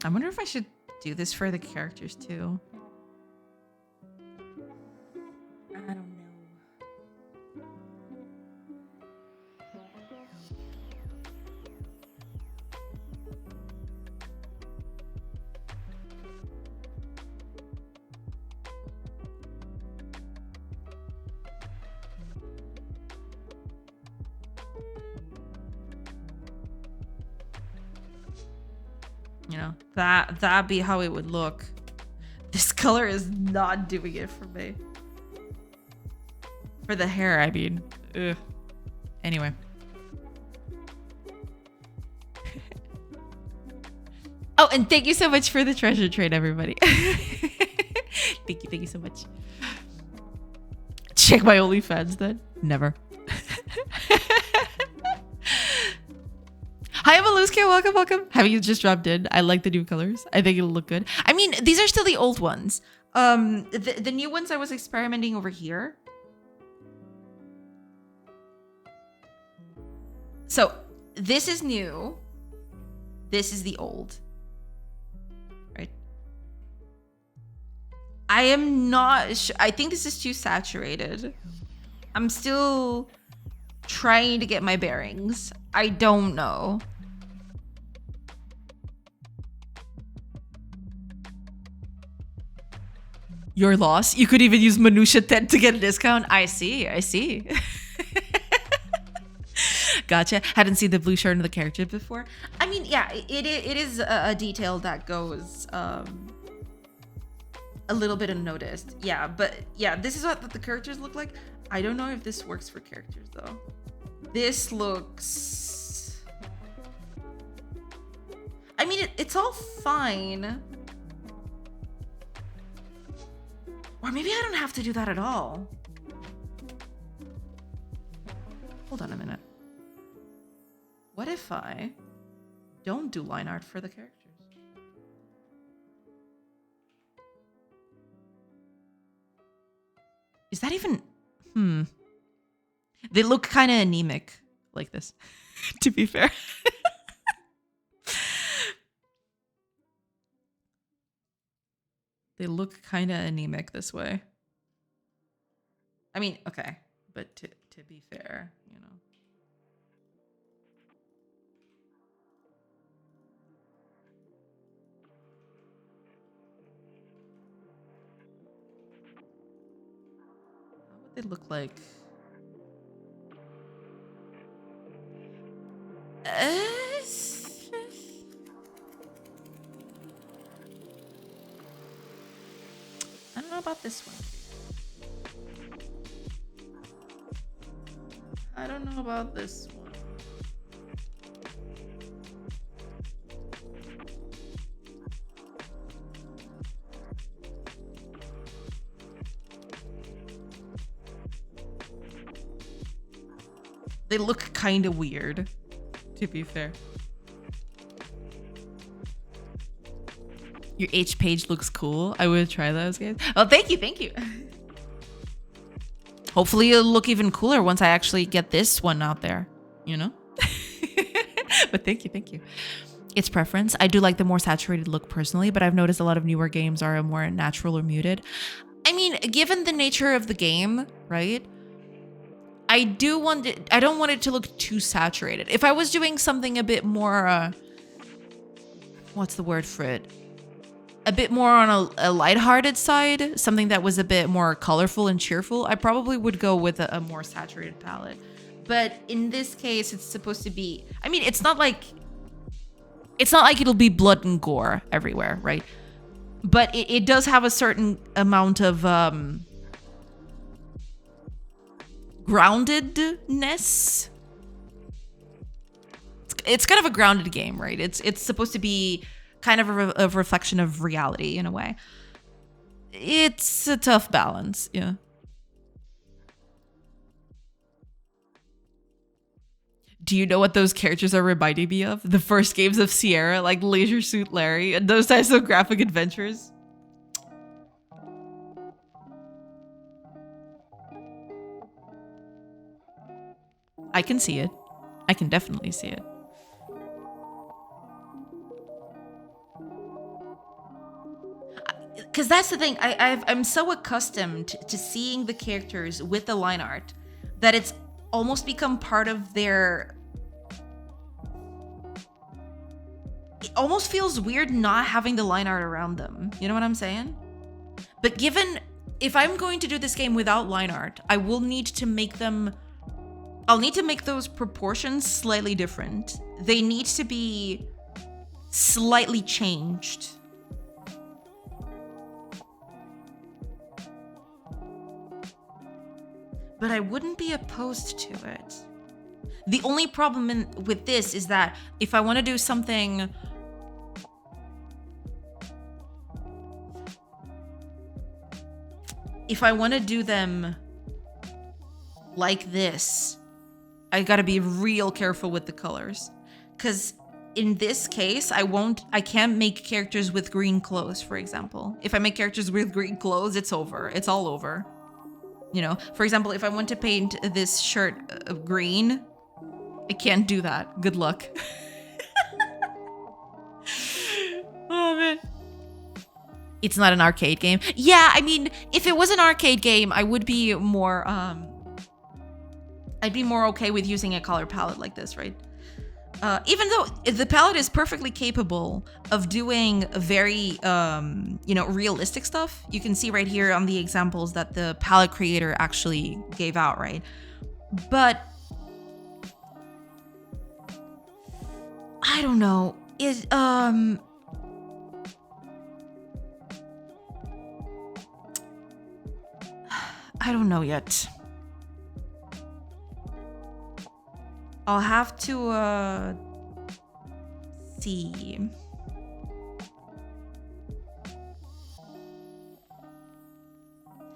I wonder if I should do this for the characters too. I don't know. You know, that'd be how it would look. This color is not doing it for me. For the hair, I mean. Ugh. Anyway. Oh, and thank you so much for the treasure trade, everybody. Thank you so much. Check my OnlyFans then. Never. Hi, Maluska. Welcome, welcome. Have you just dropped in? I like the new colors. I think it'll look good. I mean, these are still the old ones. The new ones I was experimenting over here. So this is new. This is the old. Right? I am not sure. I think this is too saturated. I'm still trying to get my bearings. I don't know. Your loss. You could even use Minutia 10 to get a discount. I see. I see. Gotcha. Hadn't seen the blue shirt of the character before. I mean, yeah, it is a detail that goes a little bit unnoticed. Yeah, but yeah, this is what the characters look like. I don't know if this works for characters though. This looks... I mean, it's all fine. Or maybe I don't have to do that at all. Hold on a minute. What if I don't do line art for the characters? Is that even... They look kind of anemic like this, to be fair. They look kind of anemic this way. I mean, okay, but to be fair, you know. How would they look like? I don't know about this one. I don't know about this one. They look kind of weird, to be fair. Your H page looks cool. I would try those, guys. Oh, thank you, thank you. Hopefully it'll look even cooler once I actually get this one out there, you know? But thank you, thank you. It's preference. I do like the more saturated look personally, but I've noticed a lot of newer games are more natural or muted. I mean, given the nature of the game, right? I don't want it to look too saturated. If I was doing something a bit more, what's the word for it? A bit more on a lighthearted side, something that was a bit more colorful and cheerful, I probably would go with a more saturated palette. But in this case, it's supposed to be, I mean, it's not like it'll be blood and gore everywhere, right? But it does have a certain amount of groundedness. It's kind of a grounded game, right? It's supposed to be kind of a reflection of reality in a way. It's a tough balance, yeah. Do you know what those characters are reminding me of? The first games of Sierra, like Leisure Suit Larry and those types of graphic adventures. I can see it. I can definitely see it. Because that's the thing, I'm so accustomed to seeing the characters with the line art that it's almost become part of their... It almost feels weird not having the line art around them. You know what I'm saying? But if I'm going to do this game without line art, I will need to make them... I'll need to make those proportions slightly different. They need to be slightly changed. But I wouldn't be opposed to it. The only problem with this is that if I want to do something... If I want to do them like this, I gotta be real careful with the colors. Because in this case, I can't make characters with green clothes, for example. If I make characters with green clothes, it's over. It's all over. You know, for example, if I want to paint this shirt green, I can't do that. Good luck. Oh, man. It's not an arcade game. Yeah, I mean, if it was an arcade game, I would be more, I'd be more okay with using a color palette like this, right? Even though the palette is perfectly capable of doing very, you know, realistic stuff. You can see right here on the examples that the palette creator actually gave out, right? But I don't know. I don't know yet. I'll have to see.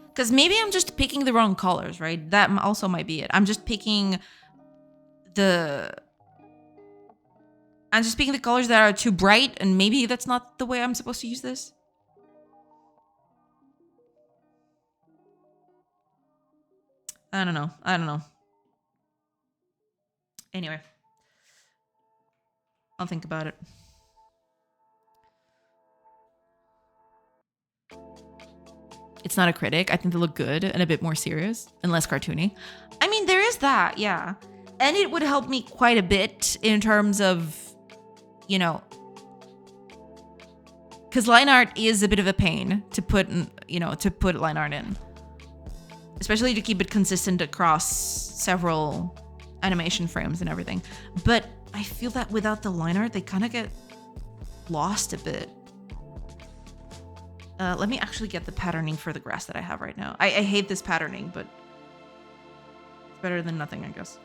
Because maybe I'm just picking the wrong colors, right? That also might be it. I'm just picking the colors that are too bright, and maybe that's not the way I'm supposed to use this. I don't know. Anyway, I'll think about it. It's not a critic. I think they look good and a bit more serious and less cartoony. I mean, there is that, yeah. And it would help me quite a bit in terms of, you know, because line art is a bit of a pain to put, to put line art in. Especially to keep it consistent across several animation frames and everything. But I feel that without the line art, they kind of get lost a bit. Let me actually get the patterning for the grass that I have right now. I hate this patterning, but it's better than nothing, I guess.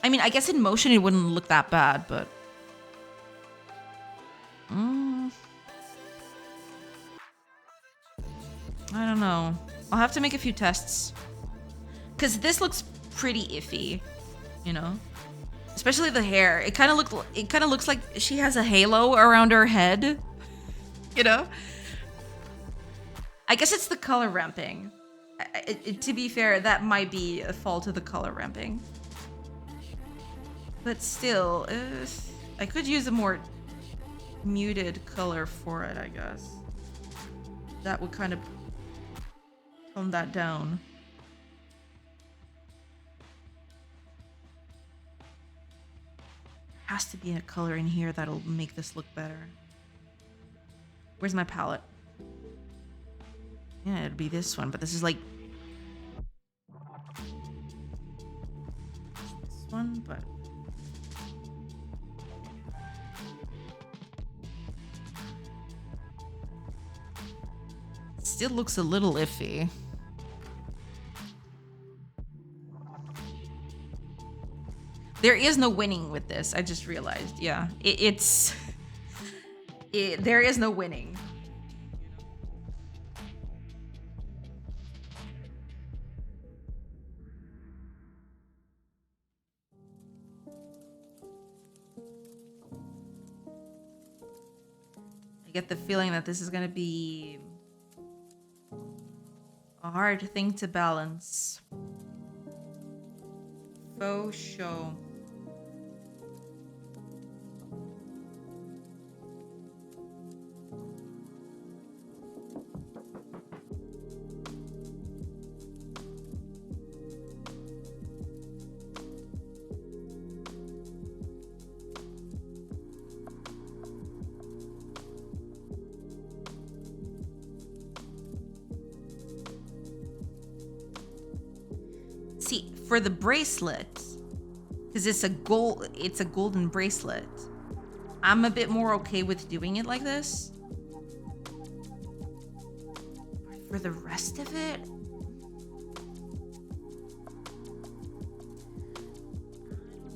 I mean, I guess in motion it wouldn't look that bad, but... I don't know. I'll have to make a few tests. Because this looks pretty iffy, you know? Especially the hair. It kind of looks like she has a halo around her head, you know? I guess it's the color ramping. To be fair, that might be a fault of the color ramping. But still, I could use a more muted color for it, I guess. That would kind of tone that down. Has to be a color in here that'll make this look better. Where's my palette? Yeah, it'd be this one, but this is like... this one, but... still looks a little iffy. There is no winning with this. I just realized. Yeah, there is no winning. I get the feeling that this is gonna be a hard thing to balance. Faux show. For the bracelet, because it's a golden bracelet, I'm a bit more okay with doing it like this. But for the rest of it,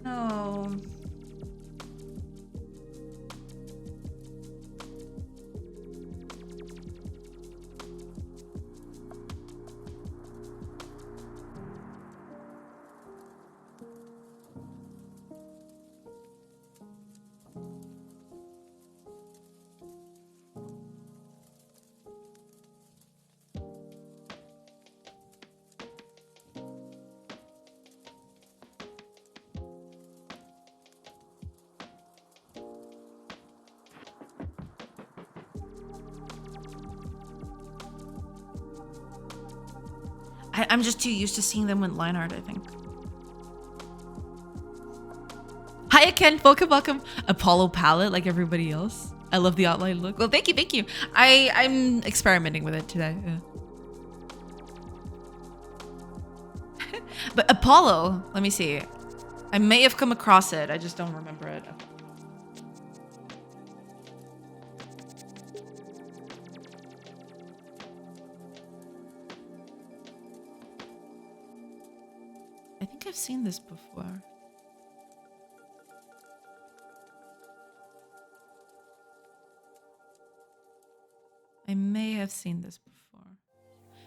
I don't know. I'm just too used to seeing them with line art, I think. Hi, Ken. Welcome. Apollo palette, like everybody else. I love the outline look. Well, thank you. I'm experimenting with it today. Yeah. But Apollo, let me see. I may have come across it. I just don't remember it. I think I've seen this before. I may have seen this before.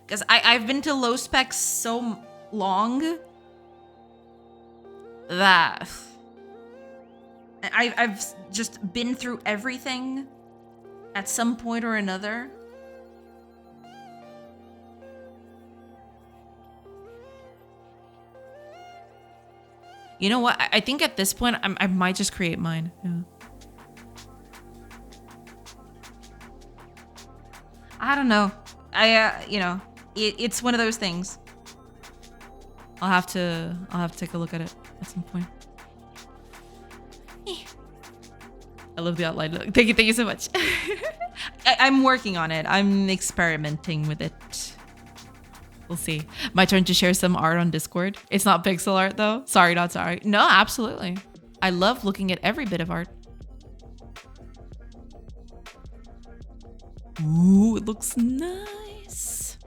Because I've been to low specs so long that I've just been through everything at some point or another. You know what? I think at this point, I might just create mine. Yeah. I don't know. It's one of those things. I'll have to take a look at it at some point. I love the outline look. Thank you so much. I'm working on it. I'm experimenting with it. We'll see. My turn to share some art on Discord. It's not pixel art though. Sorry, not sorry. No, absolutely. I love looking at every bit of art. Ooh, it looks nice.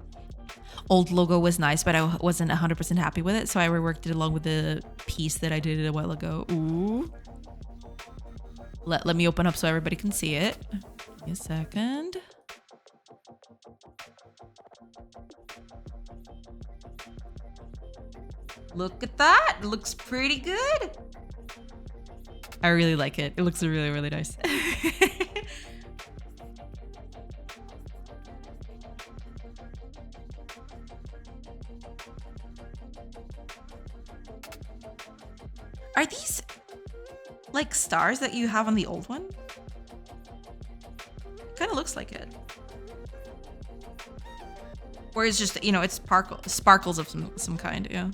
Old logo was nice, but I wasn't 100% happy with it, so I reworked it along with the piece that I did a while ago. Ooh. Let me open up so everybody can see it. Give me a second. Look at that. It looks pretty good. I really like it. It looks really, really nice. Are these like stars that you have on the old one? Kind of looks like it. Or it's just, it's sparkles of some kind, yeah.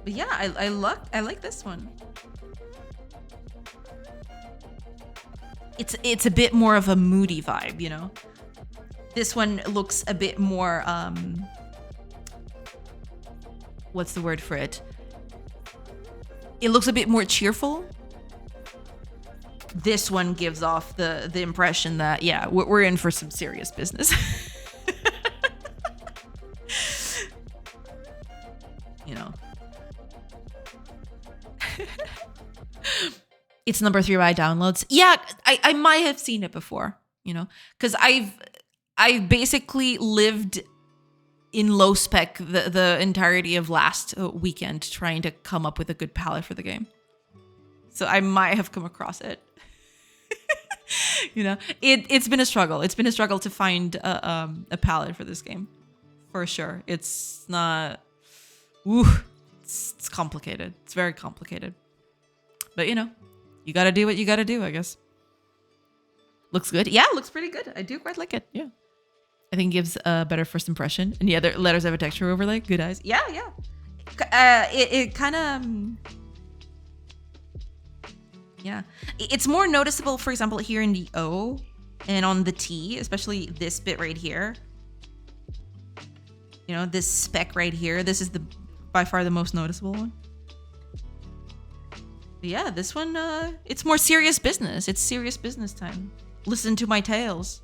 But yeah, I like this one. It's a bit more of a moody vibe, This one looks a bit more what's the word for it? It looks a bit more cheerful. This one gives off the impression that, yeah, we're in for some serious business. It's number 3 by downloads. Yeah, I might have seen it before, because I've basically lived in low spec the entirety of last weekend trying to come up with a good palette for the game. So I might have come across it. It's been a struggle. It's been a struggle to find a palette for this game, for sure. It's not. It's complicated. It's very complicated. But you gotta do what you gotta do, I guess. Looks good. Yeah, it looks pretty good. I do quite like it. Yeah. I think it gives a better first impression. And the other letters have a texture overlay. Good eyes. Yeah. It kind of. Yeah. It's more noticeable, for example, here in the O and on the T, especially this bit right here. This speck right here. This is by far the most noticeable one. But yeah, this one, it's more serious business. It's serious business time. Listen to my tales.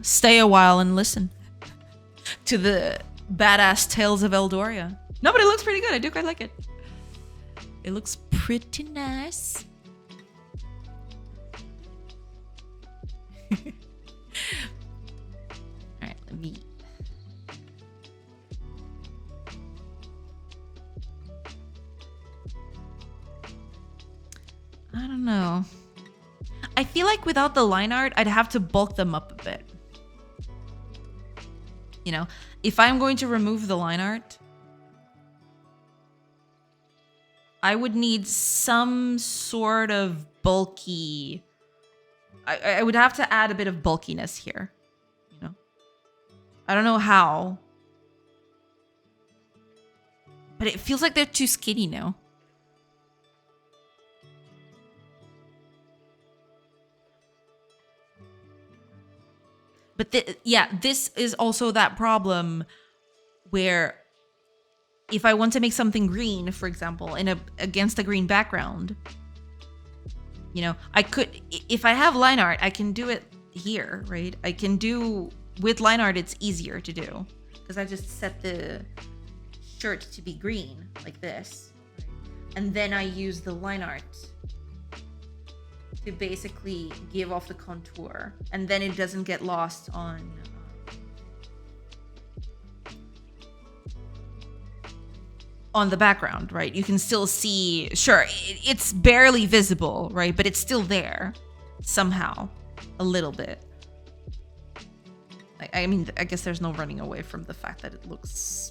Stay a while and listen to the badass tales of Eldoria. No, but it looks pretty good. I do quite like it. It looks pretty nice. All right, let me. I don't know. I feel like without the line art, I'd have to bulk them up a bit. If I'm going to remove the line art, I would need some sort of bulky. I would have to add a bit of bulkiness here. I don't know how. But it feels like they're too skinny now. But this is also that problem where if I want to make something green, for example, against a green background, I could, if I have line art, I can do it here, right? I can do, with line art, it's easier to do because I just set the shirt to be green like this. And then I use the line art to basically give off the contour, and then it doesn't get lost on on the background, right? You can still see, sure, it's barely visible, right? But it's still there somehow, a little bit. I mean, I guess there's no running away from the fact that it looks,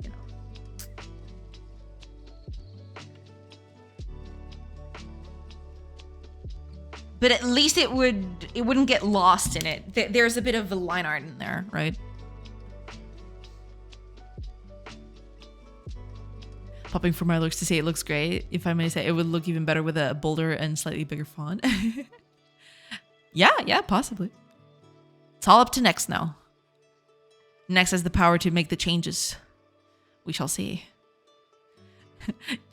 you know. But at least it wouldn't get lost in it. There's a bit of a line art in there, right? Popping for my looks to say it looks great. If I may say, it would look even better with a bolder and slightly bigger font. Yeah, possibly. It's all up to Next now. Next has the power to make the changes. We shall see.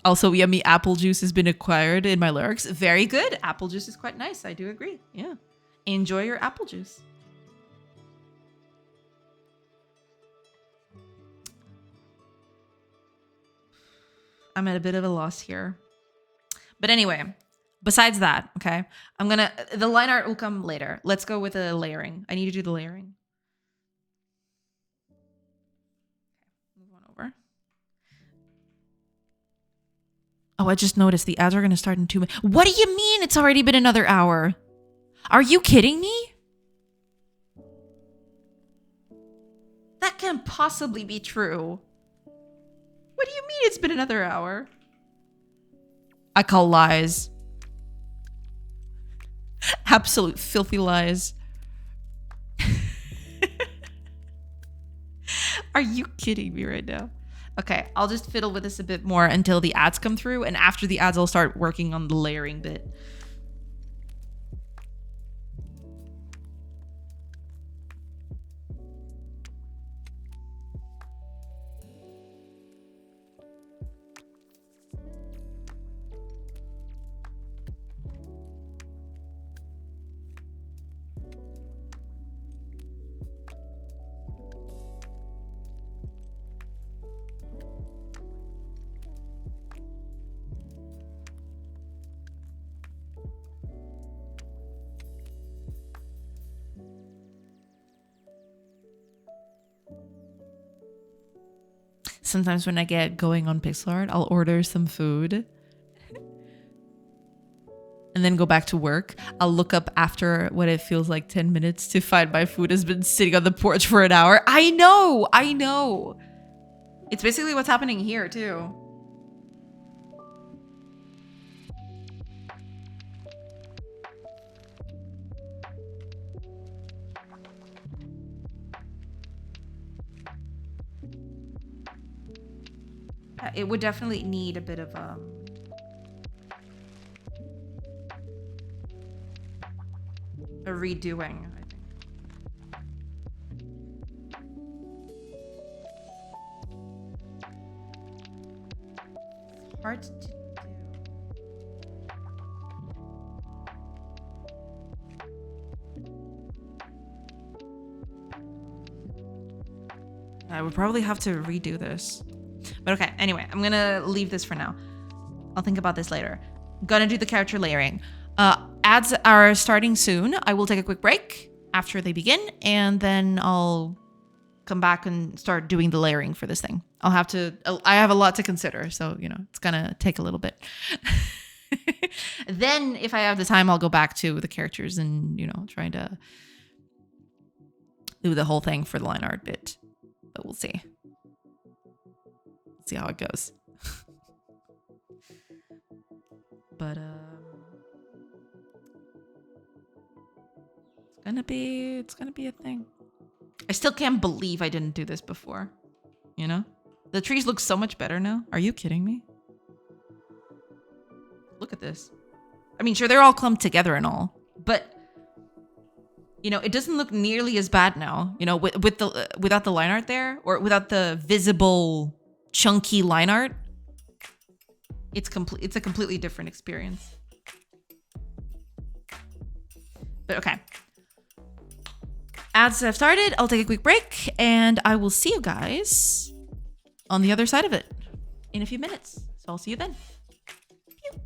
Also, yummy apple juice has been acquired in my lyrics. Very good. Apple juice is quite nice. I do agree. Yeah. Enjoy your apple juice. I'm at a bit of a loss here. But anyway, besides that, okay, the line art will come later. Let's go with the layering. I need to do the layering. Okay, move on over. Oh, I just noticed the ads are going to start in 2 minutes. What do you mean it's already been another hour? Are you kidding me? That can't possibly be true. What do you mean it's been another hour? I call lies. Absolute filthy lies. Are you kidding me right now? Okay, I'll just fiddle with this a bit more until the ads come through, and after the ads I'll start working on the layering bit. Sometimes when I get going on pixel art, I'll order some food and then go back to work. I'll look up after what it feels like 10 minutes to find my food has been sitting on the porch for an hour. I know. It's basically what's happening here too. It would definitely need a bit of a redoing, I think. It's hard to do. I would probably have to redo this. But okay, anyway, I'm gonna leave this for now. I'll think about this later. Gonna do the character layering. Ads are starting soon. I will take a quick break after they begin, and then I'll come back and start doing the layering for this thing. I have a lot to consider, so, you know, it's gonna take a little bit. Then, if I have the time, I'll go back to the characters and, you know, trying to do the whole thing for the line art bit. But we'll see. See how it goes. But it's gonna be a thing. I still can't believe I didn't do this before. You know? The trees look so much better now. Are you kidding me? Look at this. I mean, sure, they're all clumped together and all, but you know, it doesn't look nearly as bad now. You know, without the line art there, or without the visible chunky line art. It's a completely different experience. But okay. Ads have started. I'll take a quick break and I will see you guys on the other side of it in a few minutes. So I'll see you then. Pew.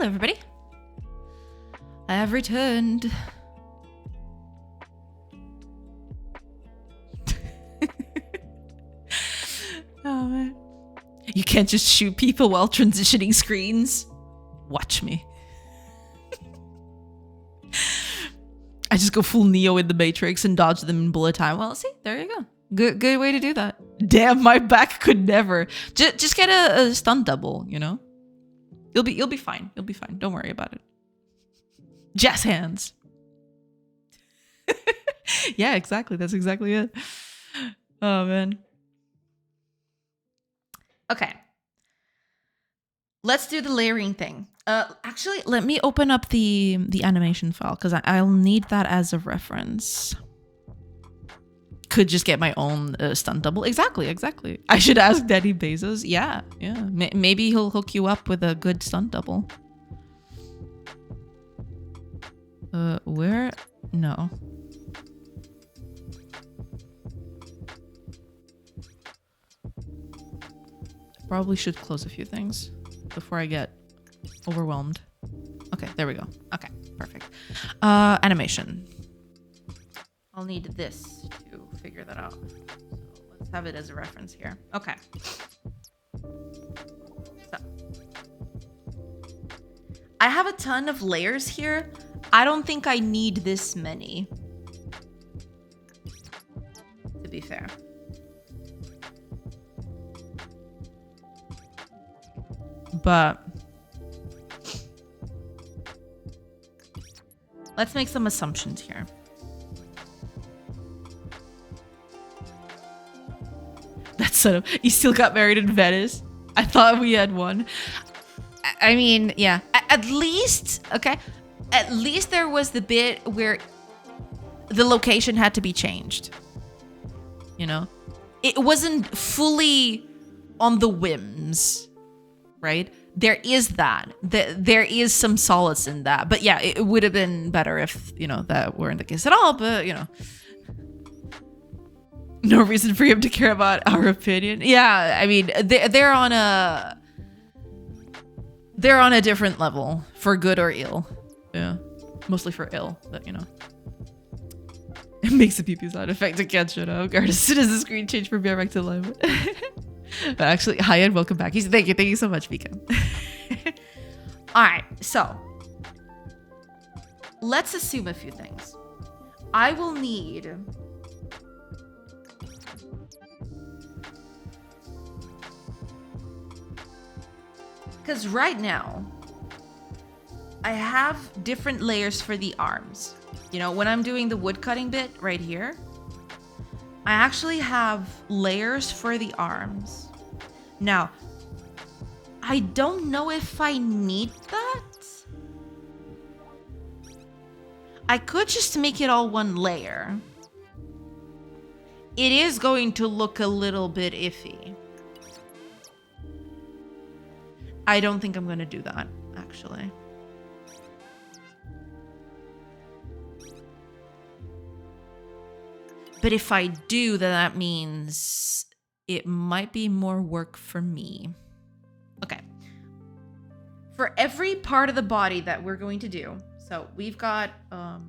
Hello, everybody. I have returned. Oh, man. You can't just shoot people while transitioning screens. Watch me. I just go full Neo in the Matrix and dodge them in bullet time. Well, see, there you go. Good way to do that. Damn, my back could never. Just get a stunt double, you know? You'll be fine. You'll be fine. Don't worry about it. Jazz hands. Yeah, exactly. That's exactly it. Oh, man. Okay. Let's do the layering thing. Actually, let me open up the animation file because I'll need that as a reference. Could just get my own stunt double. Exactly. I should ask Daddy Bezos. Yeah. Maybe he'll hook you up with a good stunt double. Where? No. Probably should close a few things before I get overwhelmed. Okay, there we go. Okay, perfect. Animation. I'll need this to figure that out. So let's have it as a reference here. Okay. So I have a ton of layers here. I don't think I need this many, to be fair. But let's make some assumptions here. That son of... He still got married in Venice. I thought we had one. I mean, yeah. At least, okay. At least there was the bit where the location had to be changed. You know? It wasn't fully on the whims. Right? There is that. There is some solace in that. But yeah, it would have been better if, you know, that weren't the case at all. But, you know, no reason for him to care about our opinion. Yeah, I mean, they're on a different level for good or ill. Yeah, mostly for ill, but you know. It makes a pee-pee sound effect. I can't shut up. Guard, as soon as the screen changed from back to live. But actually, hi and welcome back. Thank you so much, Vika. All right, so let's assume a few things. I will need because right now I have different layers for the arms. You know, when I'm doing the wood cutting bit right here, I actually have layers for the arms. Now, I don't know if I need that. I could just make it all one layer. It is going to look a little bit iffy. I don't think I'm going to do that, actually. But if I do, then that means it might be more work for me. Okay. For every part of the body that we're going to do, so we've got our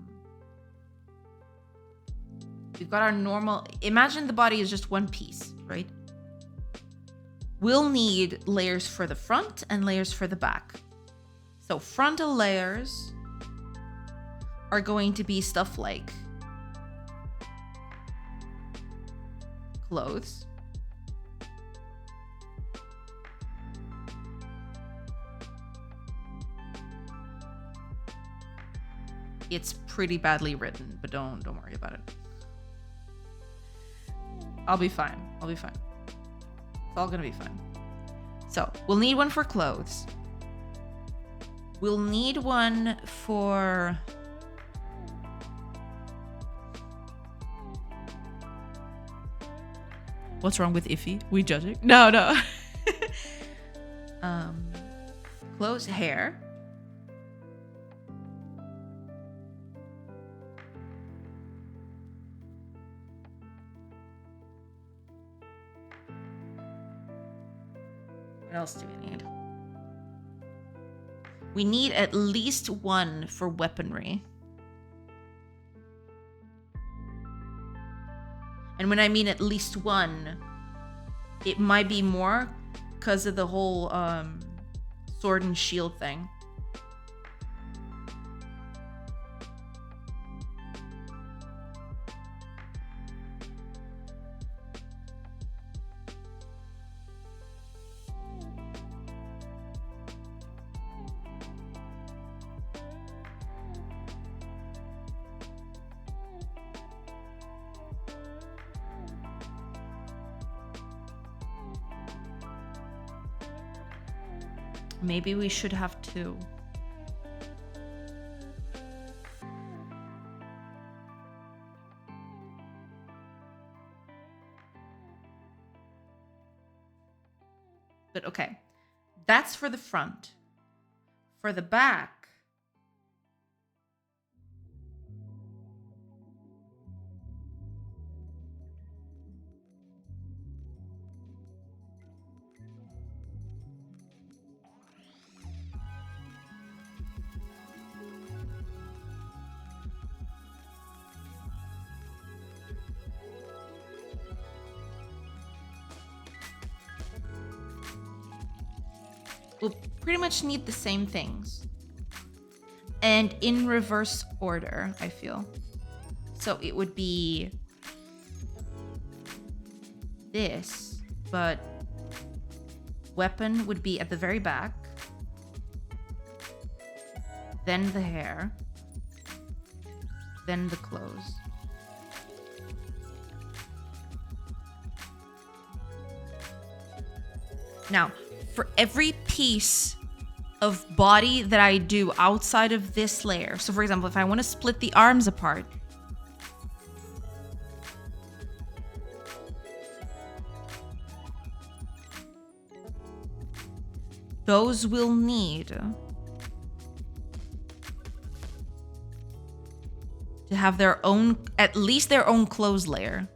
normal, imagine the body is just one piece, right? We'll need layers for the front and layers for the back. So frontal layers are going to be stuff like clothes, it's pretty badly written, but don't worry about it. I'll be fine. It's all gonna be fine. So we'll need one for clothes. We'll need one for what's wrong with iffy? We judging? No. Clothes, hair. What else do we need? We need at least one for weaponry. And when I mean at least one, it might be more because of the whole sword and shield thing. Maybe we should have two. But okay, that's for the front. For the back, we'll pretty much need the same things. And in reverse order, I feel. So it would be this, but weapon would be at the very back. Then the hair. Then the clothes. Now, for every piece of body that I do outside of this layer, so for example, if I want to split the arms apart, those will need to have their own, at least their own clothes layer.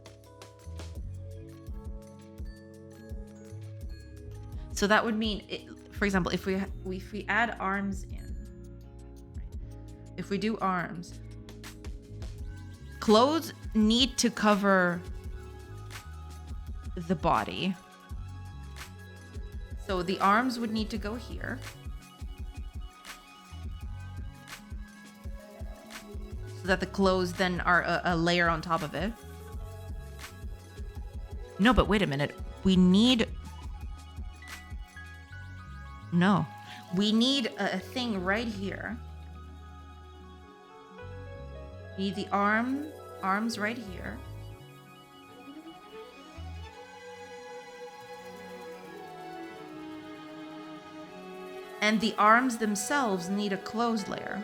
So that would mean, for example, if we add arms in, if we do arms, clothes need to cover the body. So the arms would need to go here. So that the clothes then are a layer on top of it. No, but wait a minute. We need a thing right here. We need the arms right here. And the arms themselves need a closed layer.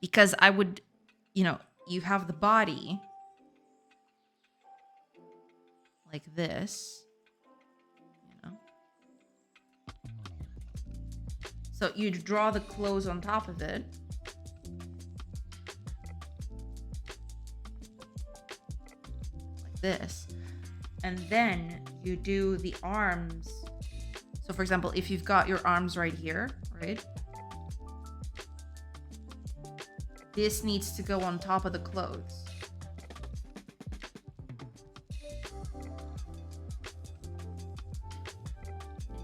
Because I would, you have the body like this, So you'd draw the clothes on top of it. Like this. And then you do the arms. So for example, if you've got your arms right here, right? This needs to go on top of the clothes.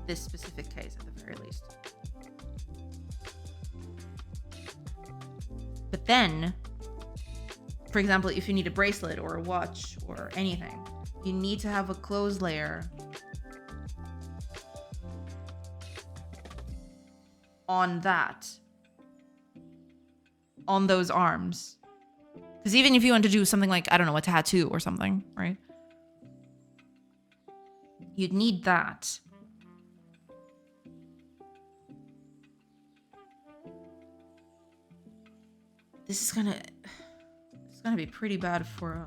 This specific case, at the very least. But then, for example, if you need a bracelet or a watch or anything, you need to have a clothes layer on that. On those arms. Because even if you want to do something like, I don't know, a tattoo or something, right? You'd need that. This is gonna gonna be pretty bad for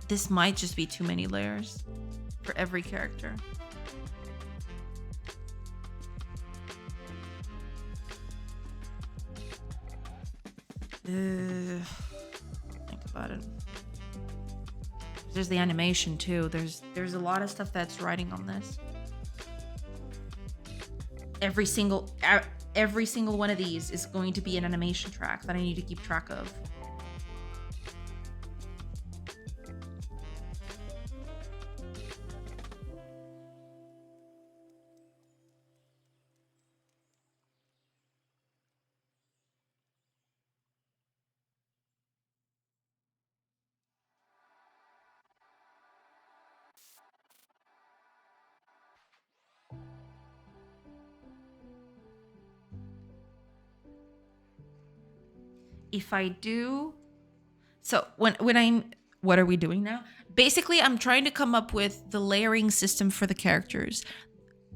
this might just be too many layers for every character. Think about it. There's the animation too. There's a lot of stuff that's riding on this. Every single one of these is going to be an animation track that I need to keep track of. If I do, so when I'm, what are we doing now? Basically, I'm trying to come up with the layering system for the characters.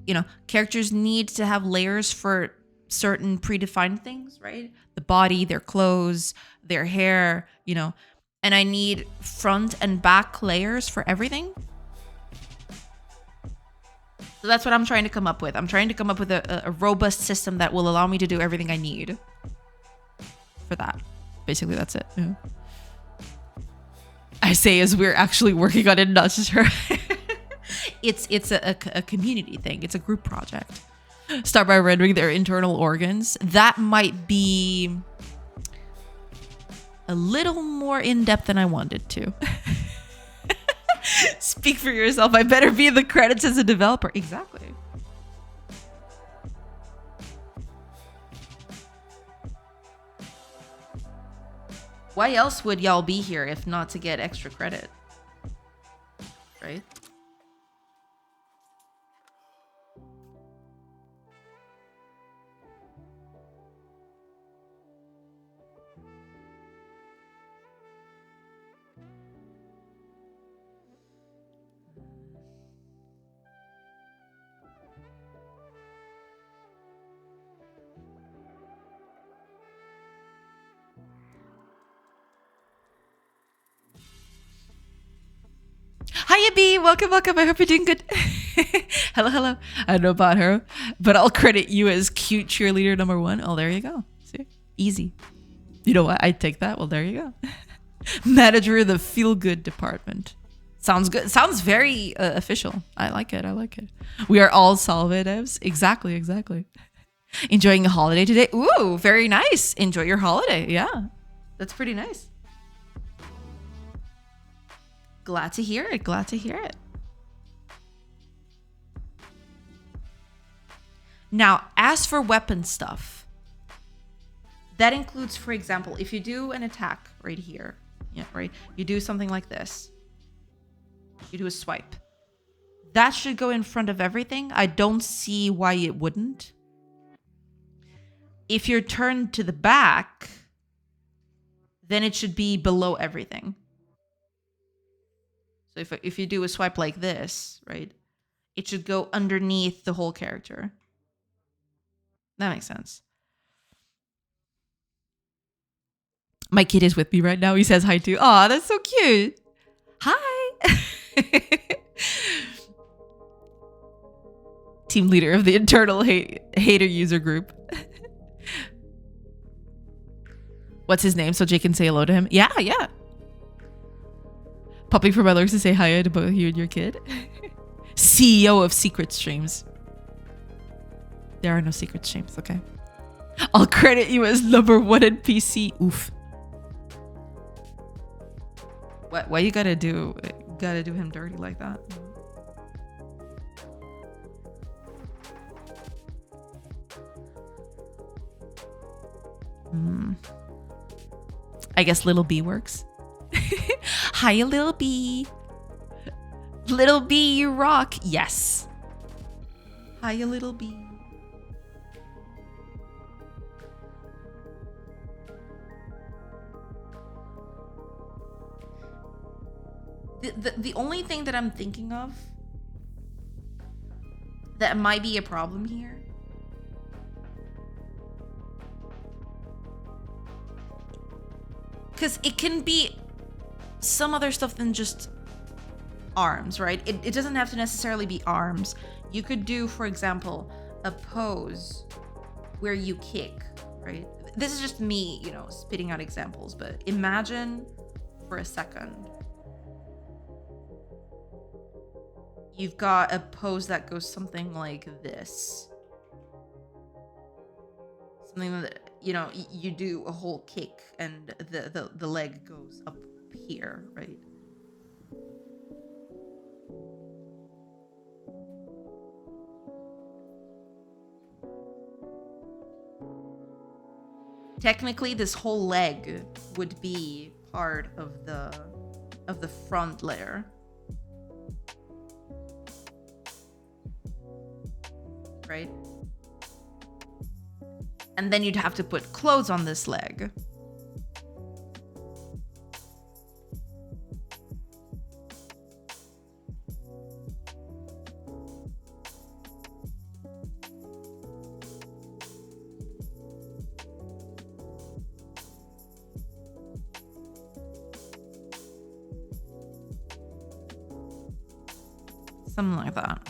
You know, characters need to have layers for certain predefined things, right? The body, their clothes, their hair, you know, and I need front and back layers for everything. So that's what I'm trying to come up with. I'm trying to come up with a robust system that will allow me to do everything I need for that. Basically, that's it. Yeah. I say as we're actually working on it, not just her. It's a community thing. It's a group project. Start by rendering their internal organs. That might be a little more in-depth than I wanted to. Speak for yourself. I better be in the credits as a developer. Exactly. Why else would y'all be here if not to get extra credit? Right? Hiya, B. Welcome, welcome. I hope you're doing good. Hello, hello. I don't know about her, but I'll credit you as cute cheerleader number 1. Oh, there you go. See? Easy. You know what? I'd take that. Well, there you go. Manager of the feel-good department. Sounds good. Sounds very official. I like it. I like it. We are all Salve devs. Exactly, exactly. Enjoying the holiday today? Ooh, very nice. Enjoy your holiday. Yeah. That's pretty nice. Glad to hear it. Glad to hear it. Now, as for weapon stuff, that includes, for example, if you do an attack right here, yeah, right, you do something like this. You do a swipe. That should go in front of everything. I don't see why it wouldn't. If you're turned to the back, then it should be below everything. So if you do a swipe like this, right, it should go underneath the whole character. That makes sense. My kid is with me right now. He says hi too. Aw, that's so cute. Hi. Team leader of the internal hater user group. What's his name so Jake can say hello to him? Yeah, yeah. Popping for my lurks to say hi to both you and your kid. CEO of secret streams. There are no secret streams, okay? I'll credit you as number 1 in PC. Oof. What? Why you gotta do him dirty like that? I guess little B works. Hiya, little B. Little B, you rock. Yes. Hiya, little B. The only thing that I'm thinking of that might be a problem here because it can be some other stuff than just arms, right? It doesn't have to necessarily be arms. You could do, for example, a pose where you kick, right? This is just me, you know, spitting out examples, but imagine for a second you've got a pose that goes something like this. Something that, you know, you do a whole kick and the leg goes up here, right? Technically, this whole leg would be part of the front layer. Right? And then you'd have to put clothes on this leg. Something like that.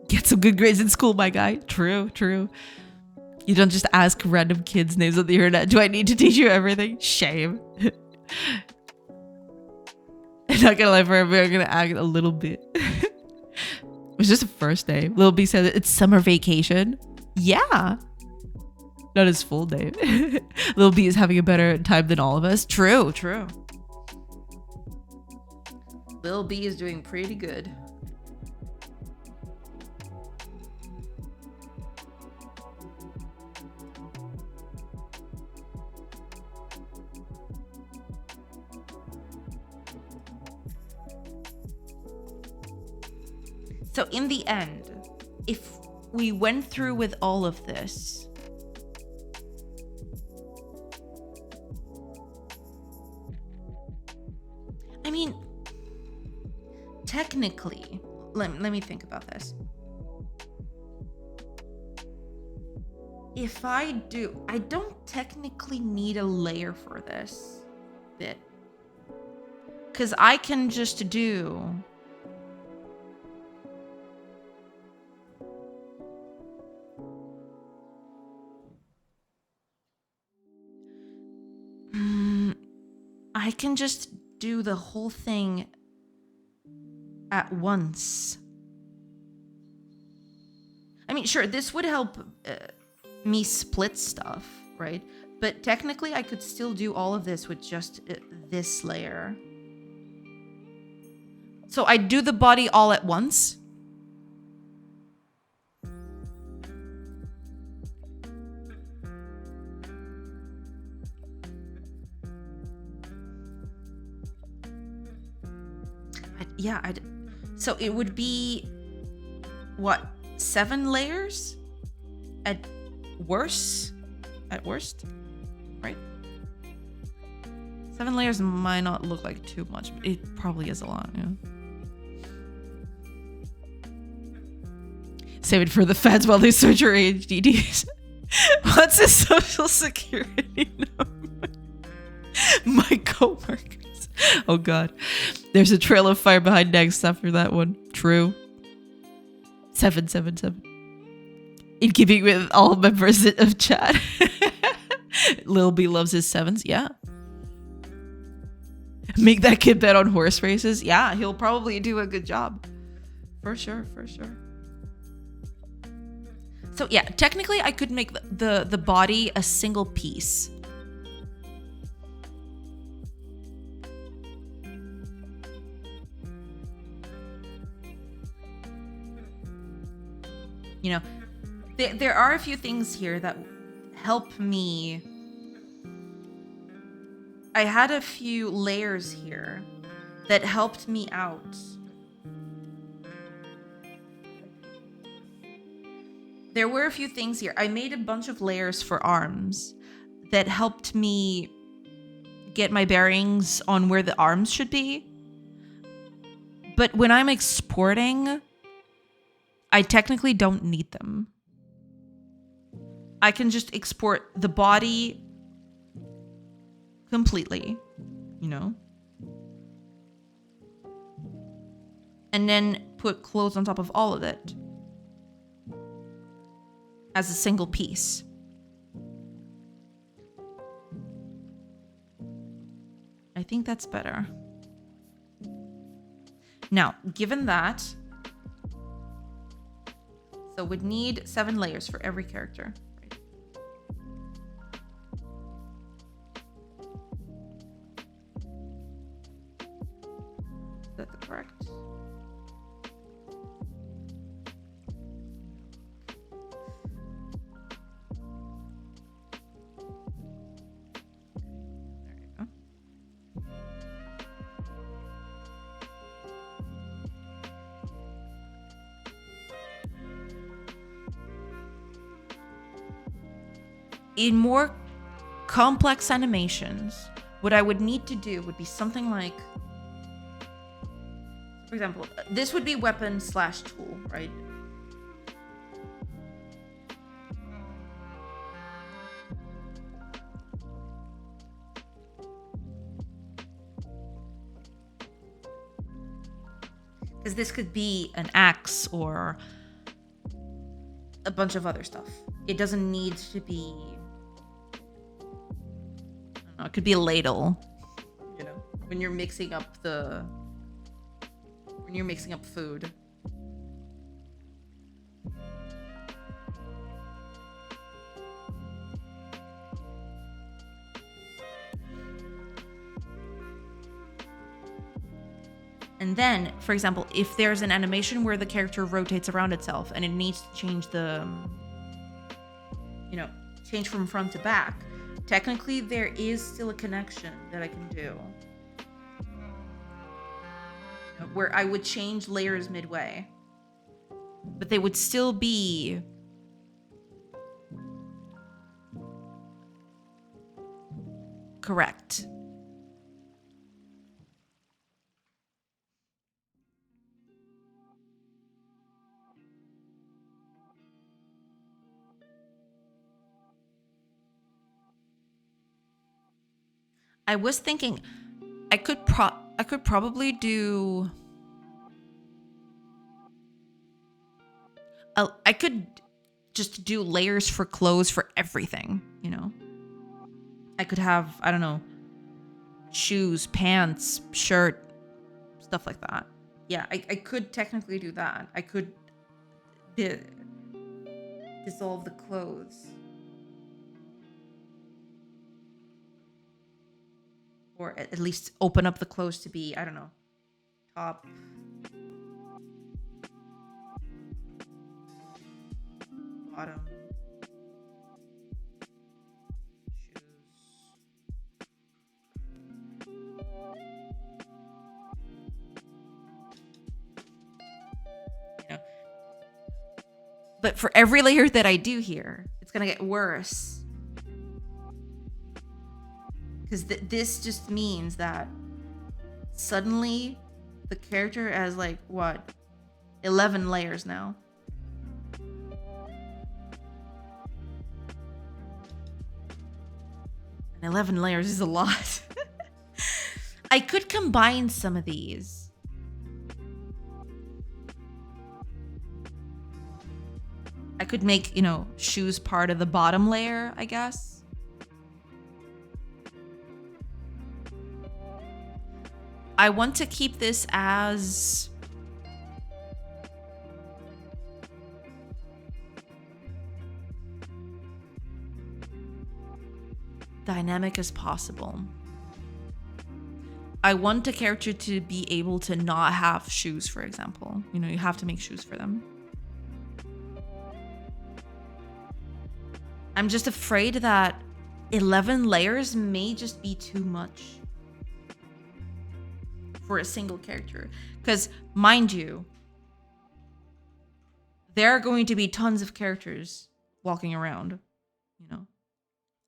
Get some good grades in school, my guy. True, true. You don't just ask random kids' names on the internet. Do I need to teach you everything? Shame. I'm not gonna lie, for I'm gonna act a little bit. It was just a first name. Lil B said it's summer vacation. Yeah. Not his full name. Lil B is having a better time than all of us. True, true. Lil B is doing pretty good. So in the end, if we went through with all of this, I mean, technically, let me think about this. If I don't technically need a layer for this bit. Because I can just do... I can just do the whole thing at once. I mean, sure, this would help me split stuff, right? But technically, I could still do all of this with just this layer. So I do the body all at once. So it would be, what, 7 layers? At worst, right? 7 layers might not look like too much, but it probably is a lot, yeah. Save it for the feds while they search your HDDs. What's his social security number? My coworkers. Oh god. There's a trail of fire behind next after that one. True. 777. In keeping with all members of chat. Lil B loves his 7s. Yeah. Make that kid bet on horse races. Yeah, he'll probably do a good job. For sure, for sure. So yeah, technically I could make the body a single piece. You know, there are a few things here that help me I had a few layers here that helped me out. There were a few things here. I made a bunch of layers for arms that helped me get my bearings on where the arms should be. But when I'm exporting, I technically don't need them. I can just export the body completely, you know? And then put clothes on top of all of it as a single piece. I think that's better. Now, given that, so we'd need 7 layers for every character. Right? Is that correct? In more complex animations, what I would need to do would be something like, for example, this would be weapon/tool, right? Because this could be an axe or a bunch of other stuff. It doesn't need to be, I don't know, it could be a ladle, you know, when you're mixing up food. And then, for example, if there's an animation where the character rotates around itself and it needs to change the, you know, change from front to back, technically there is still a connection that I can do. You know, where I would change layers midway. But they would still be correct. I was thinking I could probably do I could just do layers for clothes for everything, you know. I could have, I don't know, shoes, pants, shirt, stuff like that. Yeah, I could technically do that. I could dissolve the clothes. Or at least open up the clothes to be, I don't know, top, bottom, shoes. You know. But for every layer that I do here, it's gonna get worse. Because this just means that suddenly the character has like, what, 11 layers now. And 11 layers is a lot. I could combine some of these. I could make, you know, shoes part of the bottom layer, I guess. I want to keep this as dynamic as possible. I want the character to be able to not have shoes, for example. You know, you have to make shoes for them. I'm just afraid that 11 layers may just be too much for a single character. Because, mind you, there are going to be tons of characters walking around, you know?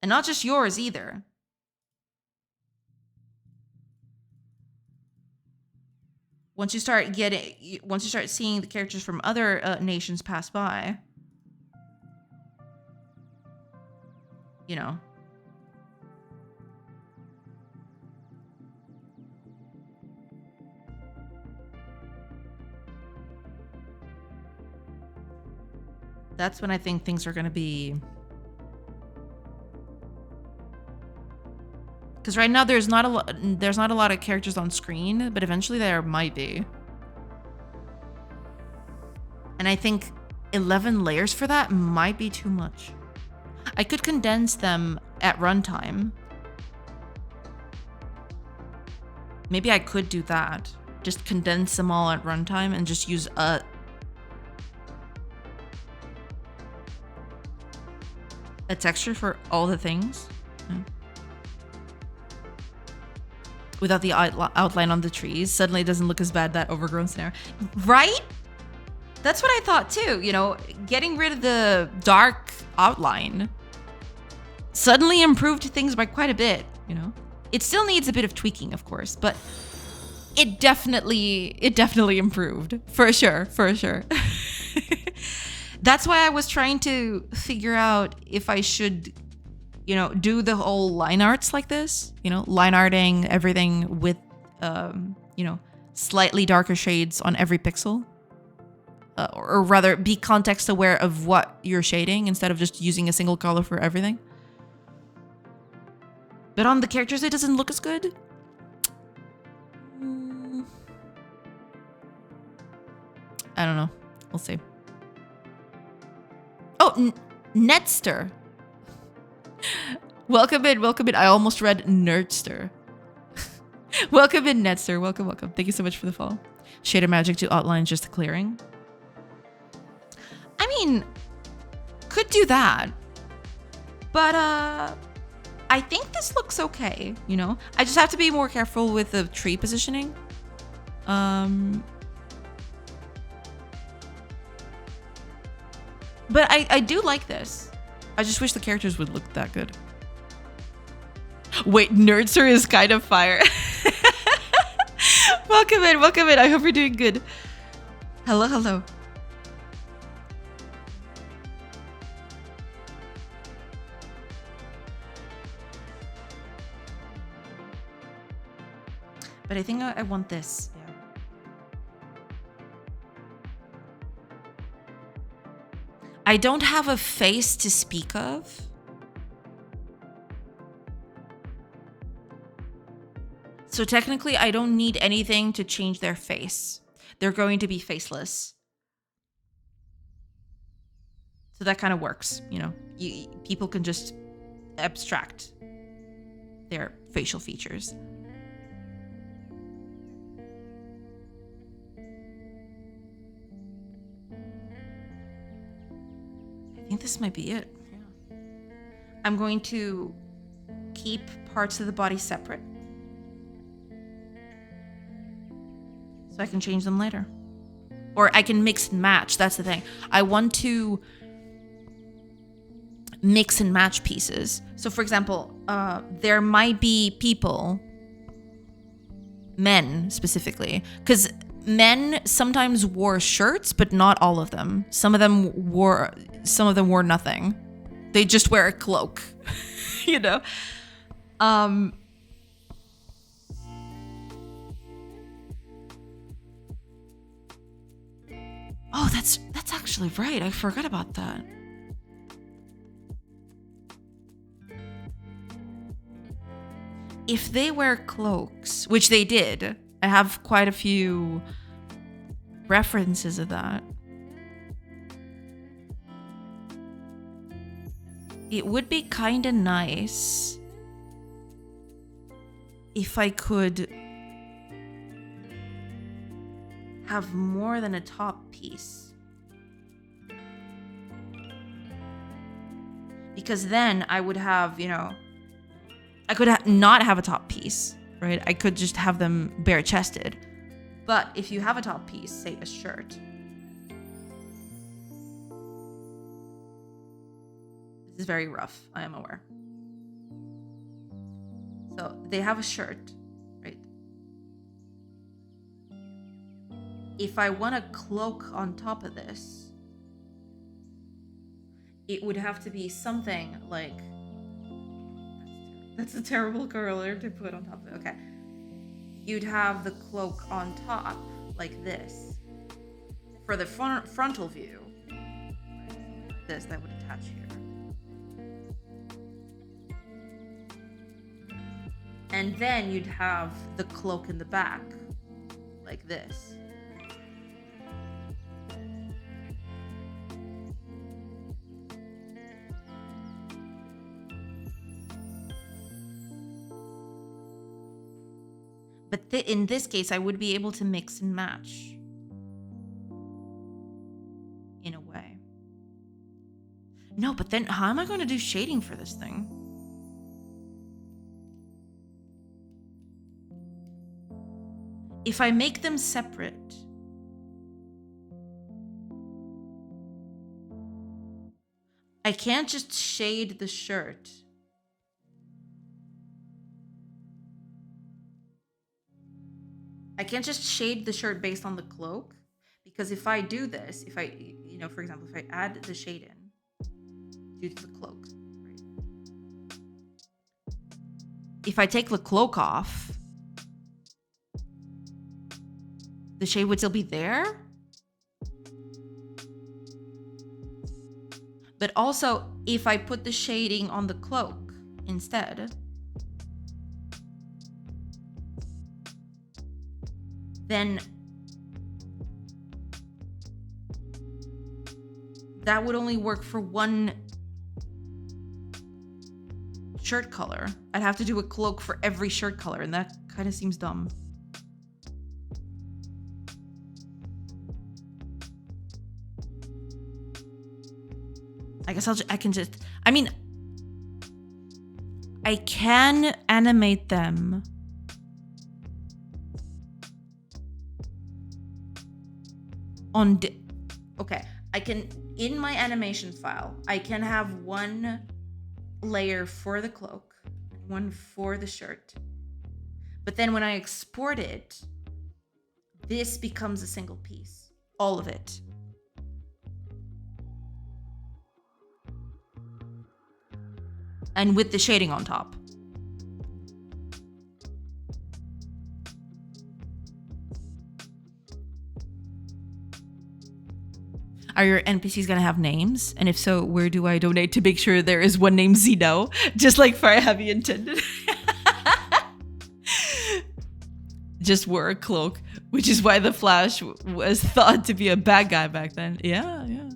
And not just yours either. Once you start seeing the characters from other nations pass by, you know. That's when I think things are going to be. Because right now there's not a lot of characters on screen, but eventually there might be. And I think 11 layers for that might be too much. I could condense them at runtime. Maybe I could do that. Just condense them all at runtime and just use a texture for all the things. Without the outline on the trees. Suddenly it doesn't look as bad, that overgrown scenario. Right? That's what I thought too, you know, getting rid of the dark outline suddenly improved things by quite a bit, you know? It still needs a bit of tweaking, of course, but it definitely improved. For sure. That's why I was trying to figure out if I should, you know, do the whole line arts like this, you know, line arting everything with, you know, slightly darker shades on every pixel. Or rather, be context aware of what you're shading instead of just using a single color for everything. But on the characters, it doesn't look as good. I don't know. We'll see. Oh, Netster. Welcome in. I almost read Nerdster. Welcome in, Netster. Welcome. Thank you so much for the follow. Shader magic to outline just a clearing. I mean, could do that. But I think this looks okay, you know? I just have to be more careful with the tree positioning. But I do like this. I just wish the characters would look that good. Wait, Nerdster is kind of fire. Welcome in. I hope you're doing good. Hello. But I think I want this. Yeah. I don't have a face to speak of. So technically, I don't need anything to change their face. They're going to be faceless. So that kind of works, you know. People can just abstract their facial features. I think this might be it. Yeah. I'm going to keep parts of the body separate, so I can change them later. Or I can mix and match. That's the thing. I want to mix and match pieces. So for example, there might be people, men specifically, because men sometimes wore shirts, but not all of them. Some of them wore nothing. They just wear a cloak, you know? Oh, that's actually right. I forgot about that. If they wear cloaks, which they did, I have quite a few references of that. It would be kind of nice if I could have more than a top piece. Because then I would have, you know, I could not have a top piece, right? I could just have them bare chested. But if you have a top piece, say a shirt, this is very rough, I am aware. So they have a shirt, right? If I want a cloak on top of this, it would have to be something like, that's a terrible color to put on top of it. Okay. You'd have the cloak on top like this. For the frontal view, this that would attach here. And then you'd have the cloak in the back like this. But in this case, I would be able to mix and match. In a way. No, but then how am I going to do shading for this thing? If I make them separate, I can't just shade the shirt. I can't just shade the shirt based on the cloak, because if I do this, if I, for example, if I add the shade in due to the cloak, right? If I take the cloak off, the shade would still be there. But also, if I put the shading on the cloak instead, then that would only work for one shirt color. I'd have to do a cloak for every shirt color, and that kind of seems dumb. I guess I can just, I mean, I can animate them on, okay, I can, in my animation file, I can have one layer for the cloak, one for the shirt. But then when I export it, this becomes a single piece, all of it. And with the shading on top. Are your NPCs gonna have names? And if so, where do I donate to make sure there is one named Zeno? Just like Fire Heavy intended. Just wore a cloak, which is why the Flash was thought to be a bad guy back then. Yeah, yeah.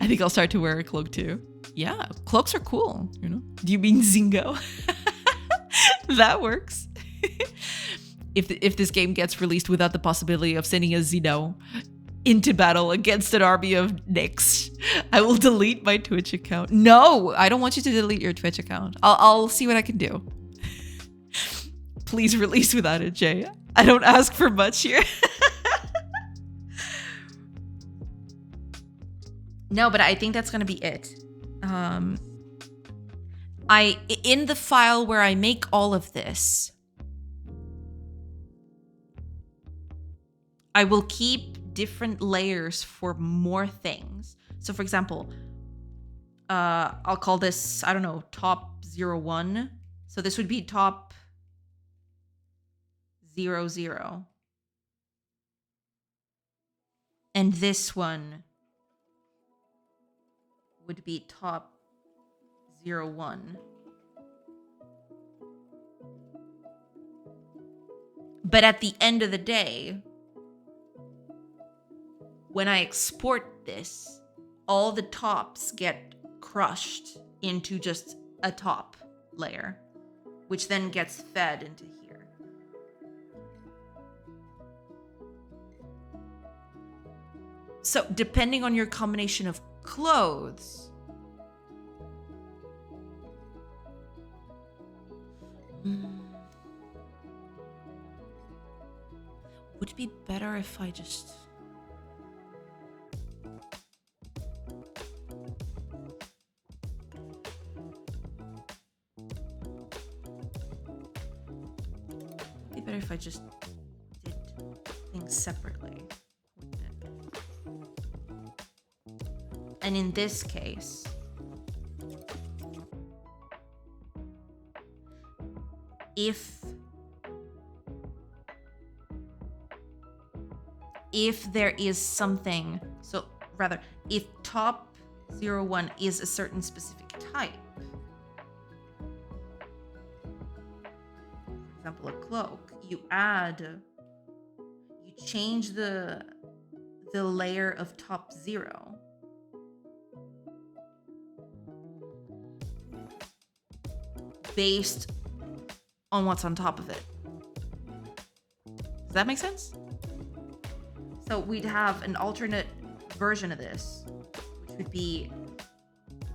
I think I'll start to wear a cloak too. Yeah, cloaks are cool, you know? Do you mean Zingo? That works. If this game gets released without the possibility of sending a Zeno into battle against an army of Nicks, I will delete my Twitch account. No, I don't want you to delete your Twitch account. I'll see what I can do. Please release without it, Jay. I don't ask for much here. No, but I think that's gonna be it. In the file where I make all of this, I will keep different layers for more things. So for example, I'll call this, I don't know, top 01. So this would be top 00. And this one would be top 01. But at the end of the day, when I export this, all the tops get crushed into just a top layer, which then gets fed into here. So depending on your combination of clothes, Would it be better if I just... It'd be better if I just did things separately, wouldn't it? And in this case, if there is something, so rather, if top 01 is a certain specific type, for example, a cloak, you change the layer of top 0 based on what's on top of it. Does that make sense? So we'd have an alternate version of this, which would be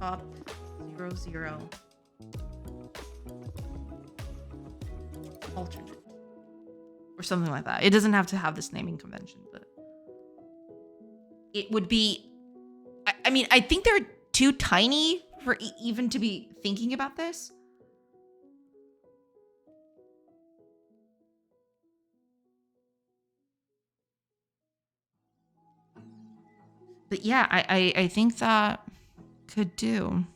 top 00 alternate, or something like that. It doesn't have to have this naming convention, but it would be, I mean, I think they're too tiny for even to be thinking about this. But yeah, I think that could do.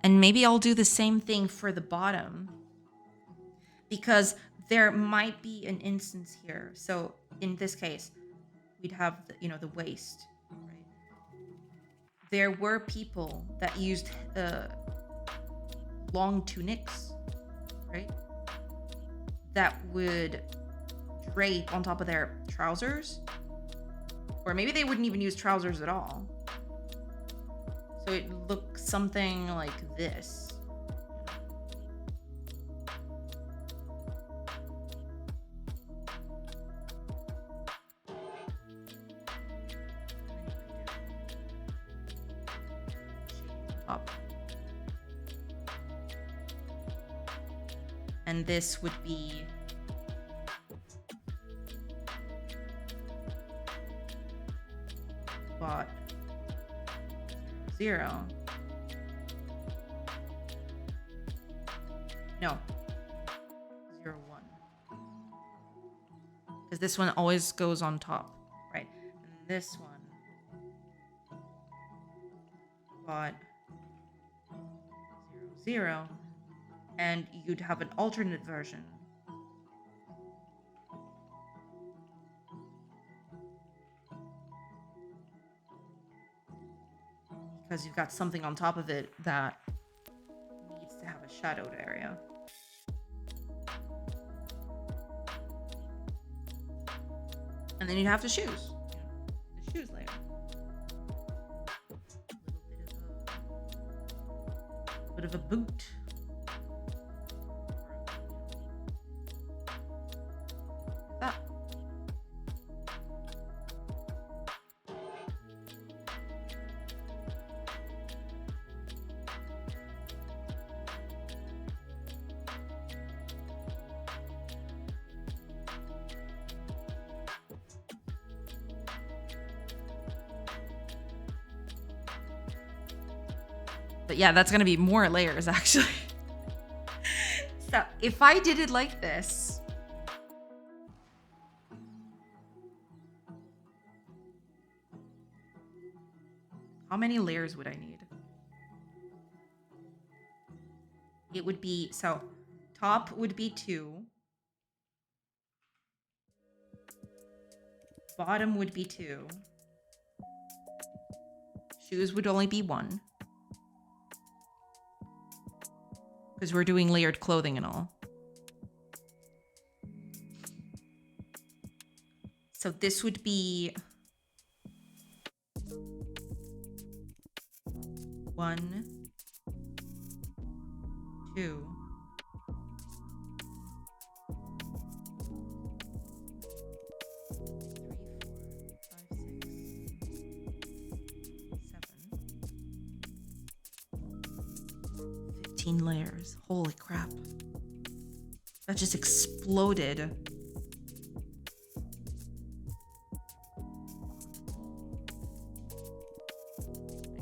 And maybe I'll do the same thing for the bottom, because there might be an instance here. So in this case, we'd have the waist, right? There were people that used long tunics, right? That would drape on top of their trousers, or maybe they wouldn't even use trousers at all. So it looks something like this. Up. And this would be bot 0. No. 0, 1. Because this one always goes on top, right? And this one bot 0, 0. And you'd have an alternate version. Because you've got something on top of it that needs to have a shadowed area. And then you have the shoes. The shoes layer. A bit of a boot. That. But yeah, that's gonna be more layers actually. So if I did it like this, how many layers would I need? It would be, so top would be 2. Bottom would be 2. Shoes would only be 1. Because we're doing layered clothing and all. So this would be 1, 2, 3, 4, 5, 6, 15 layers. Holy crap. That just exploded.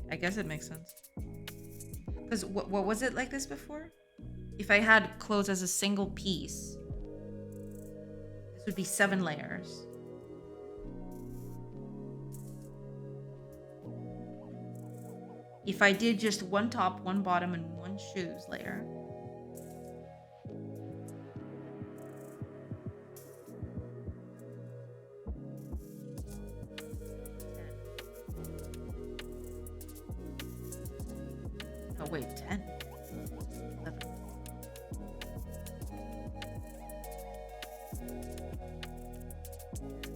I guess it makes sense. Because what was it like this before? If I had clothes as a single piece, this would be 7 layers. If I did just one top, one bottom, and one shoes layer. Oh wait, 10. 11.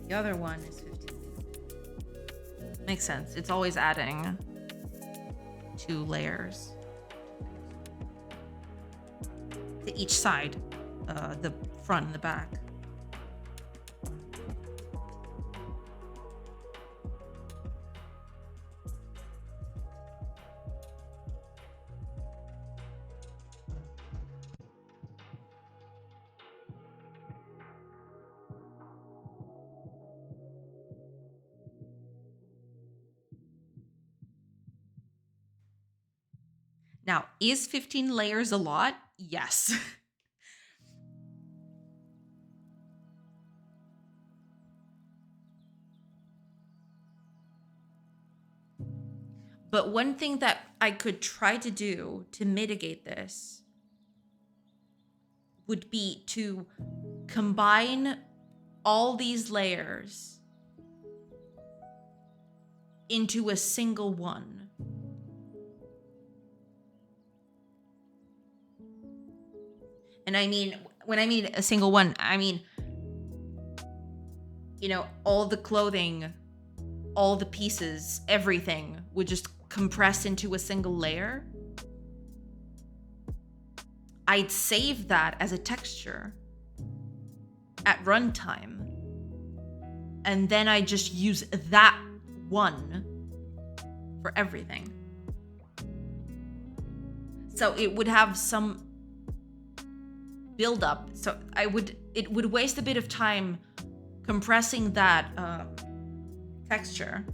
The other one is 15. Makes sense. It's always adding 2 layers to each side, the front and the back. Now, is 15 layers a lot? Yes. But one thing that I could try to do to mitigate this would be to combine all these layers into a single one. And I mean, when I mean a single one, I mean, you know, all the clothing, all the pieces, everything would just compress into a single layer. I'd save that as a texture at runtime. And then I just use that one for everything. So it would have some build up. So it would waste a bit of time compressing that texture.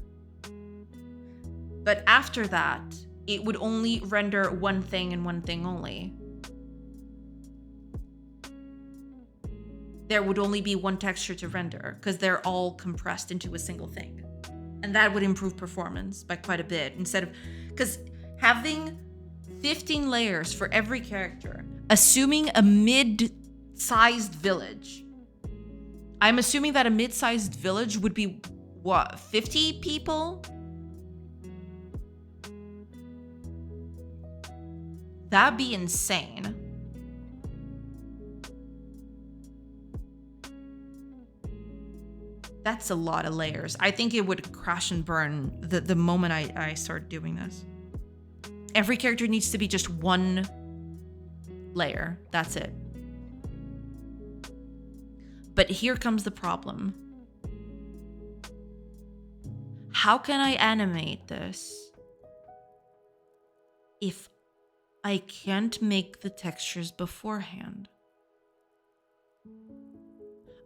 But after that, it would only render one thing and one thing only. There would only be one texture to render because they're all compressed into a single thing. And that would improve performance by quite a bit instead of, because having 15 layers for every character, assuming a mid-sized village. I'm assuming that a mid-sized village would be, what, 50 people? That'd be insane. That's a lot of layers. I think it would crash and burn the moment I start doing this. Every character needs to be just one layer. That's it. But here comes the problem. How can I animate this if I can't make the textures beforehand?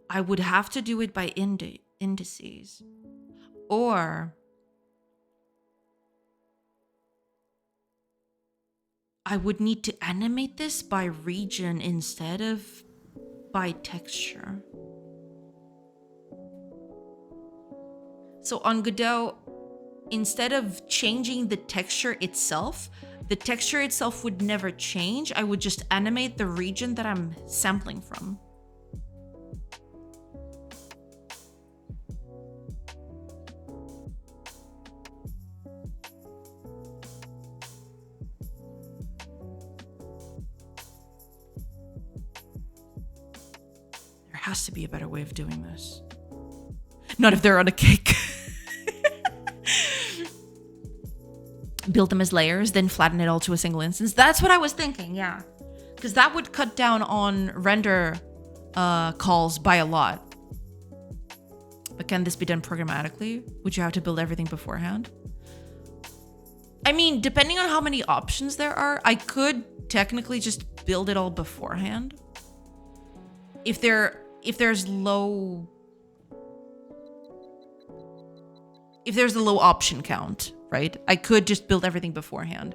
I would have to do it by indices. Or I would need to animate this by region instead of by texture. So on Godot, instead of changing the texture itself would never change. I would just animate the region that I'm sampling from. There has to be a better way of doing this. Not if they're on a cake. Build them as layers, then flatten it all to a single instance. That's what I was thinking, yeah. Because that would cut down on render calls by a lot. But can this be done programmatically? Would you have to build everything beforehand? I mean, depending on how many options there are, I could technically just build it all beforehand. If there's a low option count, right? I could just build everything beforehand.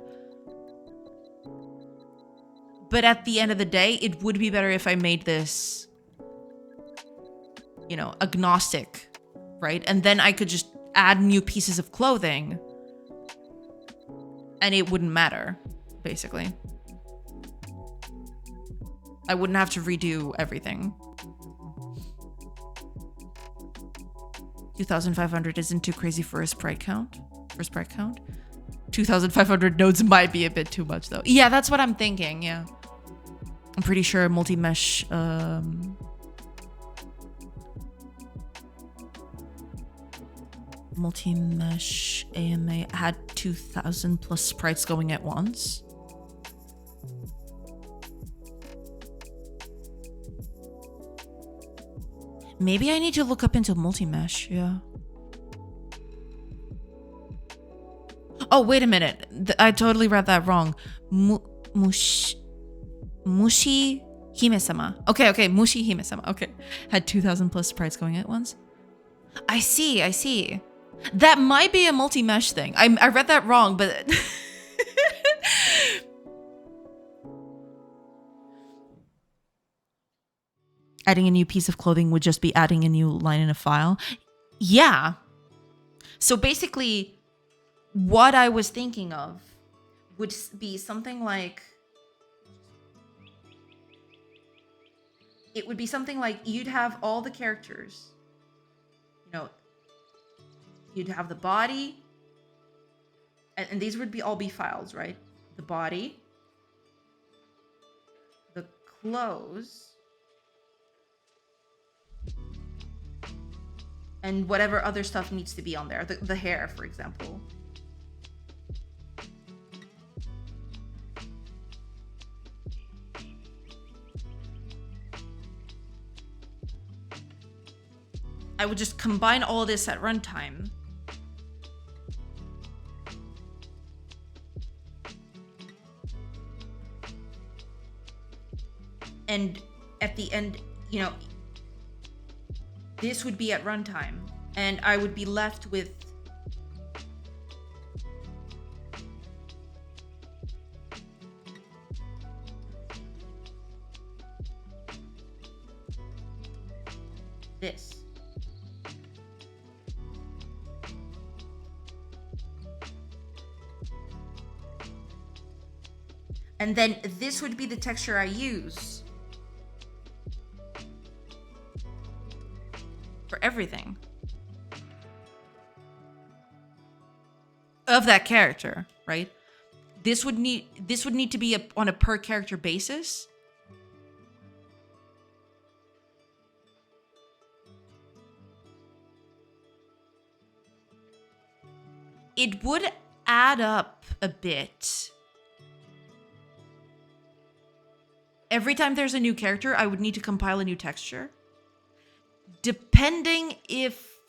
But at the end of the day, it would be better if I made this, you know, agnostic, right? And then I could just add new pieces of clothing and it wouldn't matter, basically. I wouldn't have to redo everything. 2,500 isn't too crazy for a sprite count. 2,500 nodes might be a bit too much though. Yeah, that's what I'm thinking, yeah. I'm pretty sure multi-mesh AMA had 2,000 plus sprites going at once. Maybe I need to look up into multi-mesh, yeah. Oh, wait a minute. I totally read that wrong. Mushi Hime-sama. Okay, Mushi Hime-sama. Okay. Had 2,000 plus sprites going at once. I see. That might be a multi-mesh thing. I read that wrong, but... Adding a new piece of clothing would just be adding a new line in a file. Yeah. So basically, what I was thinking of would be something like... It would be something like you'd have all the characters. You know, you'd have the body. And these would all be files, right? The body. The clothes. And whatever other stuff needs to be on there. The hair, for example. I would just combine all this at runtime. And at the end, you know, this would be at runtime, and I would be left with this. And then this would be the texture I use for everything of that character, right? This would need to be on a per character basis. It would add up a bit. Every time there's a new character, I would need to compile a new texture. Depending if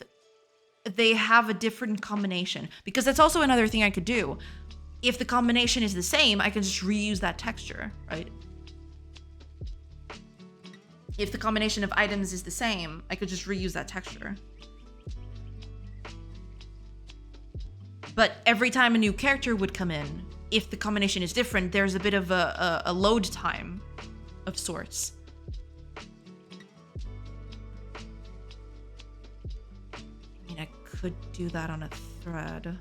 they have a different combination. Because that's also another thing I could do. If the combination is the same, I can just reuse that texture, right? If the combination of items is the same, I could just reuse that texture. But every time a new character would come in, if the combination is different, there's a bit of a load time of sorts. I mean, I could do that on a thread.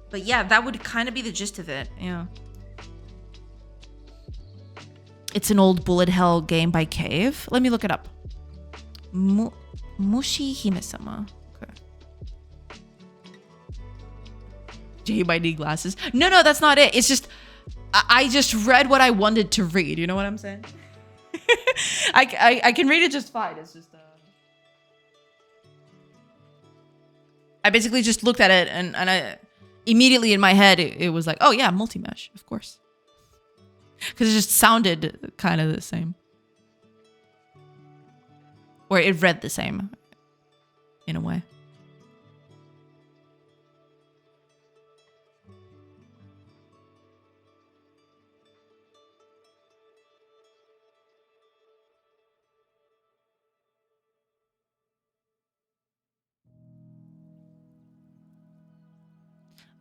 But yeah, that would kind of be the gist of it, yeah. It's an old bullet hell game by Cave. Let me look it up. Mushi Hime-sama. Okay. Jay might need glasses. No, that's not it. It's just, I just read what I wanted to read. You know what I'm saying? I can read it just fine. It's just, I basically just looked at it and I immediately in my head, it was like, oh yeah, multi-mesh, of course. Because it just sounded kind of the same. Or it read the same in a way.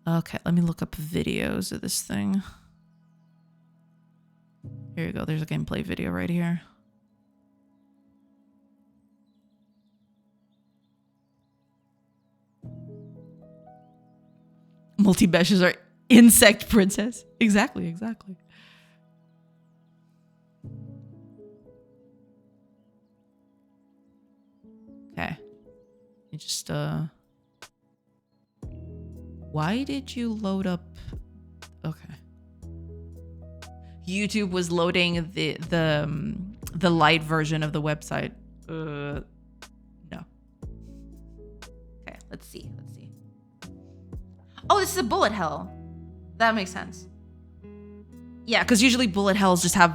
Okay, let me look up videos of this thing. Here you go. There's a gameplay video right here. Multi-meshes are insect princess. Exactly, exactly. Okay. You just, why did you load up? Okay. YouTube was loading the light version of the website. No. Okay, let's see. Oh, this is a bullet hell. That makes sense. Yeah, because usually bullet hells just have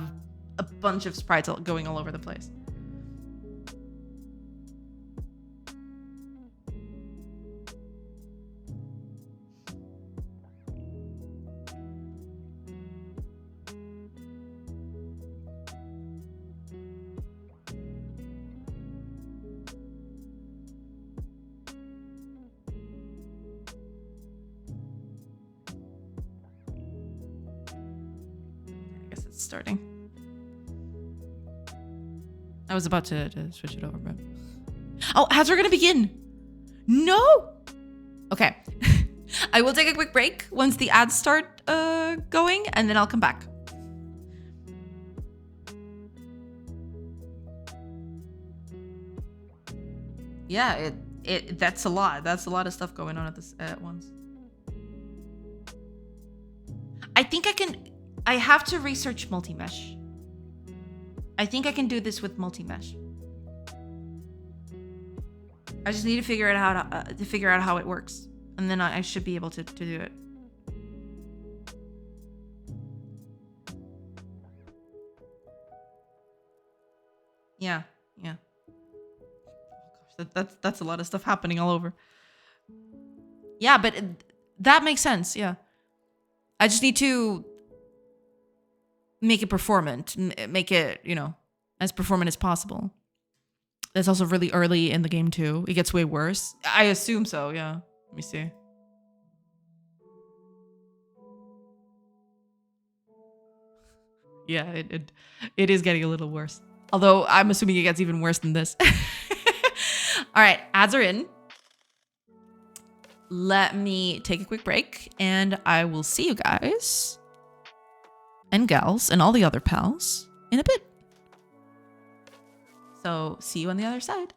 a bunch of sprites going all over the place. Starting. I was about to switch it over, but oh, ads are gonna begin. No. Okay. I will take a quick break once the ads start going, and then I'll come back. Yeah, that's a lot. That's a lot of stuff going on at once. I think I have to research multi-mesh. I think I can do this with multi-mesh. I just need to figure out how it works, and then I should be able to do it. Yeah. Oh gosh, that's a lot of stuff happening all over. Yeah, but that makes sense. Yeah, I just need to make it performant, make it, as performant as possible. That's also really early in the game too. It gets way worse. I assume so, yeah. Let me see. Yeah, it is getting a little worse. Although I'm assuming it gets even worse than this. All right, ads are in. Let me take a quick break, and I will see you guys and gals and all the other pals in a bit. So see you on the other side.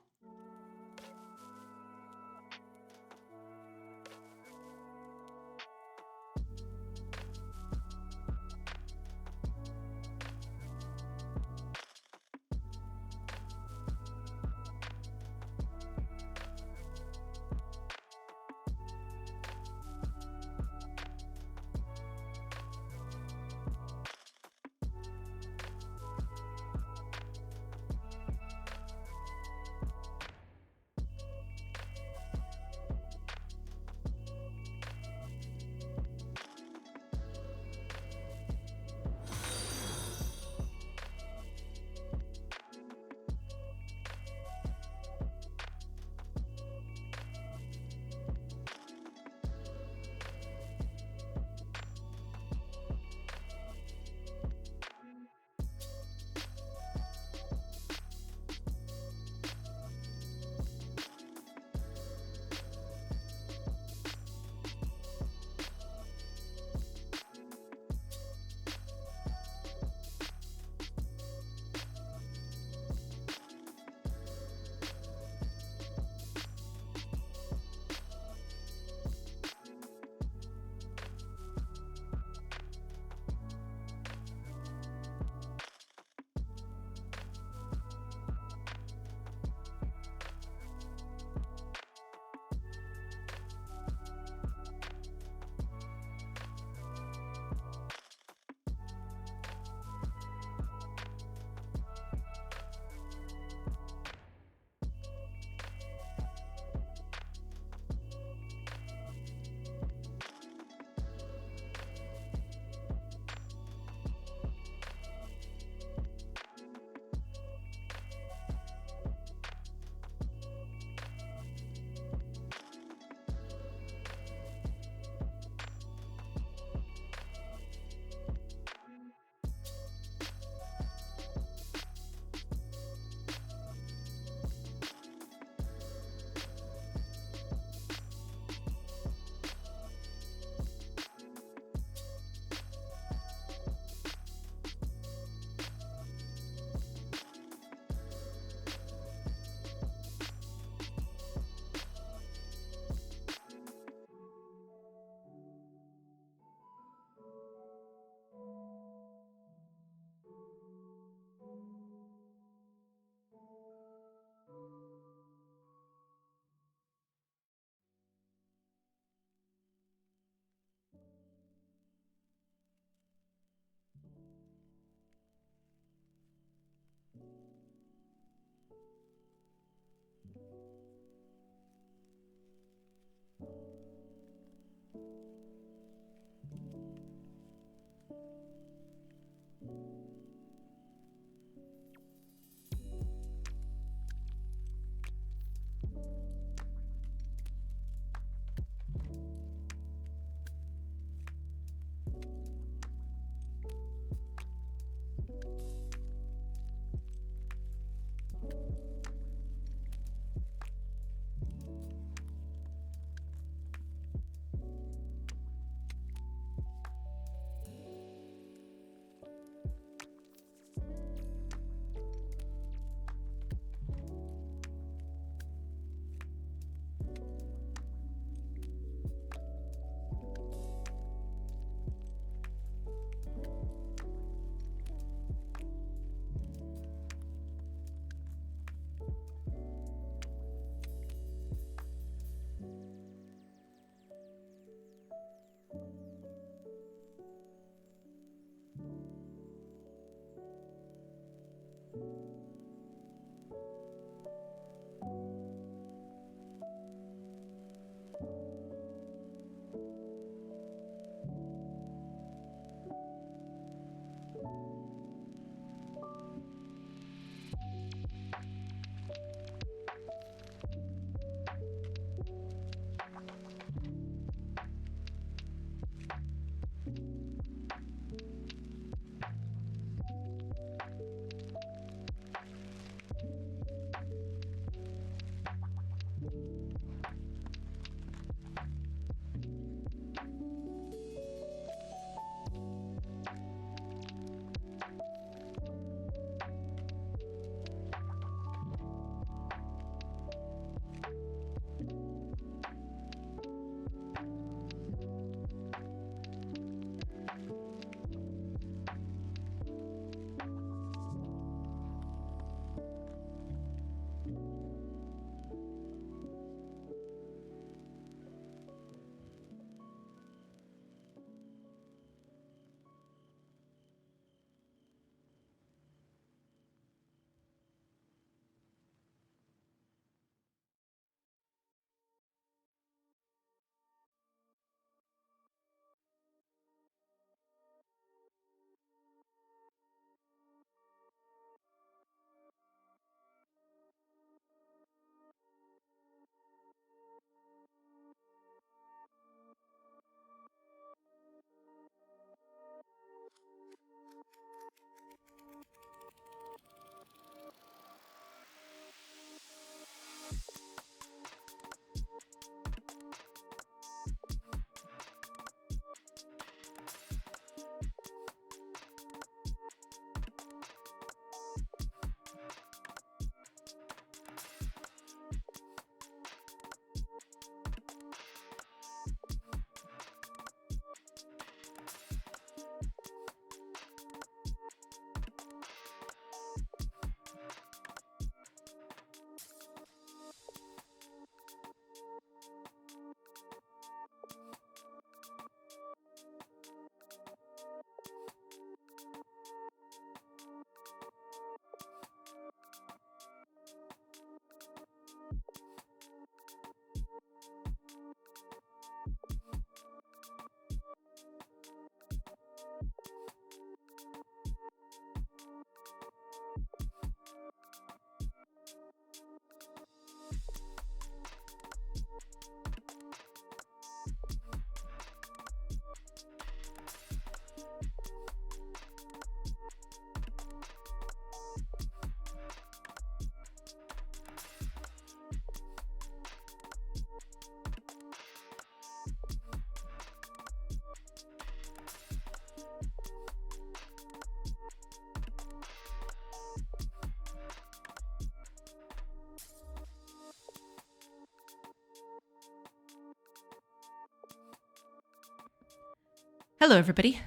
Hello, everybody.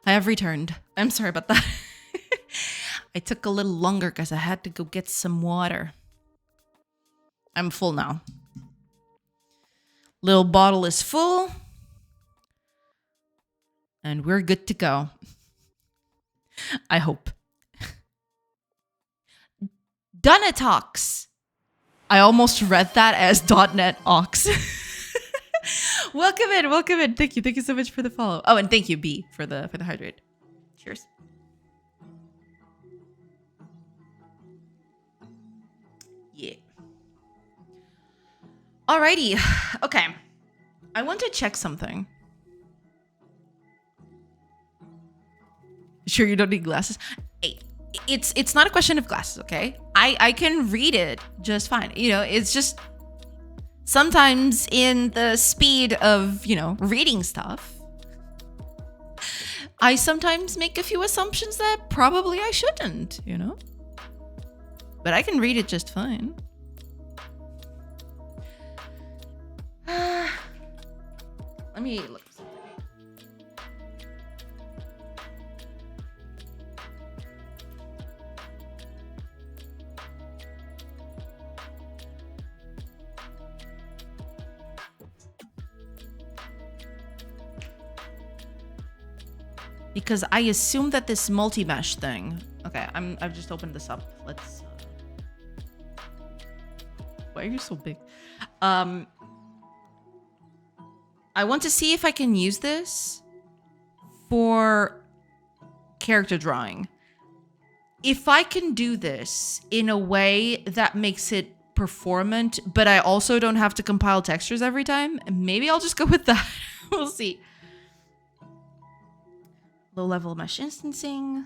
I have returned. I'm sorry about that. I took a little longer because I had to go get some water. I'm full now. Little bottle is full. And we're good to go. I hope. Donna Talks. I almost read that as .NET Ox. Welcome in, welcome in. Thank you so much for the follow. Oh, and thank you, B, for the hydrate. Cheers. Yeah. Alrighty. Okay. I want to check something. Sure, you don't need glasses. Hey, it's not a question of glasses, okay? I can read it just fine. You know, it's just sometimes in the speed of, you know, reading stuff, I sometimes make a few assumptions that probably I shouldn't, you know? But I can read it just fine. Let me look. Because I assume that this multi-mesh thing. Okay, I've just opened this up. Let's. Why are you so big? I want to see if I can use this for character drawing. If I can do this in a way that makes it performant, but I also don't have to compile textures every time, maybe I'll just go with that. We'll see. Low-level mesh instancing.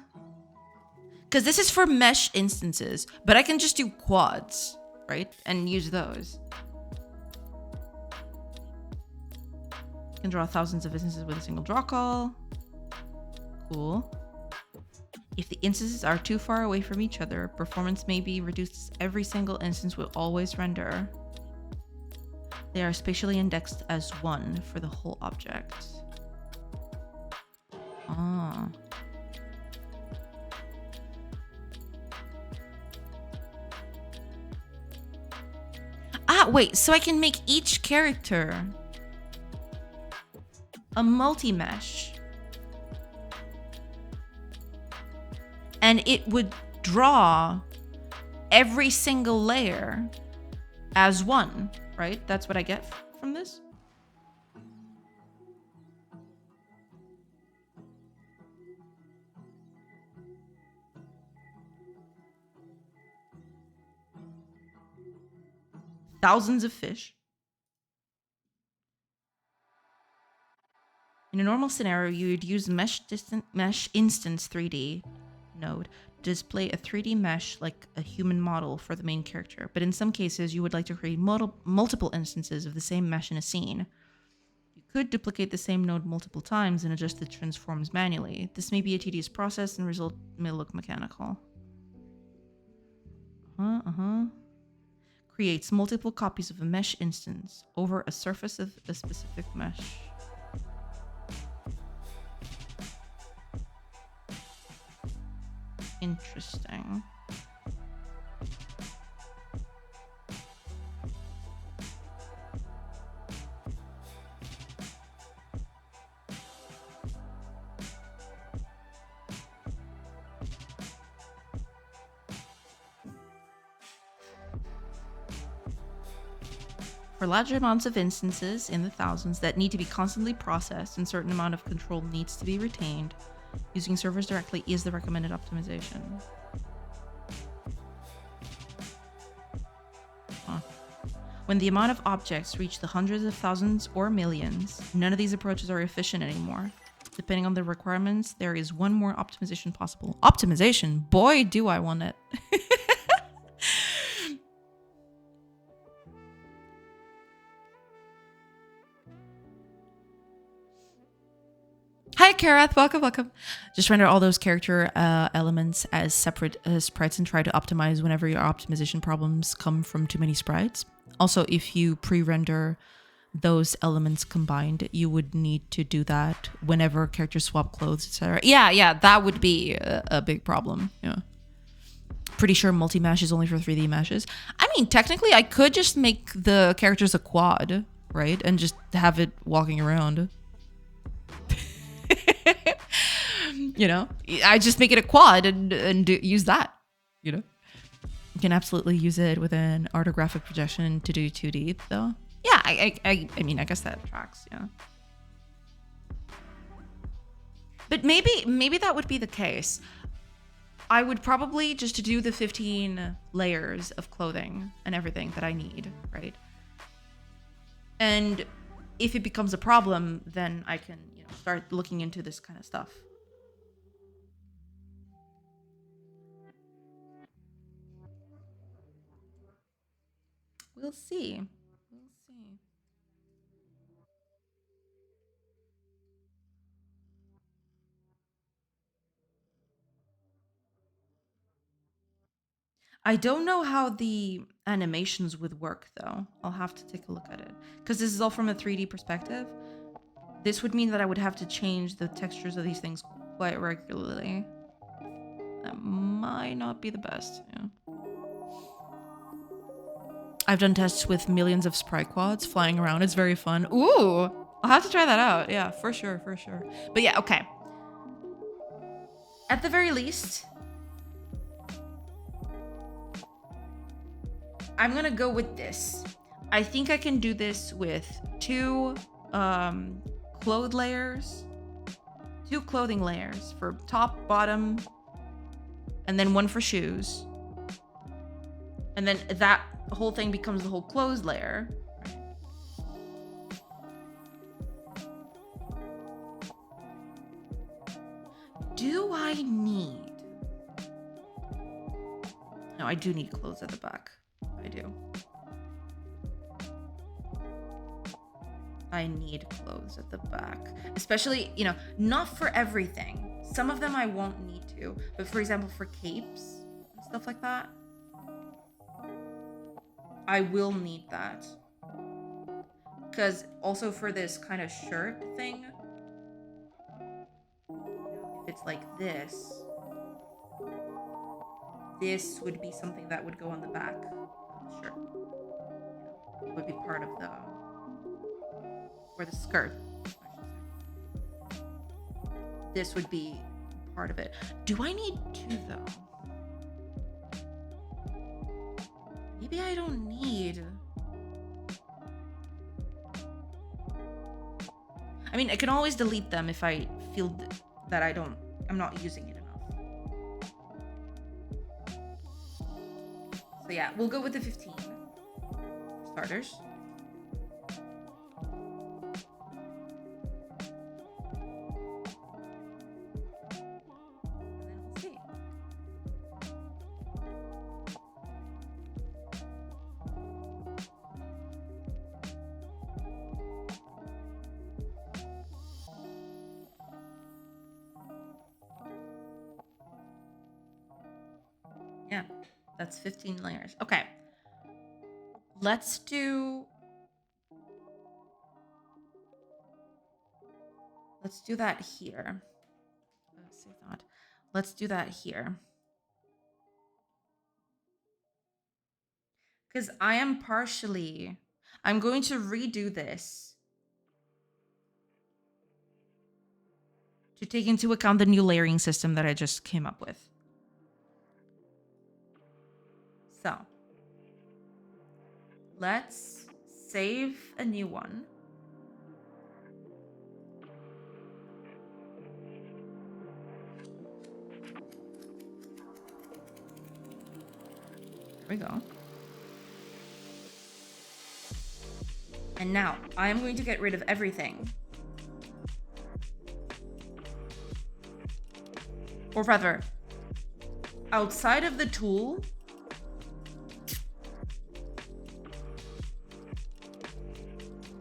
Because this is for mesh instances, but I can just do quads, right? And use those. Can draw thousands of instances with a single draw call. Cool. If the instances are too far away from each other, performance may be reduced. Every single instance will always render. They are spatially indexed as one for the whole object. Ah. Wait, so I can make each character a multi-mesh. And it would draw every single layer as one, right? That's what I get from this? Thousands of fish. In a normal scenario, you would use mesh instance 3D node to display a 3D mesh like a human model for the main character. But in some cases, you would like to create multiple instances of the same mesh in a scene. You could duplicate the same node multiple times and adjust the transforms manually. This may be a tedious process and the result may look mechanical. Creates multiple copies of a mesh instance over a surface of a specific mesh. Interesting. For large amounts of instances in the thousands that need to be constantly processed and certain amount of control needs to be retained, using servers directly is the recommended optimization. When the amount of objects reach the hundreds of thousands or millions, none of these approaches are efficient anymore. Depending on the requirements, there is one more optimization possible. Optimization? Boy, do I want it. Hi, Karath. Welcome. Just render all those character elements as separate sprites and try to optimize whenever your optimization problems come from too many sprites. Also, if you pre-render those elements combined, you would need to do that whenever characters swap clothes, etc. Yeah, that would be a big problem. Yeah. Pretty sure multi-mash is only for 3D mashes. I mean, technically, I could just make the characters a quad, right? And just have it walking around. You know? I just make it a quad and use that, you know? You can absolutely use it with an artographic projection to do 2D, though. Yeah, I mean, I guess that tracks, yeah. But maybe that would be the case. I would probably just to do the 15 layers of clothing and everything that I need, right? And if it becomes a problem, then I can, you know, start looking into this kind of stuff. We'll see. We'll see. I don't know how the animations would work, though. I'll have to take a look at it. Because this is all from a 3D perspective. This would mean that I would have to change the textures of these things quite regularly. That might not be the best, yeah. I've done tests with millions of sprite quads flying around. It's very fun. Ooh! I'll have to try that out. Yeah, for sure, for sure. But yeah, okay. At the very least, I'm gonna go with this. I think I can do this with 2 clothing layers for top, bottom, and then 1 for shoes. And then that whole thing becomes the whole clothes layer. Do I need... No, I do need clothes at the back. I do. I need clothes at the back. Especially, you know, not for everything. Some of them I won't need to. But for example, for capes and stuff like that, I will need that. Because also for this kind of shirt thing, if it's like this would be something that would go on the back of the shirt. It would be part of the, or the skirt, I should say. This would be part of it. Do I need 2 though? Maybe I don't need. I mean, I can always delete them if I feel that I'm not using it enough. So yeah, we'll go with the 15 for starters. And then we'll see. Yeah, that's 15 layers. Okay. Let's do that here. Let's see that. Let's do that here. Because I'm going to redo this to take into account the new layering system that I just came up with. So let's save a new one. There we go. And now I am going to get rid of everything. Or rather, outside of the tool,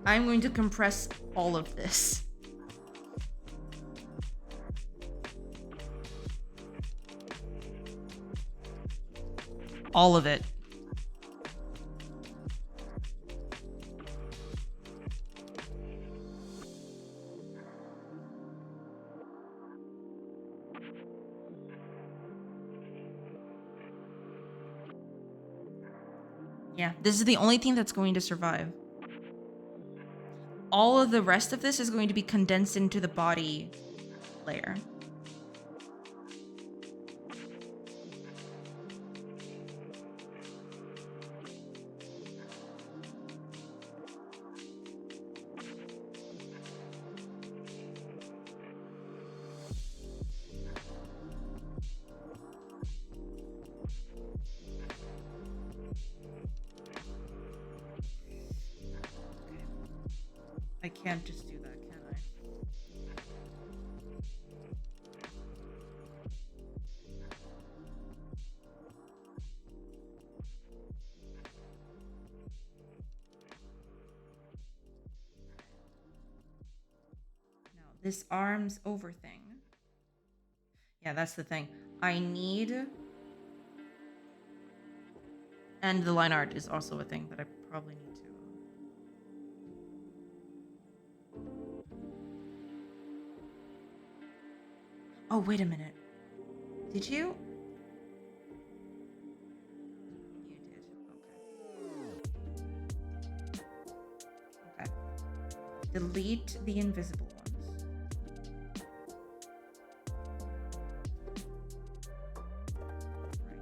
I'm going to compress all of this. All of it. Yeah, this is the only thing that's going to survive. All of the rest of this is going to be condensed into the body layer. I can't just do that, can I? Now, this arms over thing. Yeah, that's the thing. I need... And the line art is also a thing that I probably need to... Oh, wait a minute. Did you? You did. Okay. Okay. Delete the invisible ones. Right.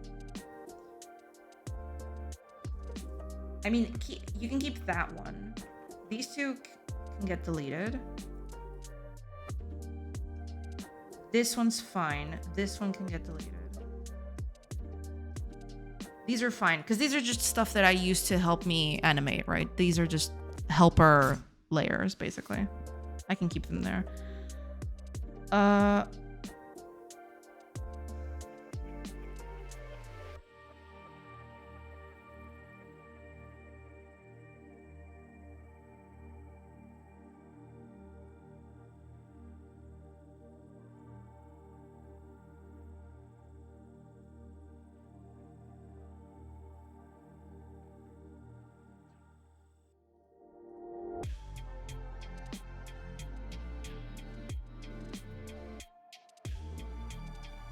I mean, you can keep that one. These two can get deleted. This one's fine. This one can get deleted. These are fine, because these are just stuff that I use to help me animate, right? These are just helper layers, basically. I can keep them there.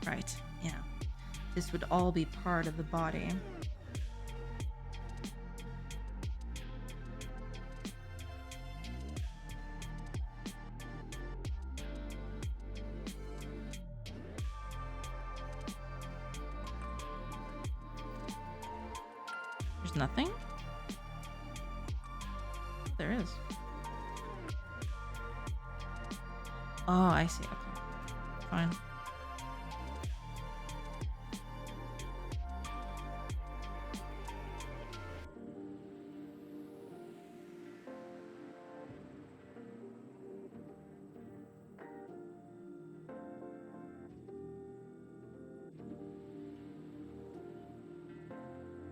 Right, yeah. This would all be part of the body. There's nothing? There is. Oh, I see. Okay. Fine.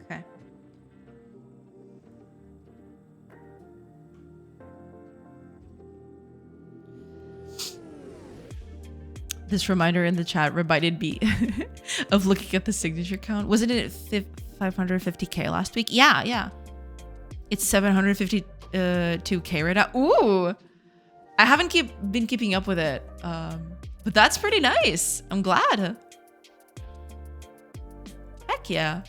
Okay. This reminder in the chat reminded me of looking at the signature count. Wasn't it 550k last week? Yeah. It's 752k right now. Ooh, I haven't been keeping up with it, but that's pretty nice. I'm glad. Heck yeah.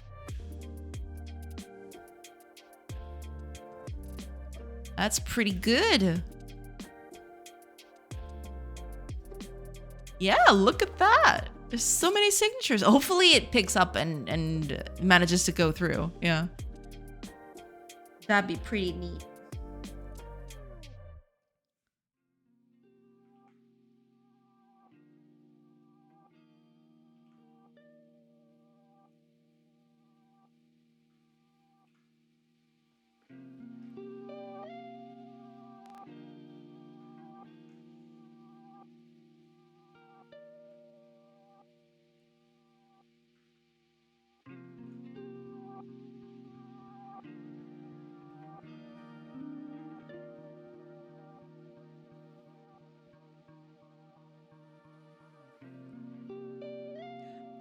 That's pretty good. Yeah, look at that. There's so many signatures. Hopefully it picks up and manages to go through. Yeah. That'd be pretty neat.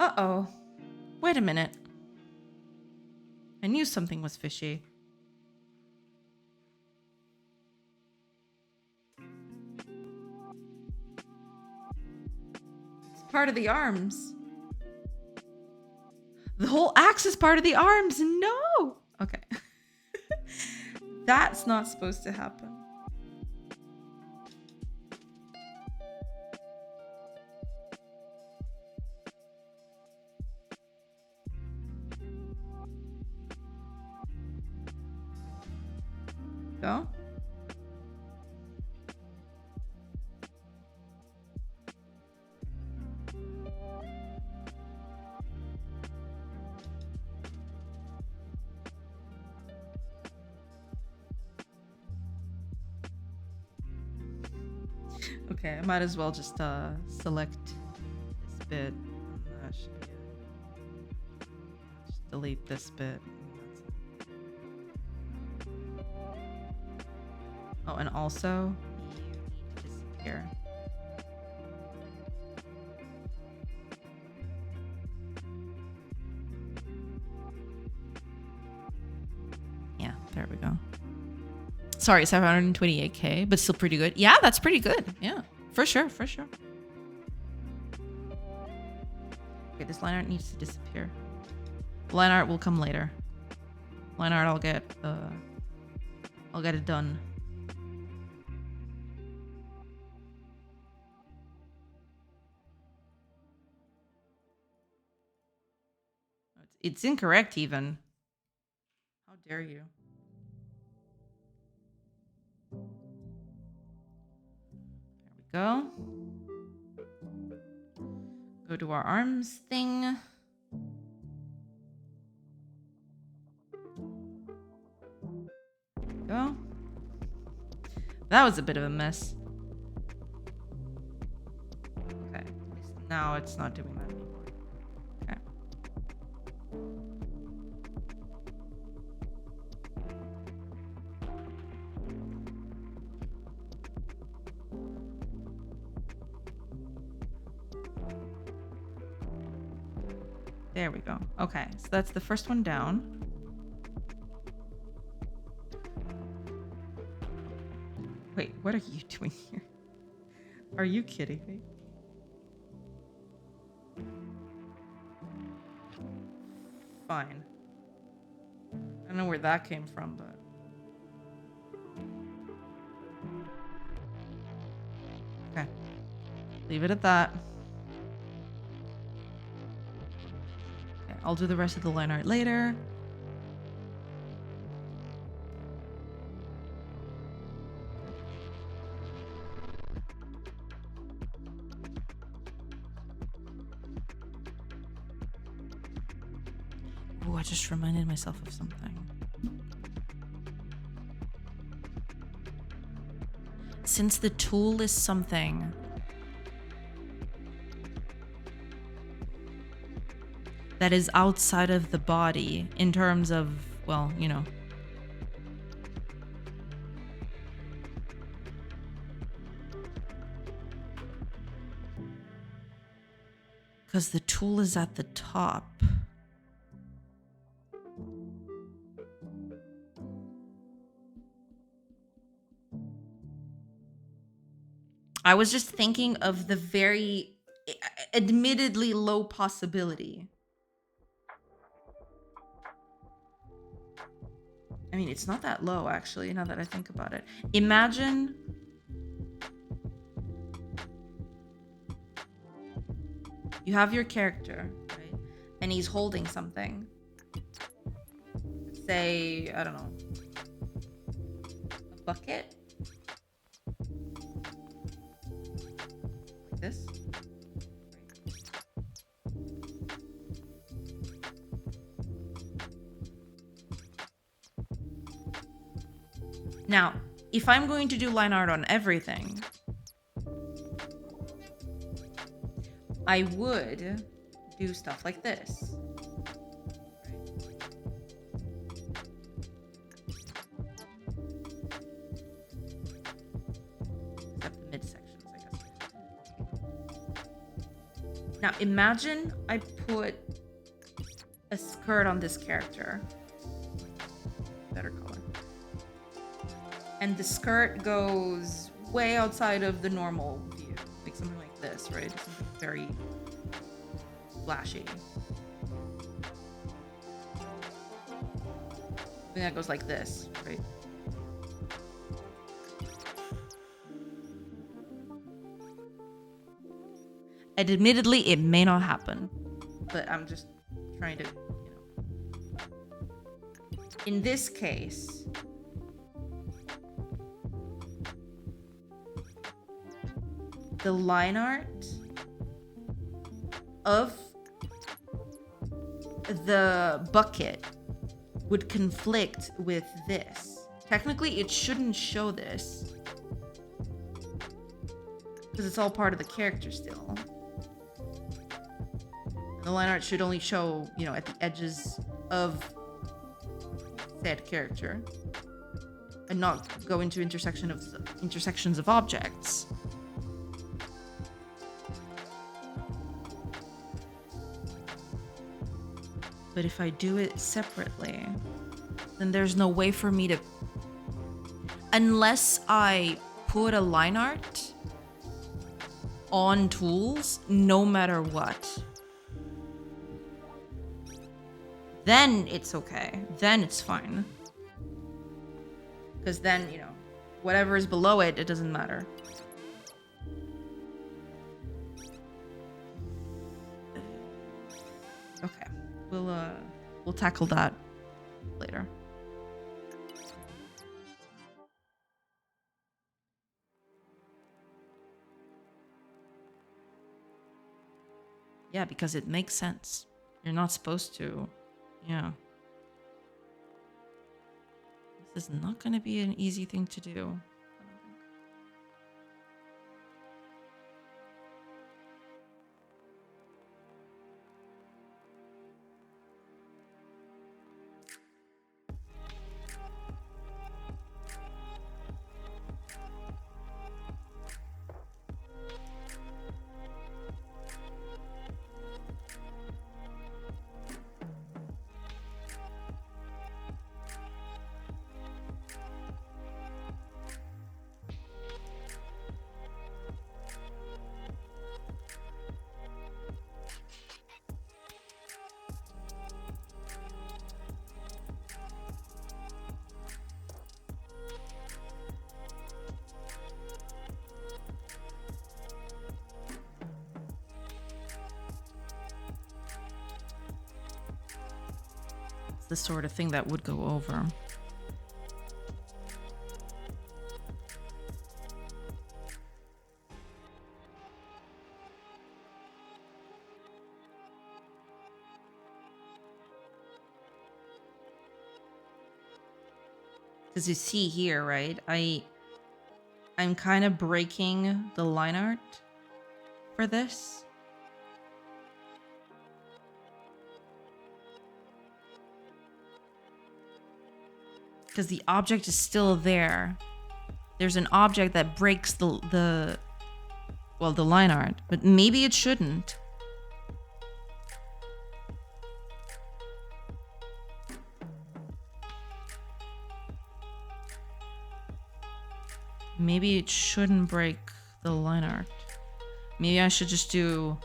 Uh-oh. Wait a minute. I knew something was fishy. It's part of the arms. The whole axe is part of the arms. No. Okay. That's not supposed to happen. Go. Okay, I might as well just select this bit. Should be it. Just delete this bit. Oh, and also you need to disappear. Yeah, there we go. Sorry, 728k, but still pretty good. Yeah, that's pretty good. Yeah, for sure, for sure. Okay, this line art needs to disappear. Line art will come later. Line art, I'll get it done. It's incorrect even. How dare you? There we go. Go to our arms thing. There we go. That was a bit of a mess. Okay, now it's not doing that anymore. Okay. There we go. Okay, so that's the first one down. Wait, what are you doing here? Are you kidding me? Fine. I don't know where that came from, but... Okay. Leave it at that. Okay, I'll do the rest of the line art later. Ooh, I just reminded myself of something. Since the tool is something that is outside of the body in terms of, well, you know. Because the tool is at the top. I was just thinking of the very admittedly low possibility. I mean, it's not that low, actually, now that I think about it. Imagine you have your character, right? And he's holding something. Say, I don't know, a bucket? This. Now, if I'm going to do line art on everything, I would do stuff like this. Now imagine I put a skirt on this character. Better color. And the skirt goes way outside of the normal view. Like something like this, right? Something very flashy. Something that goes like this, right? And admittedly, it may not happen. But I'm just trying to, In this case, the line art of the bucket would conflict with this. Technically, it shouldn't show this because it's all part of the character still. And the line art should only show, at the edges of said character and not go into intersections of objects. But if I do it separately, then there's no way for me to... Unless I put a line art on tools, no matter what. Then it's okay. Then it's fine. Because then, whatever is below it, it doesn't matter. Okay. We'll tackle that later. Yeah, because it makes sense. You're not supposed to. Yeah. This is not going to be an easy thing to do. The sort of thing that would go over. Because you see here, right? I'm kind of breaking the line art for this. Because the object is still there. There's an object that breaks the line art, but maybe it shouldn't. Maybe it shouldn't break the line art. Maybe I should just do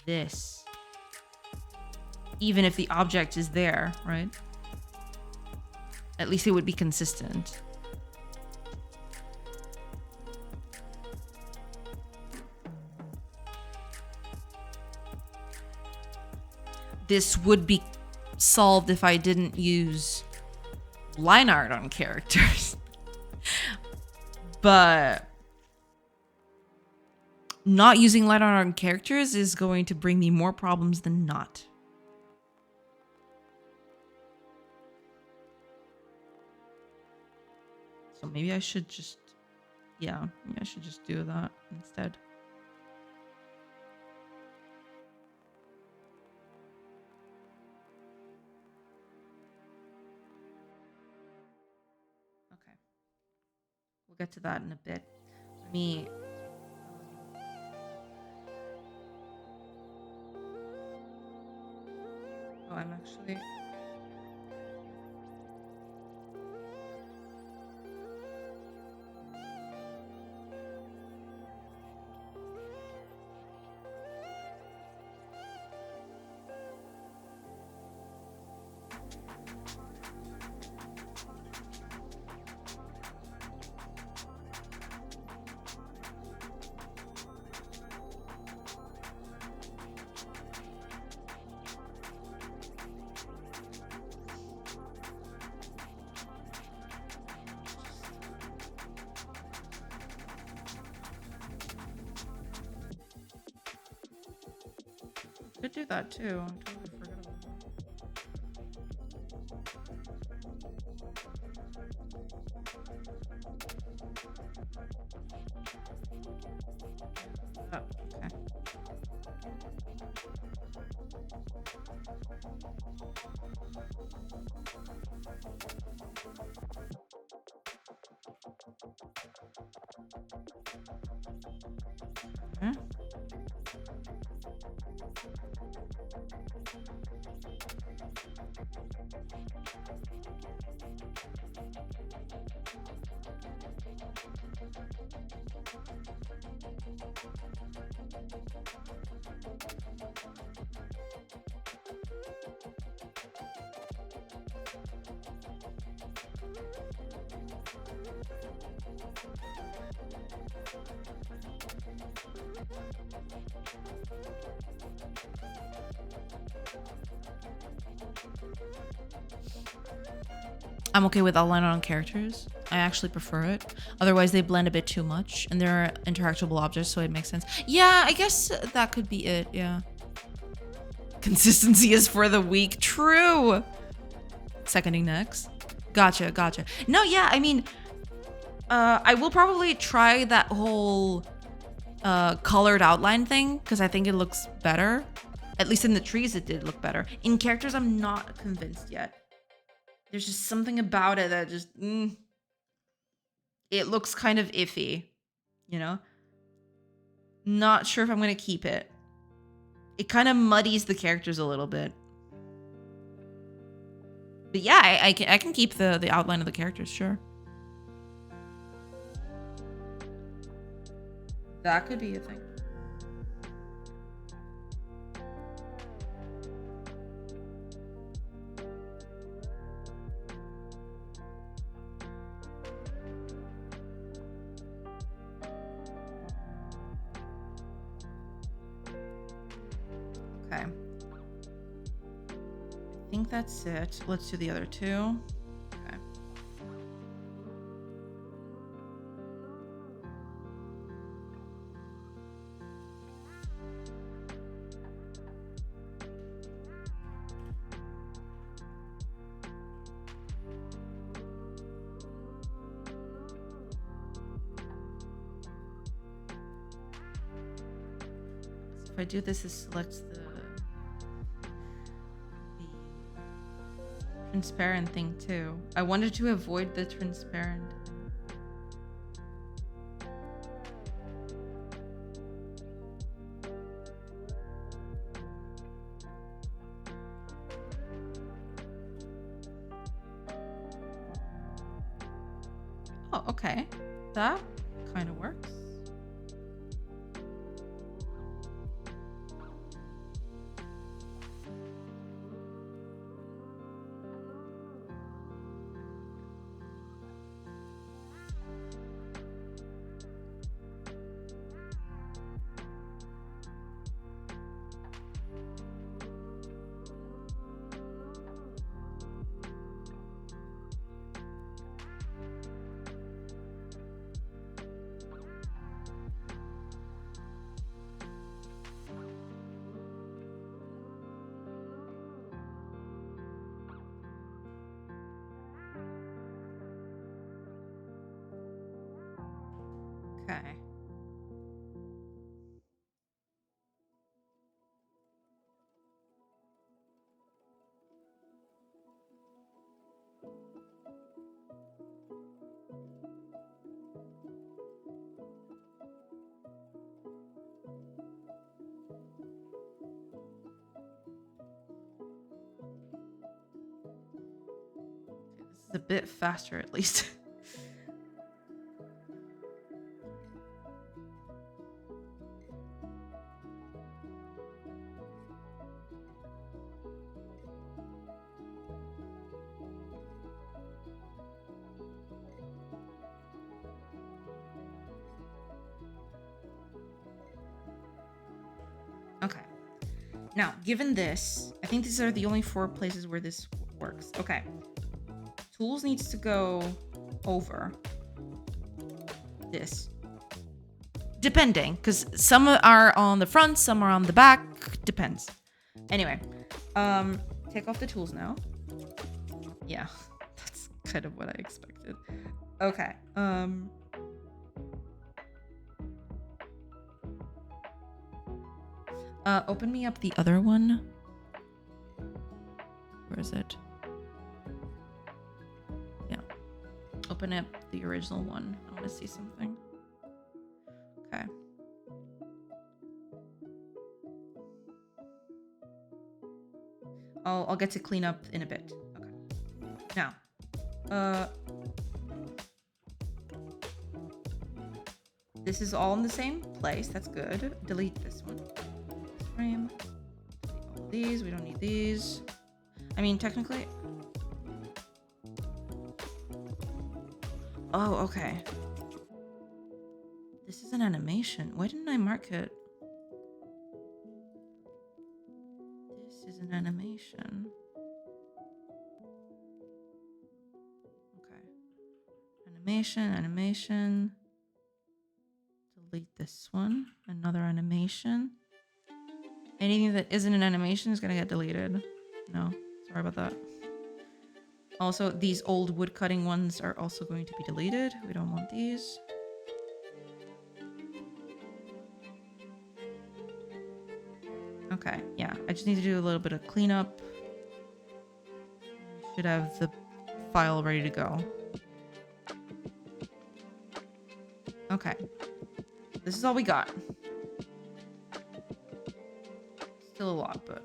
this. Even if the object is there, right? At least it would be consistent. This would be solved if I didn't use line art on characters. But not using line art on characters is going to bring me more problems than not. So maybe I should just, maybe I should just do that instead. Okay. We'll get to that in a bit. Let me... Oh, I'm actually... Could do that too. I totally forgot about that. Oh, okay. Okay. I'm okay with outline on characters. I actually prefer it. Otherwise, they blend a bit too much, and they're interactable objects, so it makes sense. Yeah, I guess that could be it. Yeah. Consistency is for the weak. True. Seconding next. Gotcha. Gotcha. No, yeah. I mean, I will probably try that whole colored outline thing because I think it looks better. At least in the trees, it did look better. In characters, I'm not convinced yet. There's just something about it that just, it looks kind of iffy, you know? Not sure if I'm going to keep it. It kind of muddies the characters a little bit. But yeah, I can keep the outline of the characters, sure. That could be a thing. Okay. I think that's it. Let's do the other two. Okay. So if I do this, it selects the transparent thing too. I wanted to avoid the transparent. Oh, okay. That kind of works. Okay. This is a bit faster at least. Okay. Now, given this, I think these are the only 4 places where this works. Okay. Tools needs to go over this. Depending, because some are on the front, some are on the back. Depends. Anyway, take off the tools now. Yeah, that's kind of what I expected. Okay. Open me up the other one. Where is it? Yeah. Open up the original one. I want to see something. Okay. I'll get to clean up in a bit. Okay. Now, this is all in the same place. That's good. Delete this one. Frame. Delete all of these. We don't need these. I mean, technically. Oh, okay. This is an animation. Why didn't I mark it? This is an animation. Okay. Animation. Delete this one. Another animation. Anything that isn't an animation is gonna get deleted. No, sorry about that. Also, these old wood cutting ones are also going to be deleted. We don't want these. Okay, yeah, I just need to do a little bit of cleanup. Should have the file ready to go. Okay, this is all we got. Still a lot, but...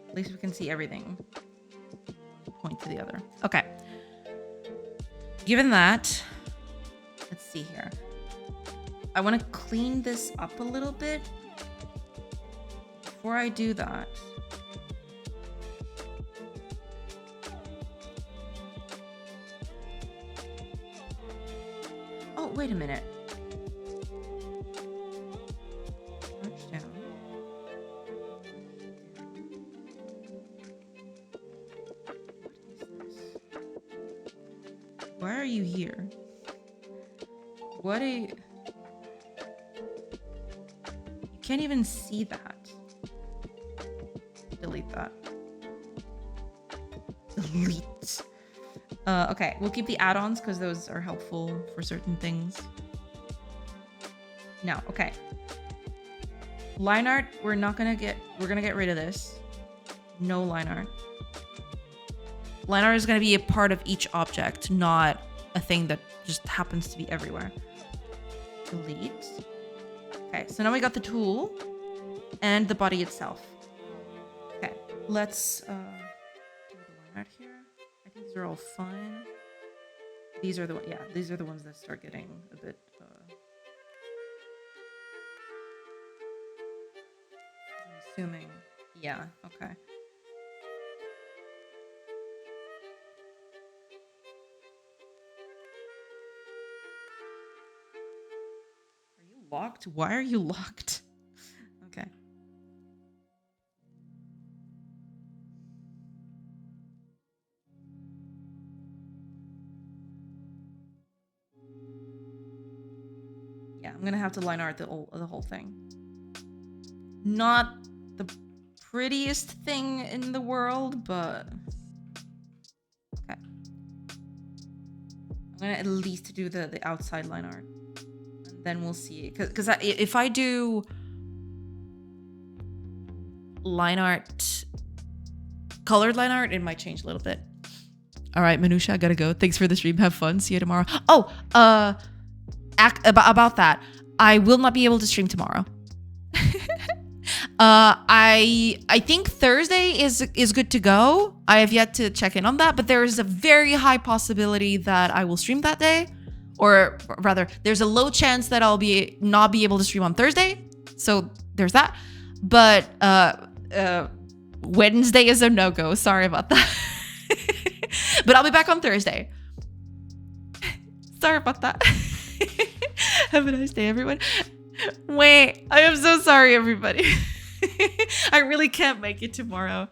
At least we can see everything. Point to the other. Okay. Given that, let's see here. I want to clean this up a little bit. Before I do that, oh, wait a minute. Search down. Why are you here? What a... You can't even see that. Delete that. Delete. Okay, we'll keep the add-ons because those are helpful for certain things. Now, okay. Line art, we're gonna get rid of this. No line art. Line art is going to be a part of each object, not a thing that just happens to be everywhere. Delete. Okay, so now we got the tool and the body itself. Okay, let's do the line art here. I think these are all fine. These are the these are the ones that start getting a bit. I'm assuming. Yeah. Okay. Locked? Why are you locked? Okay. Yeah, I'm gonna have to line art the whole thing. Not the prettiest thing in the world, but okay. I'm gonna at least do the outside line art. Then we'll see, because if I do line art, colored line art, it might change a little bit. All right, Manusha, I gotta go. Thanks for the stream. Have fun. See you tomorrow. Oh, about that, I will not be able to stream tomorrow. I think Thursday is good to go. I have yet to check in on that, but there is a very high possibility that I will stream that day. Or rather, there's a low chance that I'll not be able to stream on Thursday. So there's that. But Wednesday is a no-go. Sorry about that. But I'll be back on Thursday. Sorry about that. Have a nice day, everyone. Wait, I am so sorry, everybody. I really can't make it tomorrow.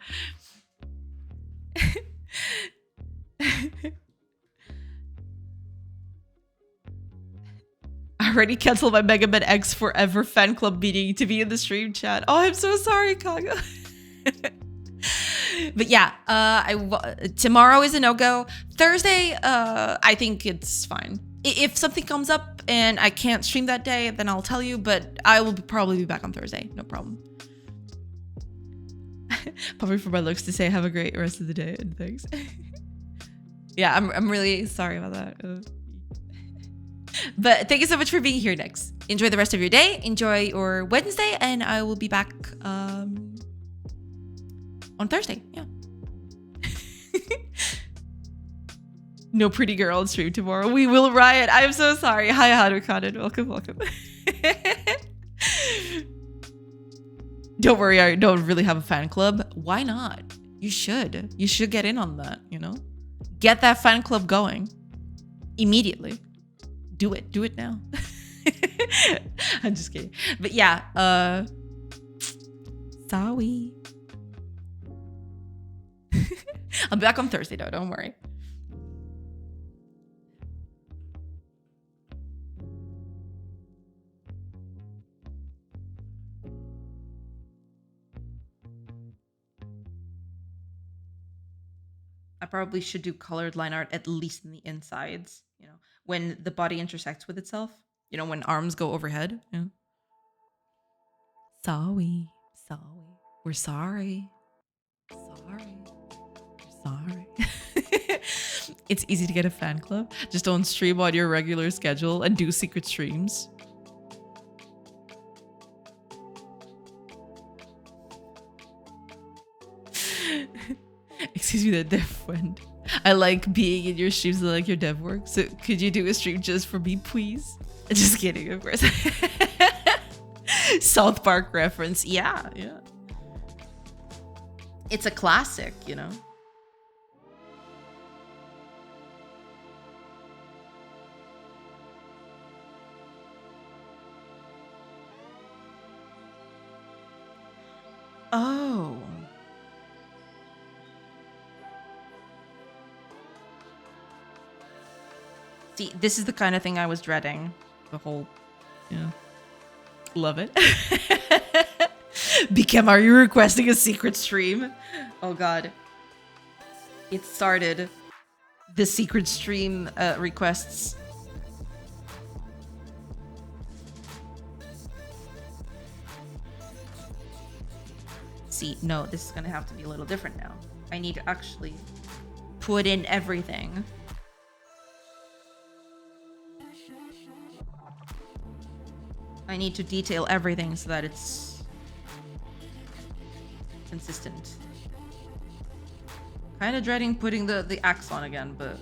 already canceled my Mega Man X Forever fan club meeting to be in the stream chat. Oh, I'm so sorry, Kaga. But yeah, tomorrow is a no-go. Thursday, I think it's fine. If something comes up and I can't stream that day, then I'll tell you, but I will probably be back on Thursday. No problem. Probably for my looks to say have a great rest of the day and thanks. Yeah, I'm really sorry about that. But thank you so much for being here, Nex. Enjoy the rest of your day. Enjoy your Wednesday, and I will be back on Thursday. Yeah. No pretty girl on stream tomorrow. We will riot. I am so sorry. Hi, Harukanen. Welcome, welcome. Don't worry, I don't really have a fan club. Why not? You should. You should get in on that, you know? Get that fan club going. Immediately. Do it. Do it now. I'm just kidding. But yeah, sorry. I'll be back on Thursday though, don't worry. I probably should do colored line art at least in the insides, you know, when the body intersects with itself, you know, when arms go overhead. Yeah. Sorry. We're sorry. Sorry. It's easy to get a fan club. Just don't stream on your regular schedule and do secret streams. Excuse me, that dev friend. I like being in your streams. I like your dev work. So could you do a stream just for me, please? Just kidding, of course. South Park reference. Yeah. It's a classic, you know? Oh. See, this is the kind of thing I was dreading. The whole, yeah. Love it. Becam, are you requesting a secret stream? Oh god. It started. The secret stream requests. See, no, this is gonna have to be a little different now. I need to actually put in everything. I need to detail everything so that it's consistent. Kind of dreading putting the axe on again, but...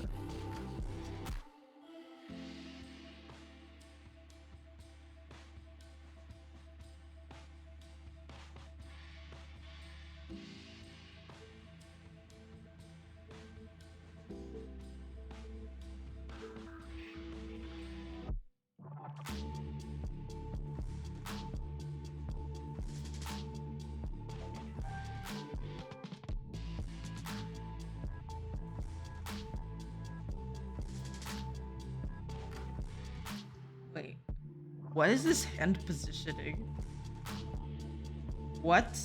Wait, what is this hand positioning? What?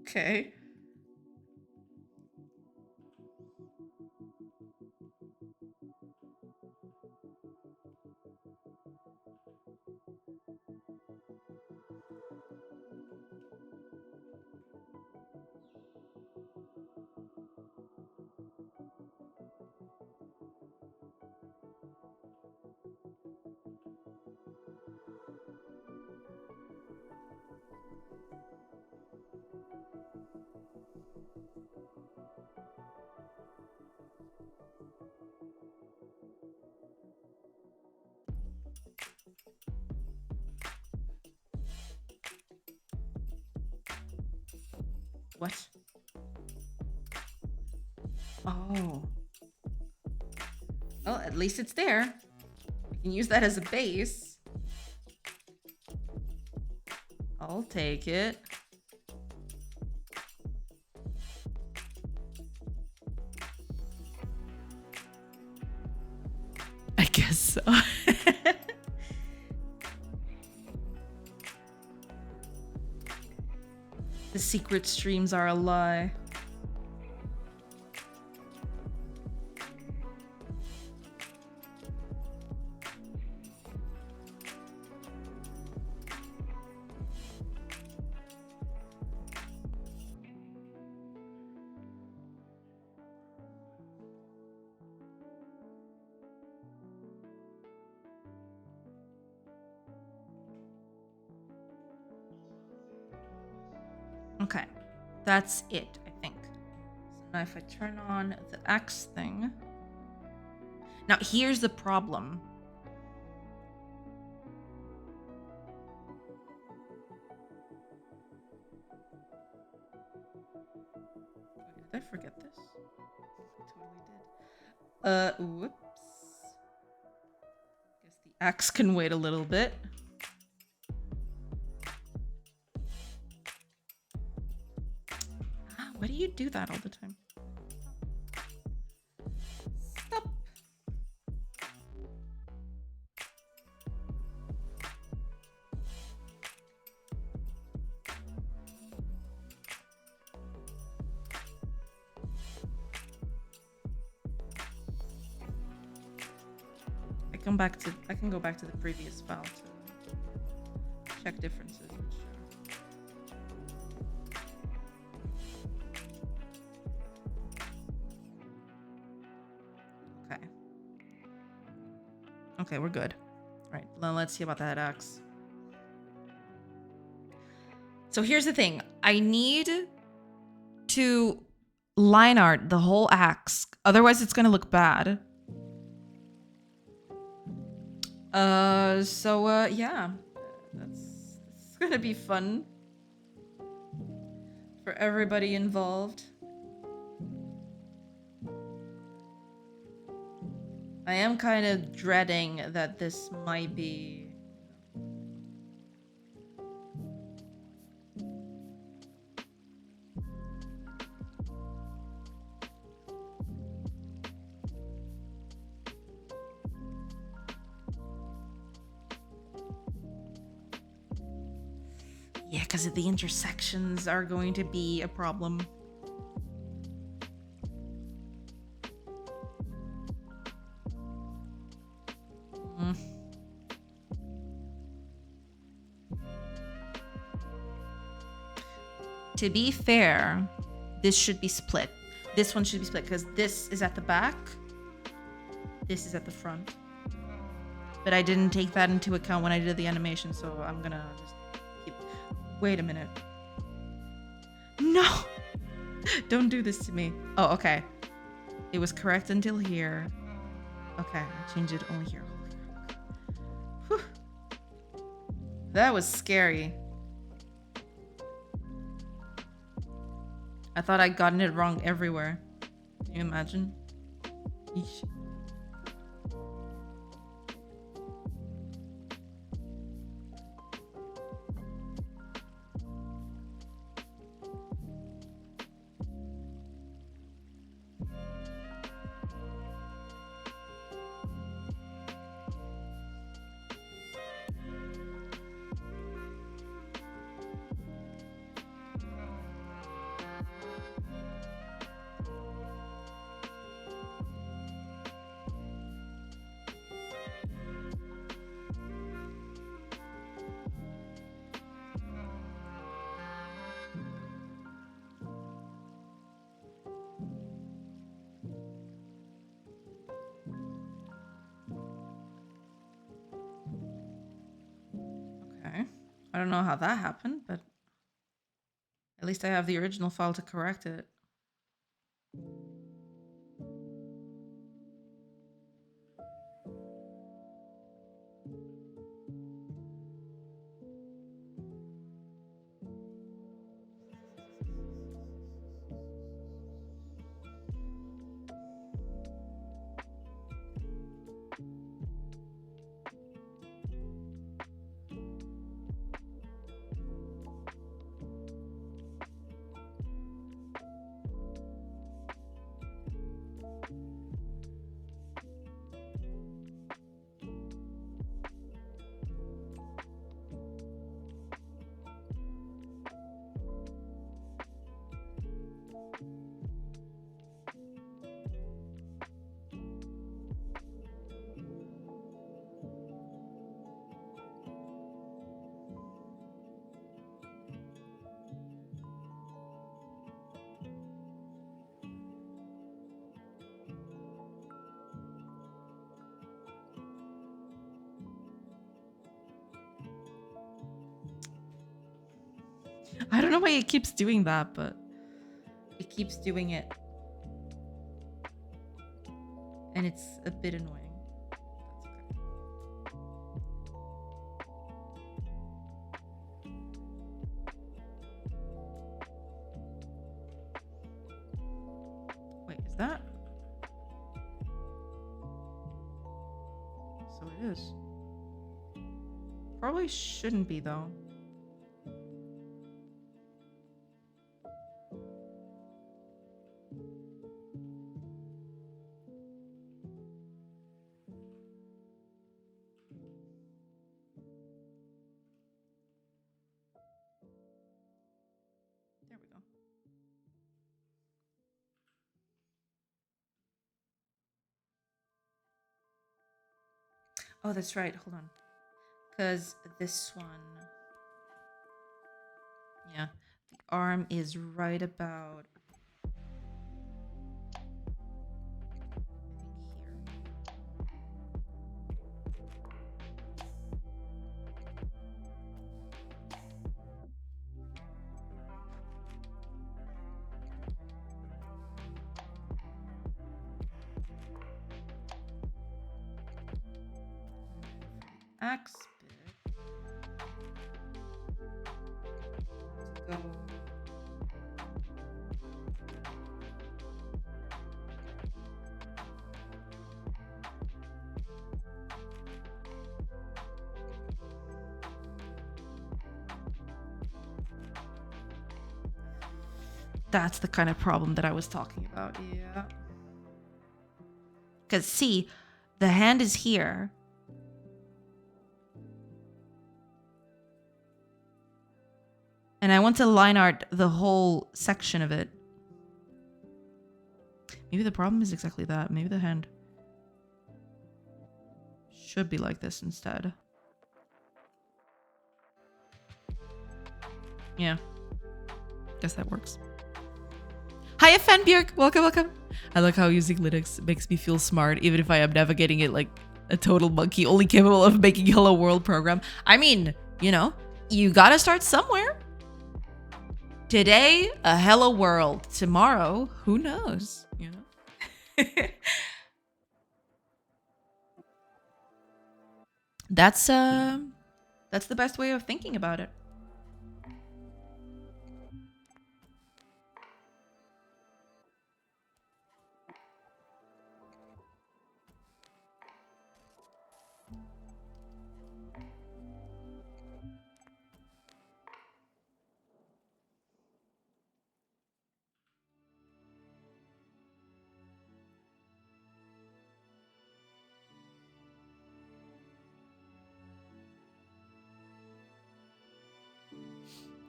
Okay. What? Oh. Well, at least it's there. We can use that as a base. I'll take it. I guess so. The secret streams are a lie. Okay, that's it, I think. So now if I turn on the axe thing. Now here's the problem. Wait, did I forget this? I totally did. Whoops. Guess the axe can wait a little bit. Why do you do that all the time? Stop. I can go back to the previous file to check differences. Okay, we're good. All right, now let's see about that axe. So here's the thing. I need to line art the whole axe. Otherwise, it's going to look bad. Yeah. That's going to be fun for everybody involved. I am kind of dreading that this might be... Yeah, because the intersections are going to be a problem. To be fair, this should be split. This one should be split because this is at the back. This is at the front. But I didn't take that into account when I did the animation, so I'm gonna just keep... Wait a minute. No! Don't do this to me. Oh, okay. It was correct until here. Okay, I changed it only here. Whew. That was scary. I thought I'd gotten it wrong everywhere. Can you imagine? Eesh. I don't know how that happened, but at least I have the original file to correct it. I don't know why it keeps doing that, but it keeps doing it. And it's a bit annoying. Wait, is that? So it is. Probably shouldn't be though. There we go. Oh, that's right. Hold on. Because this one, yeah, the arm is right about, I think here. Axe bit to go. That's the kind of problem that I was talking about. Yeah. Because see, the hand is here. And I want to line art the whole section of it. Maybe the problem is exactly that. Maybe the hand should be like this instead. Yeah. Guess that works. Hiya, Fanbjörk! Welcome, welcome. I like how using Linux makes me feel smart, even if I am navigating it like a total monkey, only capable of making a Hello World program. I mean, you know, you gotta start somewhere. Today, a Hello World. Tomorrow, who knows? You know? That's the best way of thinking about it.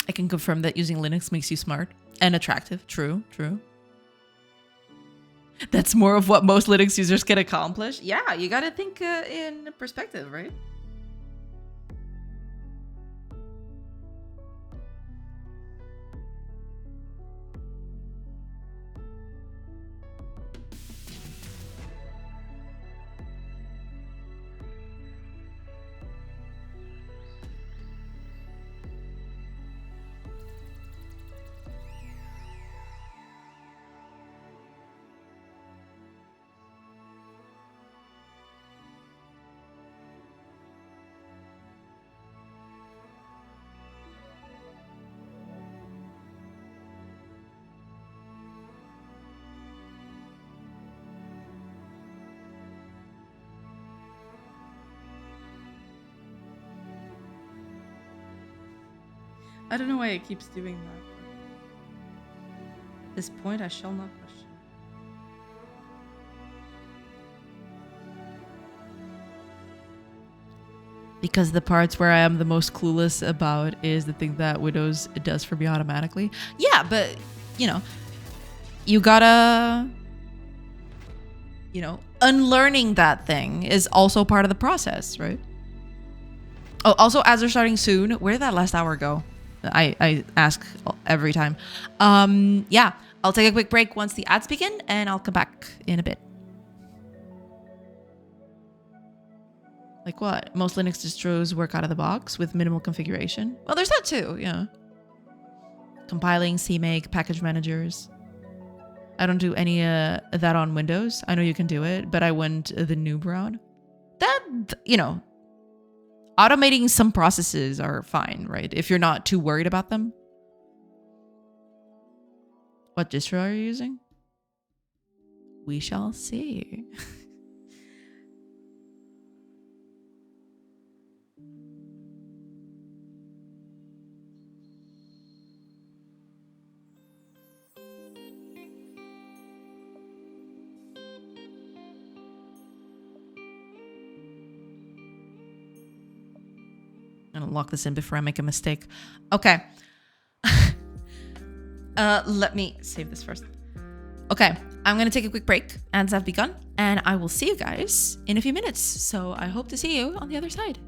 I can confirm that using Linux makes you smart and attractive. True, true. That's more of what most Linux users can accomplish. Yeah, you gotta think in perspective, right? I don't know why it keeps doing that. At this point, I shall not question. Because the parts where I am the most clueless about is the thing that Windows does for me automatically. Yeah, but, you know, you gotta, you know, unlearning that thing is also part of the process, right? Oh, also, as they're starting soon, where did that last hour go? I ask every time. Yeah, I'll take a quick break once the ads begin, and I'll come back in a bit. Like what? Most Linux distros work out of the box with minimal configuration. Well, there's that too, yeah. compiling, CMake, package managers. I don't do any that on Windows. I know you can do it, but I went the noob route. That, you know, automating some processes are fine, right? If you're not too worried about them. What distro are you using? We shall see. I'm gonna lock this in before I make a mistake. Okay. Let me save this first. Okay, I'm gonna take a quick break, as I've begun, and I will see you guys in a few minutes. So I hope to see you on the other side.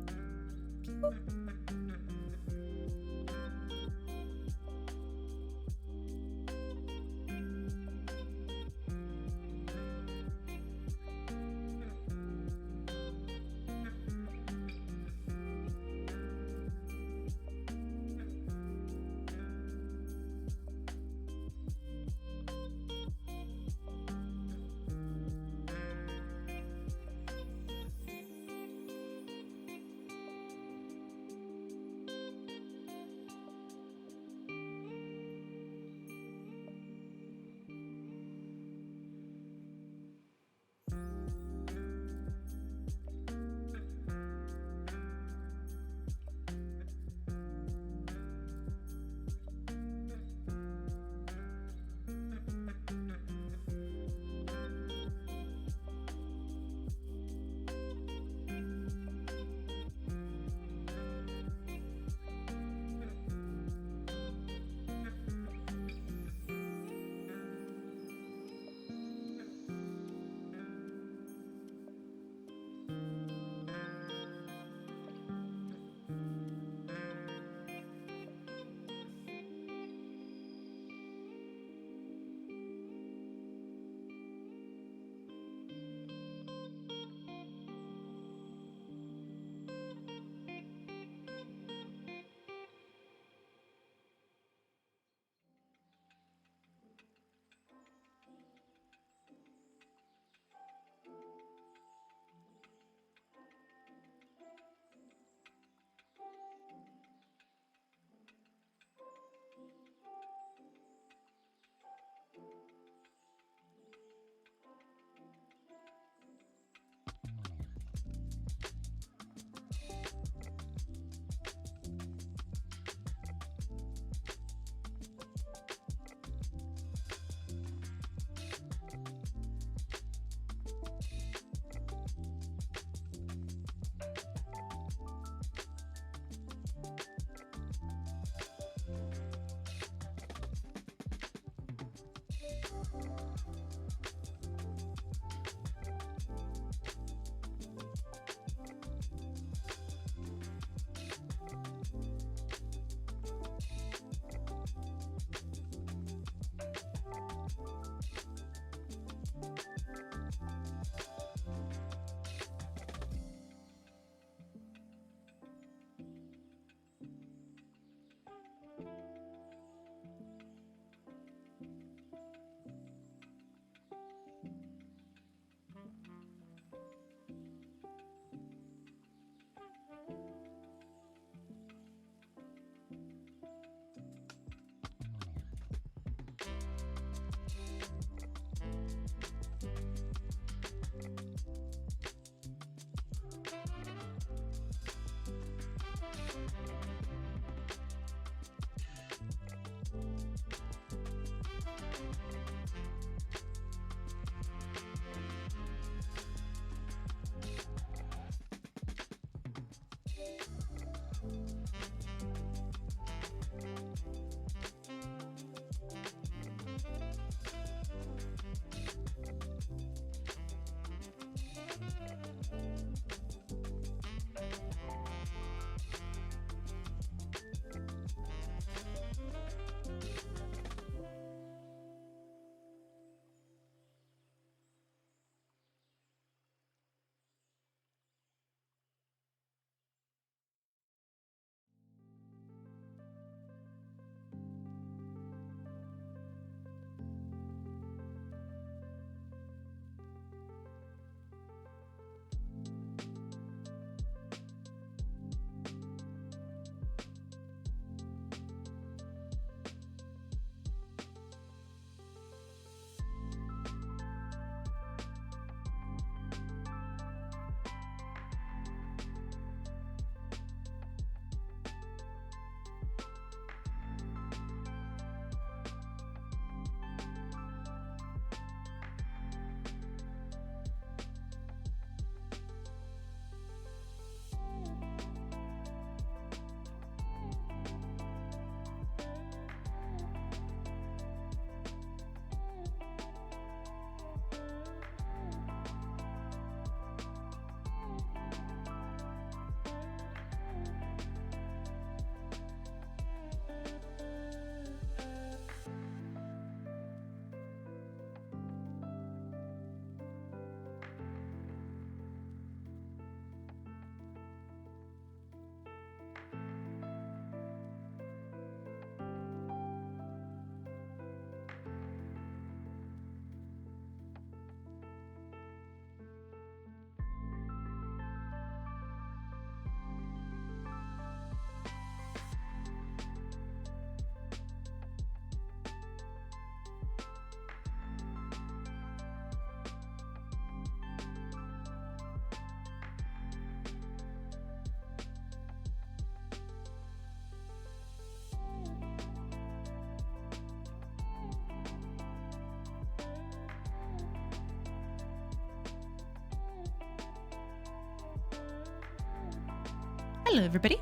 Hello, everybody.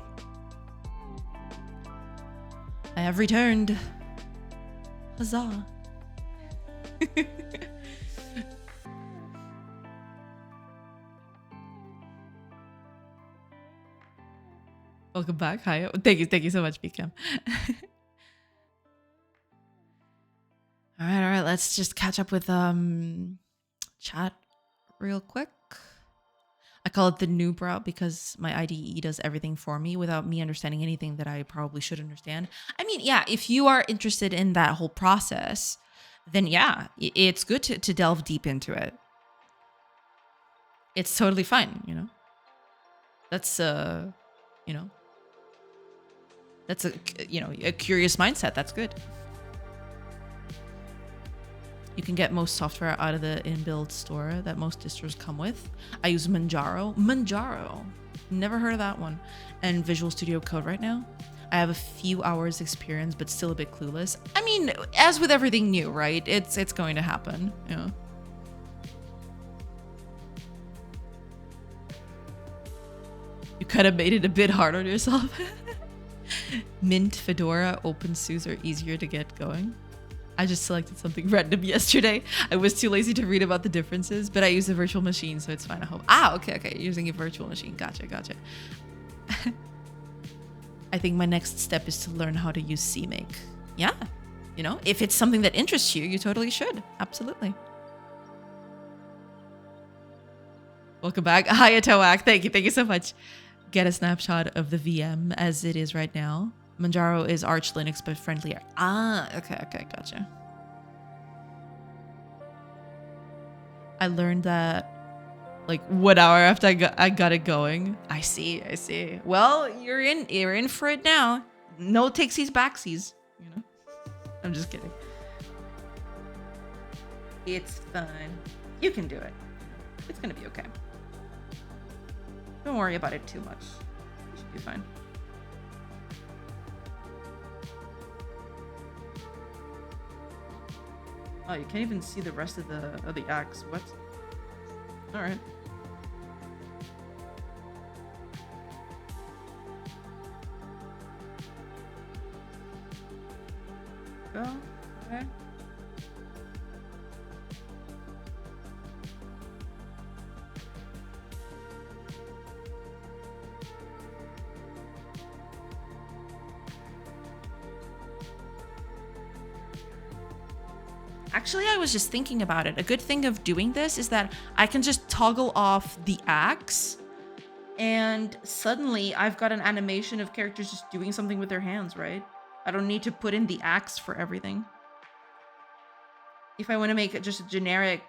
I have returned. Huzzah. Welcome back. Hi. Thank you so much, BCam. All right. Let's just catch up with chat real quick. I call it the noob route because my IDE does everything for me without me understanding anything that I probably should understand. I mean, yeah, if you are interested in that whole process, then yeah, it's good to delve deep into it. It's totally fine, you know. That's you know, that's a curious mindset. That's good. You can get most software out of the inbuilt store that most distros come with. I use Manjaro. Never heard of that one. And Visual Studio Code right now. I have a few hours experience, but still a bit clueless. I mean, as with everything new, right? It's going to happen. Yeah. You could have made it a bit hard on yourself. Mint, Fedora, OpenSUSE are easier to get going. I just selected something random yesterday. I was too lazy to read about the differences, but I use a virtual machine, so it's fine, I hope. Okay. Using a virtual machine. Gotcha. I think my next step is to learn how to use CMake. Yeah. You know, if it's something that interests you, you totally should. Absolutely. Welcome back. Hi, Atoak. Thank you so much. Get a snapshot of the VM as it is right now. Manjaro is Arch Linux, but friendlier. Okay, gotcha. I learned that like 1 hour after I got it going. I see. Well, you're in for it now. No takesies backsies, you know. I'm just kidding. It's fine. You can do it. It's gonna be okay. Don't worry about it too much. You should be fine. Oh, you can't even see the rest of the axe. What? All right. Go. Okay. Actually, I was just thinking about it. A good thing of doing this is that I can just toggle off the axe and suddenly I've got an animation of characters just doing something with their hands, right? I don't need to put in the axe for everything. If I want to make it just a generic,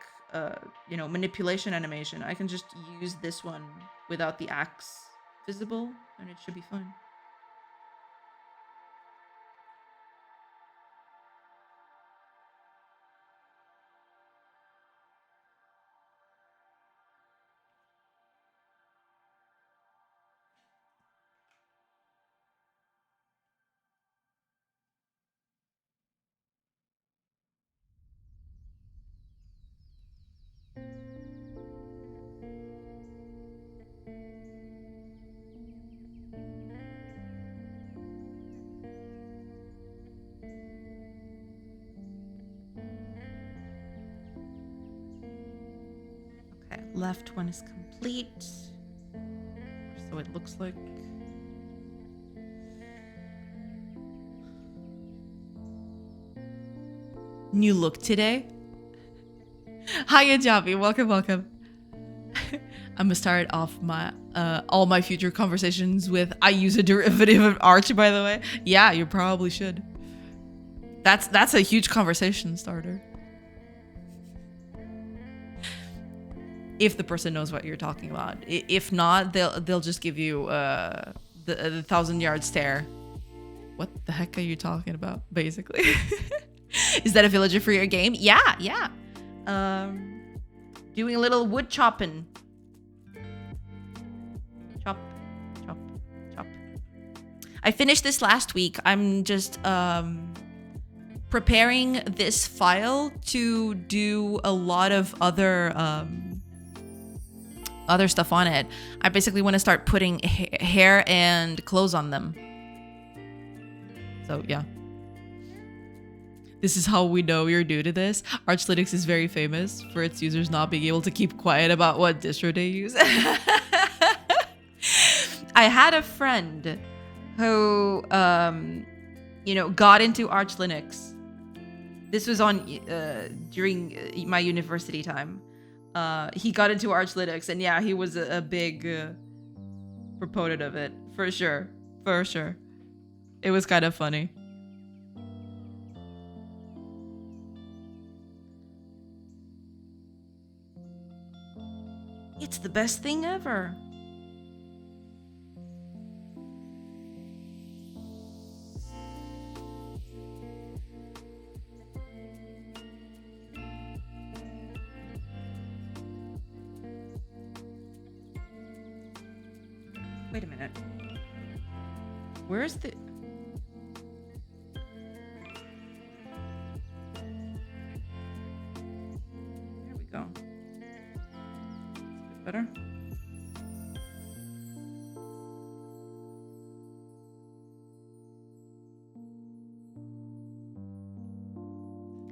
manipulation animation, I can just use this one without the axe visible and it should be fine. Okay, left one is complete. So it looks like. New look today. Hi, Ajabi. Welcome. I'm gonna start off my all my future conversations with I use a derivative of Arch, by the way. Yeah, you probably should. That's a huge conversation starter. If the person knows what you're talking about. If not, they'll just give you the 1,000-yard stare. What the heck are you talking about, basically? Is that a villager for your game? Yeah. Doing a little wood chopping. Chop. I finished this last week. I'm just preparing this file to do a lot of other other stuff on it. I basically want to start putting hair and clothes on them. So yeah. This is how we know you're new to this. Arch Linux is very famous for its users not being able to keep quiet about what distro they use. I had a friend who, you know, got into Arch Linux. This was on during my university time. He got into Arch Linux, and yeah, he was a big proponent of it, for sure. For sure. It was kind of funny. It's the best thing ever. Wait a minute. Where's the... There we go. Better?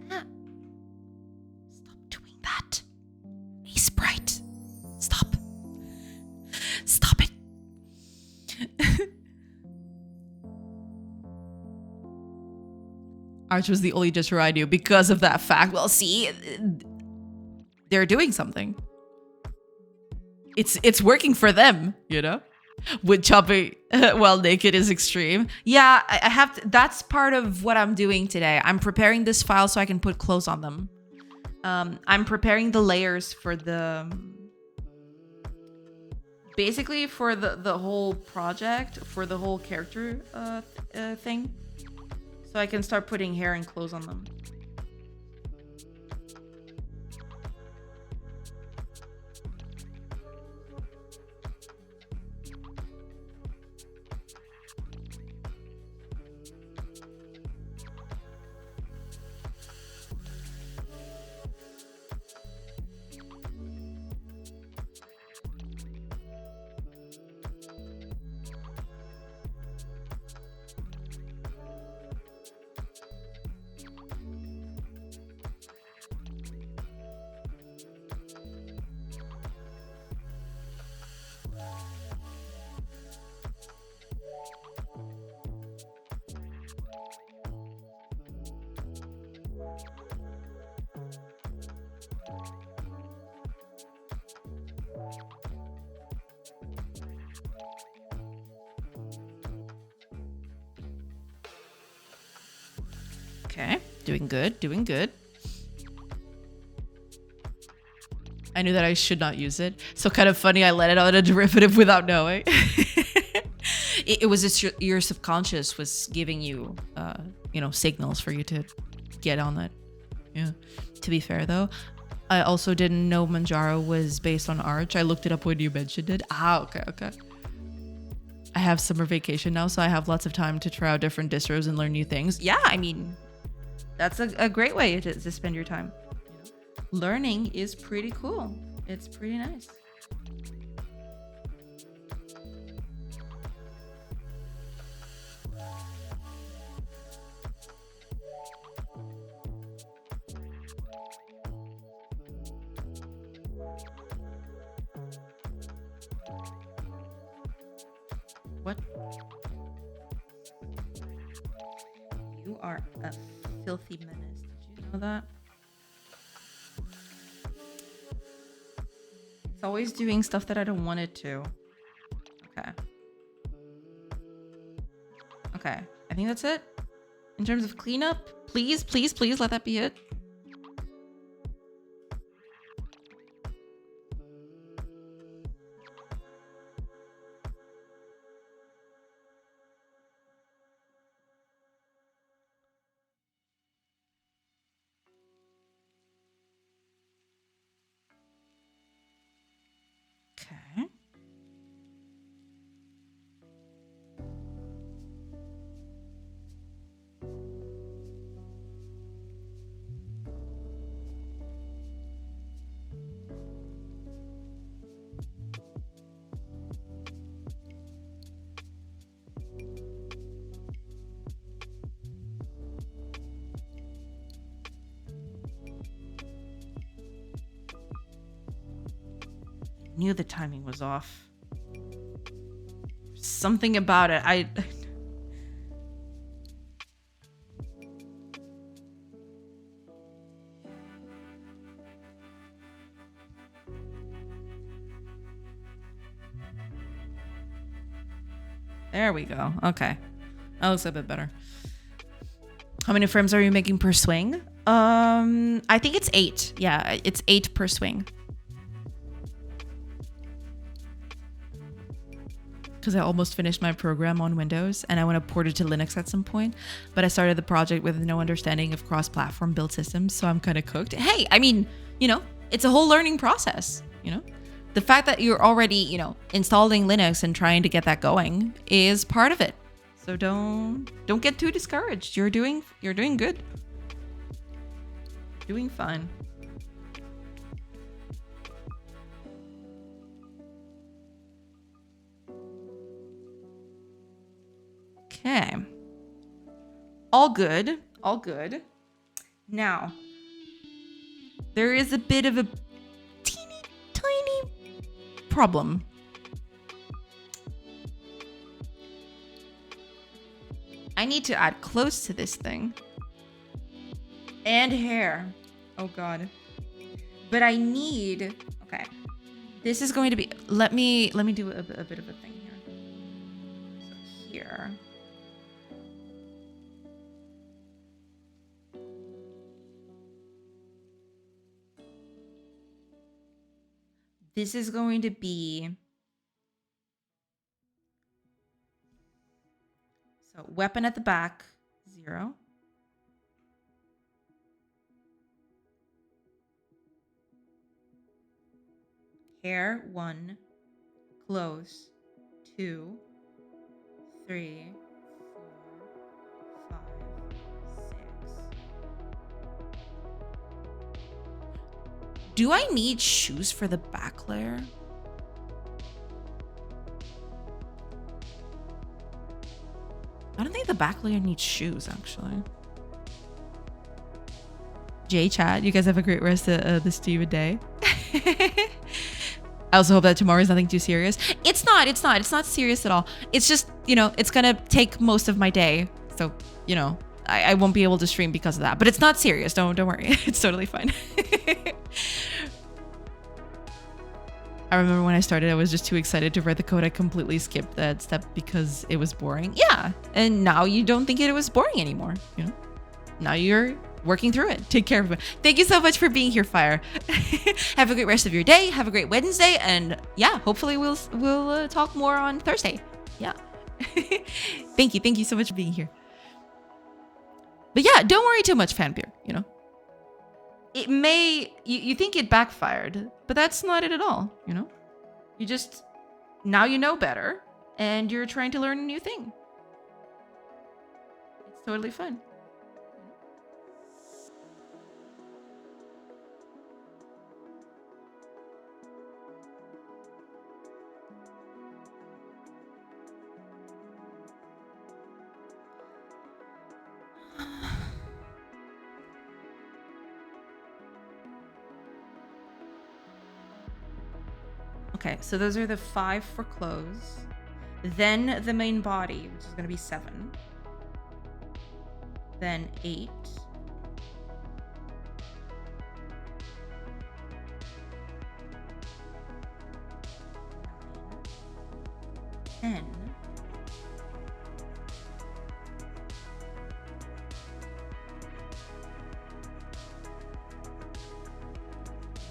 Ah. Stop doing that. Be sprite. Stop. Stop it. Arch was the only distro I knew because of that fact. Well, see, they're doing something. It's working for them, you know? Wood chopping while naked is extreme. Yeah, I have to, that's part of what I'm doing today. I'm preparing this file so I can put clothes on them. I'm preparing the layers for the... basically for the whole project, for the whole character thing. So I can start putting hair and clothes on them. Okay, doing good, doing good. I knew that I should not use it. So kind of funny, I let it on a derivative without knowing. It was just your subconscious was giving you, you know, signals for you to get on that. Yeah. To be fair though, I also didn't know Manjaro was based on Arch. I looked it up when you mentioned it. Ah, okay, okay. I have summer vacation now, so I have lots of time to try out different distros and learn new things. Yeah, I mean, that's a great way to spend your time. Learning is pretty cool. It's pretty nice. What? You are a filthy menace. Did you know that? It's always doing stuff that I don't want it to. Okay. Okay. I think that's it. In terms of cleanup, please, please, please let that be it. Okay. knew the timing was off. Something about it. There we go. Okay. That looks a bit better. How many frames are you making per swing? I think it's 8. Yeah, it's 8 per swing. Because I almost finished my program on Windows and I want to port it to Linux at some point. But I started the project with no understanding of cross-platform build systems, so I'm kind of cooked. Hey, I mean, you know, it's a whole learning process, you know? The fact that you're already, you know, installing Linux and trying to get that going is part of it. So don't get too discouraged. You're doing good. Doing fine. Okay. All good. All good. Now, there is a bit of a teeny tiny problem. I need to add clothes to this thing. And hair. Oh god. But I need... Okay. This is going to be... Let me do a bit of a thing here. So here... This is going to be... So weapon at the back, 0. Hair, 1. Clothes, 2. 3, 4, 5, 6. Do I need shoes for the back layer? I don't think the back layer needs shoes, actually. Jay chat, you guys have a great rest of the stupid day. I also hope that tomorrow is nothing too serious. It's not serious at all. It's just, you know, it's gonna take most of my day. So, you know, I won't be able to stream because of that. But it's not serious. Don't worry. It's totally fine. I remember when I started, I was just too excited to write the code. I completely skipped that step because it was boring. Yeah. And now you don't think it was boring anymore, you know? Now you're working through it. Take care of it. Thank you so much for being here, Fire. Have a great rest of your day. Have a great Wednesday. And yeah, hopefully we'll talk more on Thursday. Yeah. Thank you. Thank you so much for being here. But yeah, don't worry too much, Fanbeer, you know? It may, you think it backfired, but that's not it at all, you know? You just, now you know better, and you're trying to learn a new thing. It's totally fun. Okay, so those are the 5 for clothes. Then the main body, which is going to be 7. Then 8. 10.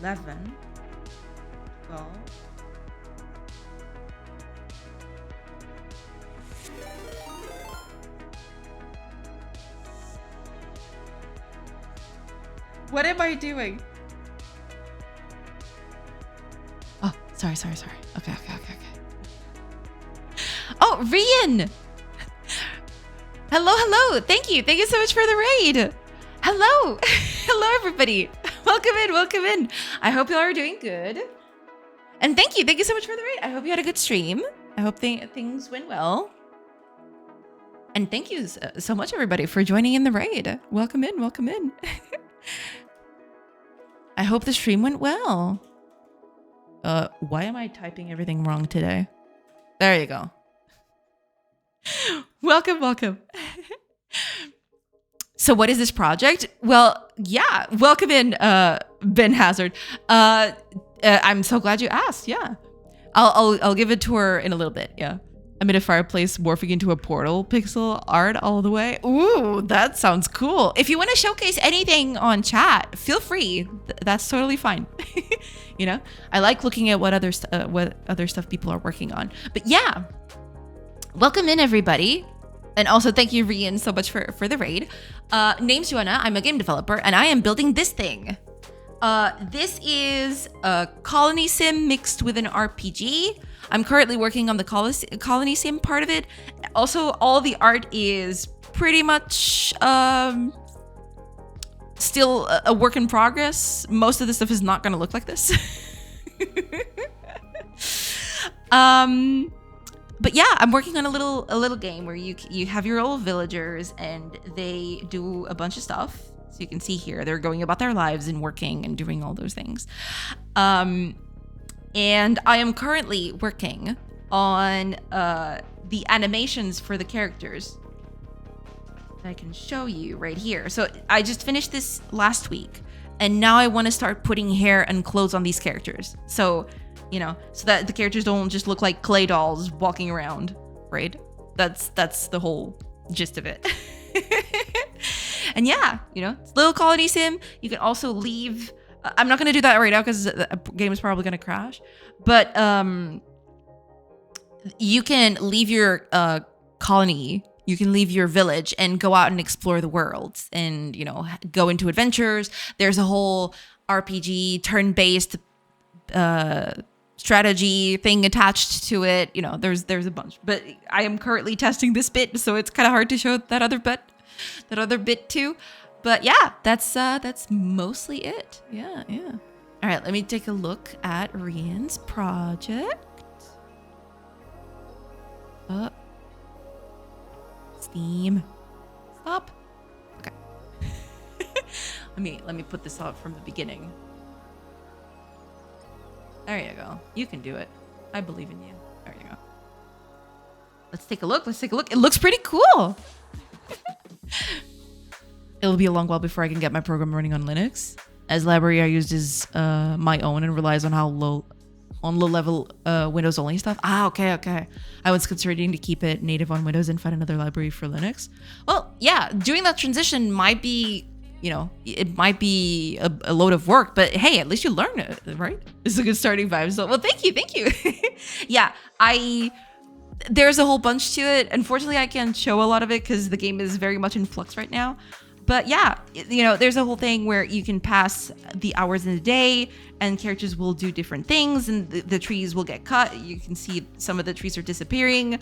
11. 12. 'What am I doing? Oh, sorry. Okay. Oh, Rian! Hello. Thank you so much for the raid. Hello, everybody. Welcome in. I hope y'all are doing good. And thank you so much for the raid. I hope you had a good stream. I hope things went well. And thank you so much, everybody, for joining in the raid. Welcome in. I hope the stream went well. Why am I typing everything wrong today? There you go. Welcome, welcome. So what is this project? Well, yeah, welcome in, Ben Hazard. I'm so glad you asked. Yeah, I'll give a tour in a little bit. Yeah, I'm in a fireplace morphing into a portal pixel art all the way. Ooh, that sounds cool. If you want to showcase anything on chat, feel free. That's totally fine. You know, I like looking at what other stuff people are working on. But yeah, welcome in everybody. And also thank you, Rian, so much for the raid. Name's Joanna. I'm a game developer, and I am building this thing. This is a colony sim mixed with an RPG. I'm currently working on the colony sim part of it. Also, all the art is pretty much still a work in progress. Most of the stuff is not going to look like this. But yeah, I'm working on a little game where you have your little villagers and they do a bunch of stuff. So you can see here, they're going about their lives and working and doing all those things. And I am currently working on the animations for the characters. I can show you right here. So I just finished this last week, and now I want to start putting hair and clothes on these characters. So, you know, so that the characters don't just look like clay dolls walking around, right? That's the whole gist of it. And yeah, you know, it's a little colony sim. You can also leave. I'm not going to do that right now because the game is probably going to crash. But you can leave your colony. You can leave your village and go out and explore the world and, you know, go into adventures. There's a whole RPG turn-based strategy thing attached to it. You know, there's a bunch. But I am currently testing this bit, so it's kind of hard to show that other bit too. But yeah, that's mostly it. Yeah. All right, let me take a look at Rian's project. Steam. Stop. Okay. let me put this out from the beginning. There you go. You can do it. I believe in you. There you go. Let's take a look. It looks pretty cool. It'll be a long while before I can get my program running on Linux, as library I used is my own and relies on low level Windows only stuff. Okay. I was considering to keep it native on Windows and find another library for Linux. Well, yeah, doing that transition might be, you know, it might be a load of work, but hey, at least you learn it, right? It's a good starting vibe. So, well, thank you. Yeah, there's a whole bunch to it. Unfortunately, I can't show a lot of it because the game is very much in flux right now. But yeah, you know, there's a whole thing where you can pass the hours in the day and characters will do different things and the trees will get cut. You can see some of the trees are disappearing.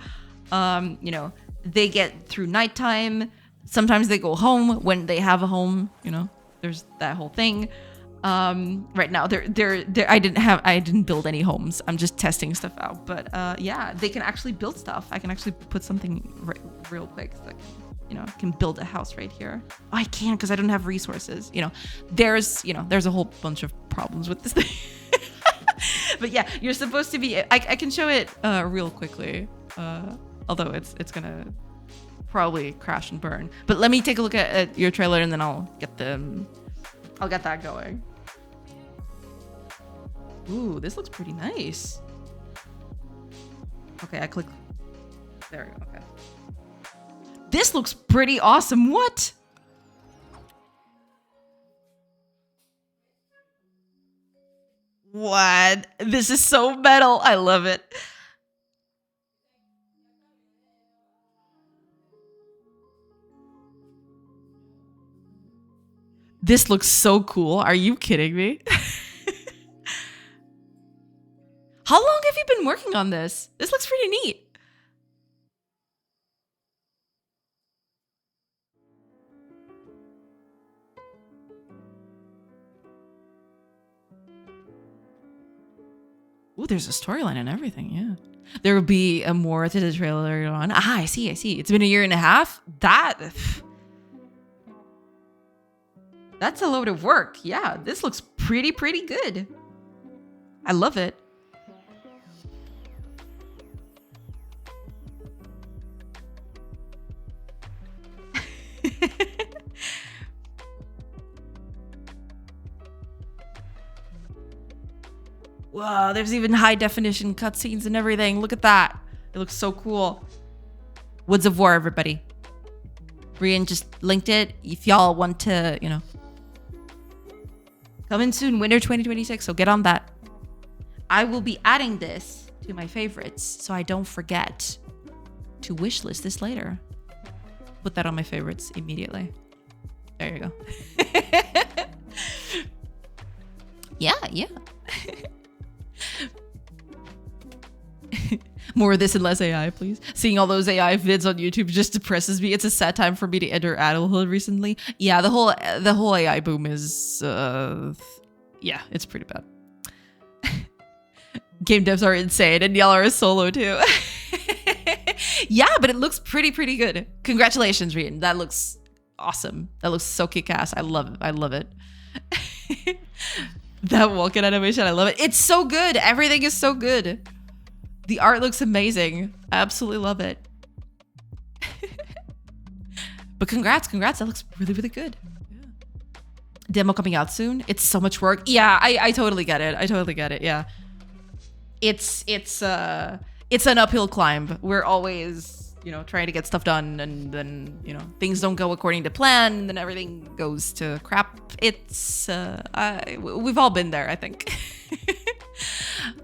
You know, they get through nighttime. Sometimes they go home when they have a home, you know, there's that whole thing. Right now, I didn't build any homes. I'm just testing stuff out. But yeah, they can actually build stuff. I can actually put something real quick so I can build a house right here. Oh, I can't because I don't have resources. There's a whole bunch of problems with this thing. But yeah, you're supposed to be. I can show it real quickly. Although it's gonna probably crash and burn. But let me take a look at your trailer and then I'll get that going. Ooh, this looks pretty nice. Okay, I click. There we go. Okay. This looks pretty awesome. What? What? This is so metal. I love it. This looks so cool. Are you kidding me? How long have you been working on this? This looks pretty neat. Ooh, there's a storyline and everything, yeah. There will be a more to the trailer on. I see. It's been a year and a half. That's a load of work. Yeah, this looks pretty good. I love it. Wow, there's even high definition cutscenes and everything. Look at that. It looks so cool. Woods of War, everybody. Brian just linked it. If y'all want to, you know, coming soon, winter 2026. So get on that. I will be adding this to my favorites so I don't forget to wishlist this later. Put that on my favorites immediately. There you go. Yeah. More of this and less AI, please. Seeing all those AI vids on YouTube just depresses me. It's a sad time for me to enter adulthood recently. Yeah, the whole AI boom is yeah, it's pretty bad. Game devs are insane and y'all are a solo too. Yeah, but it looks pretty good. Congratulations, Rian. That looks awesome. That looks so kick-ass. I love it. I love it. That walk-in animation, I love it. It's so good. Everything is so good. The art looks amazing. I absolutely love it. But congrats. That looks really good. Yeah. Demo coming out soon. It's so much work. Yeah, I totally get it. Yeah. It's an uphill climb. We're always, you know, trying to get stuff done, and then, you know, things don't go according to plan, and then everything goes to crap. It's we've all been there, I think.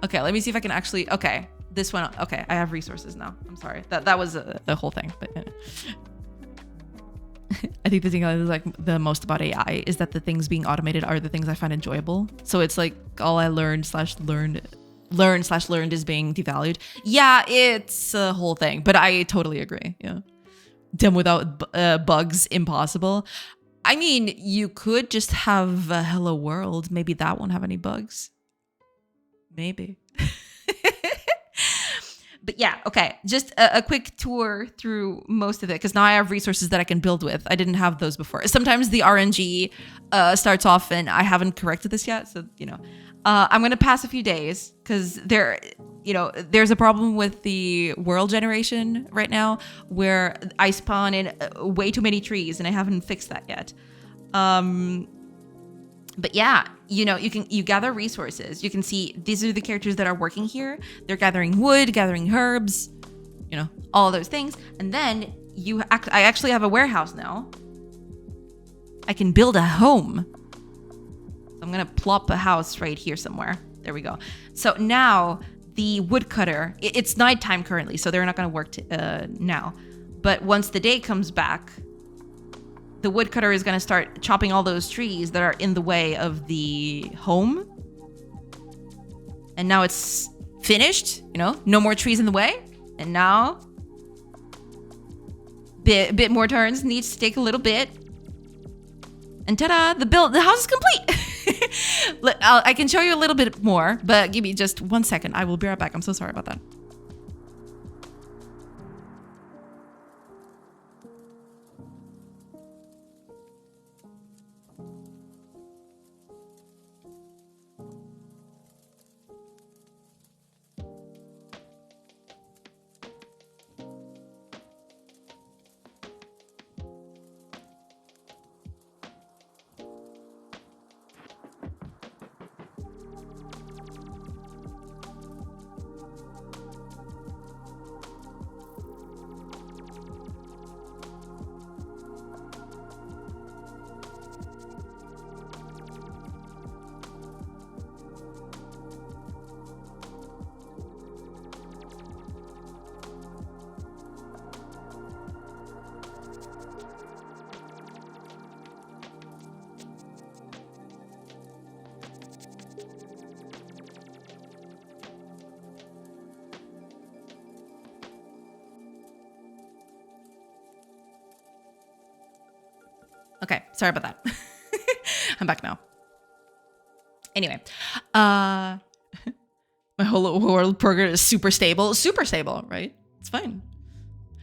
Okay, let me see if I can actually. Okay, this one. Okay, I have resources now. I'm sorry. That was the whole thing, but. I think the thing I like the most about AI is that the things being automated are the things I find enjoyable. So it's like all I learned / learned is being devalued. Yeah, it's a whole thing, but I totally agree. Yeah, demo without bugs, impossible. I mean, you could just have a hello world. Maybe that won't have any bugs. Maybe. But yeah, okay. Just a quick tour through most of it, because now I have resources that I can build with. I didn't have those before. Sometimes the RNG starts off and I haven't corrected this yet. So, you know, I'm going to pass a few days because there's a problem with the world generation right now where I spawn in way too many trees and I haven't fixed that yet. But yeah, you know, you gather resources. You can see these are the characters that are working here. They're gathering wood, gathering herbs, you know, all those things. And then I actually have a warehouse now. I can build a home. So I'm going to plop a house right here somewhere. There we go. So now the woodcutter, it's nighttime currently, so they're not going to work now. But once the day comes back, the woodcutter is going to start chopping all those trees that are in the way of the home. And now it's finished, you know, no more trees in the way. And now, bit more turns, needs to take a little bit. And ta-da, the house is complete. I can show you a little bit more, but give me just 1 second. I will be right back. I'm so sorry about that. Okay, sorry about that. I'm back now. Anyway, my whole world program is super stable, right? It's fine.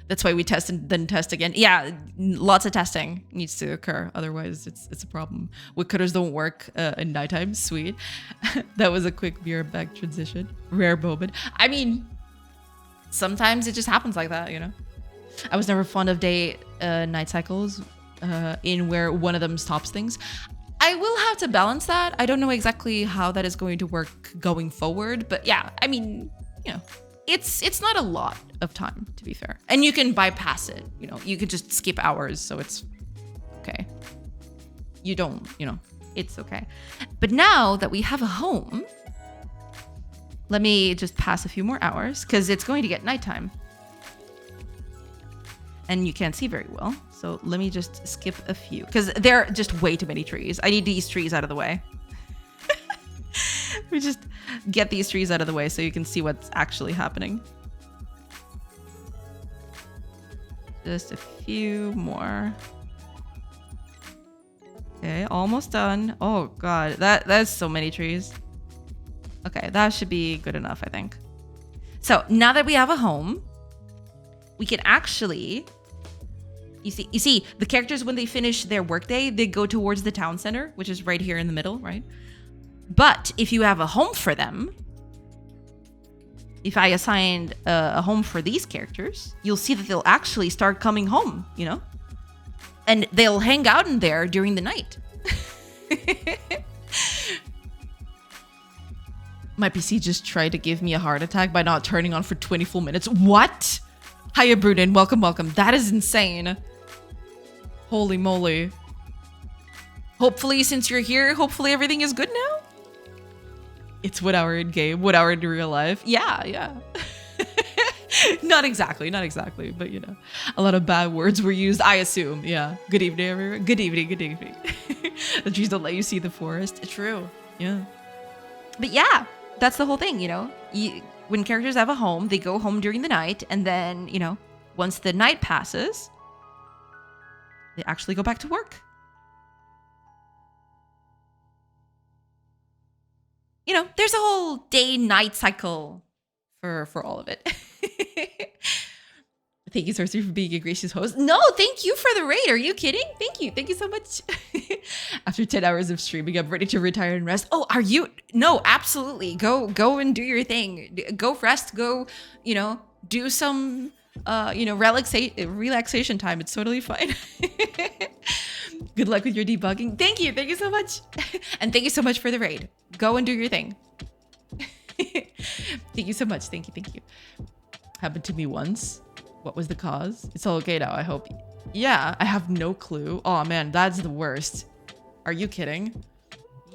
That's why we test and then test again. Yeah, lots of testing needs to occur. Otherwise, it's a problem. Woodcutters don't work in nighttime. Sweet. That was a quick mirror back transition. Rare moment. I mean, sometimes it just happens like that, you know? I was never fond of day night cycles. in where one of them stops things. I will have to balance that. I don't know exactly how that is going to work going forward, but yeah, I mean, you know, it's not a lot of time, to be fair. And you can bypass it, you know, you could just skip hours, so it's okay. You don't, you know, it's okay. But now that we have a home, let me just pass a few more hours because it's going to get nighttime. And you can't see very well. So let me just skip a few because there are just way too many trees. I need these trees out of the way. We just get these trees out of the way so you can see what's actually happening. Just a few more. Okay, almost done. Oh god, that's so many trees. Okay, that should be good enough, I think. So now that we have a home, we can actually, you see, the characters, when they finish their workday, they go towards the town center, which is right here in the middle, right? But if you have a home for them, if I assigned a home for these characters, you'll see that they'll actually start coming home, you know? And they'll hang out in there during the night. My PC just tried to give me a heart attack by not turning on for 20 full minutes. What? Hiya, Brunin. Welcome, welcome. That is insane. Holy moly. Hopefully, since you're here, hopefully everything is good now? It's 1 hour in game, 1 hour in real life. Yeah. Not exactly, but you know, a lot of bad words were used, I assume. Yeah. Good evening, everyone. Good evening. The trees don't let you see the forest. True. Yeah. But yeah, that's the whole thing, you know. When characters have a home, they go home during the night, and then, you know, once the night passes, they actually go back to work. You know, there's a whole day-night cycle for all of it. Thank you, Sorcery, for being a gracious host. No, thank you for the raid. Are you kidding? Thank you so much. After 10 hours of streaming, I'm ready to retire and rest. Oh, are you? No, absolutely. Go and do your thing. Go rest. Go, you know, do some, you know, relaxation time. It's totally fine. Good luck with your debugging. Thank you so much. And thank you so much for the raid. Go and do your thing. Thank you so much. Thank you. Happened to me once. What was the cause? It's all okay now, I hope. Yeah, I have no clue. Oh man, that's the worst. Are you kidding?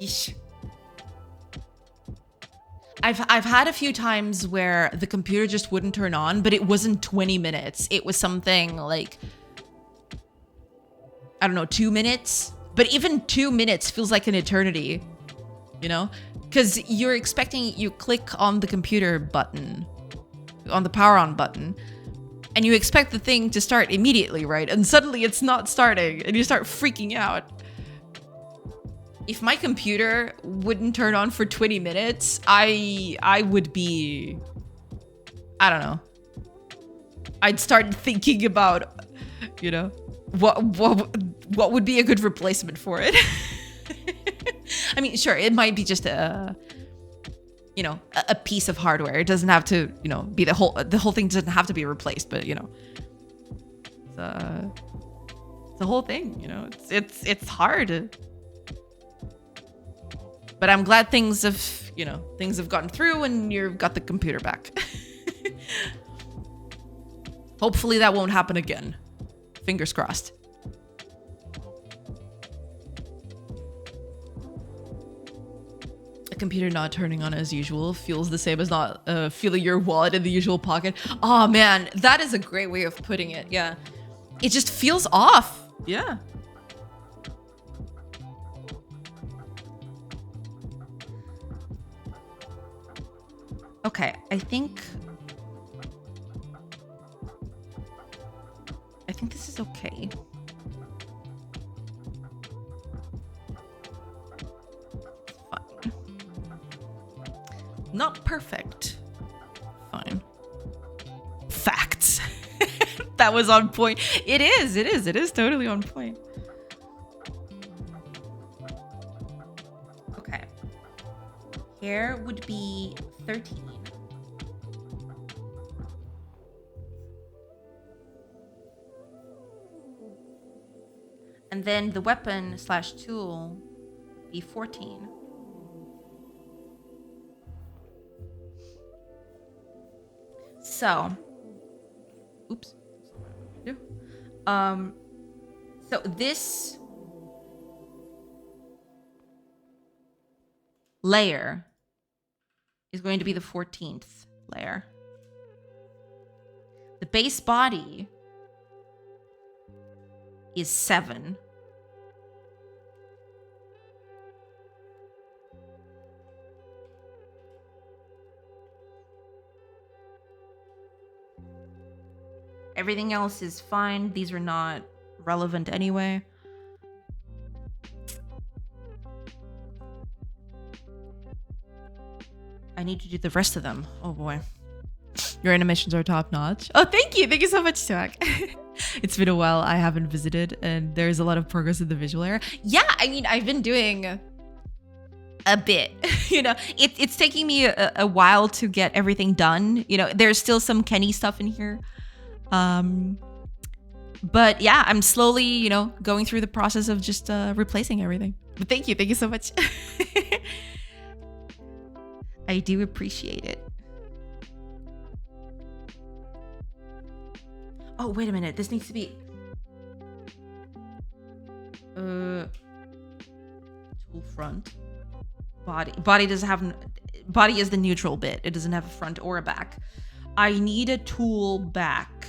Yeesh. I've had a few times where the computer just wouldn't turn on, but it wasn't 20 minutes. It was something like, I don't know, 2 minutes. But even 2 minutes feels like an eternity, you know? Because you're expecting, you click on the computer button, on the power on button, and you expect the thing to start immediately, right? And suddenly it's not starting, and you start freaking out. If my computer wouldn't turn on for 20 minutes, I would be, I don't know. I'd start thinking about, you know, what would be a good replacement for it. I mean, sure, it might be just a, you know, a piece of hardware. It doesn't have to, you know, be the whole thing doesn't have to be replaced, but you know, it's the whole thing, you know, it's hard. But I'm glad things have gotten through and you've got the computer back. Hopefully that won't happen again. Fingers crossed. A computer not turning on as usual feels the same as not feeling your wallet in the usual pocket. Oh man, that is a great way of putting it. Yeah. It just feels off. Yeah. Okay, I think this is okay. Fine. Not perfect. Fine. Facts. That was on point. It is totally on point. Okay. Here would be 13. And then the weapon slash tool would be 14. So, oops. So this layer is going to be the 14th layer. The base body is 7. Everything else is fine. These are not relevant anyway. I need to do the rest of them. Oh boy. Your animations are top notch. Oh, thank you. Thank you so much, Tuak. It's been a while. I haven't visited and there's a lot of progress in the visual area. Yeah, I mean, I've been doing a bit. You know, it's taking me a while to get everything done. You know, there's still some Kenny stuff in here. But yeah, I'm slowly, you know, going through the process of just replacing everything. But thank you so much. I do appreciate it. Oh, wait a minute. This needs to be tool front. Body doesn't have, body is the neutral bit. It doesn't have a front or a back. I need a tool back.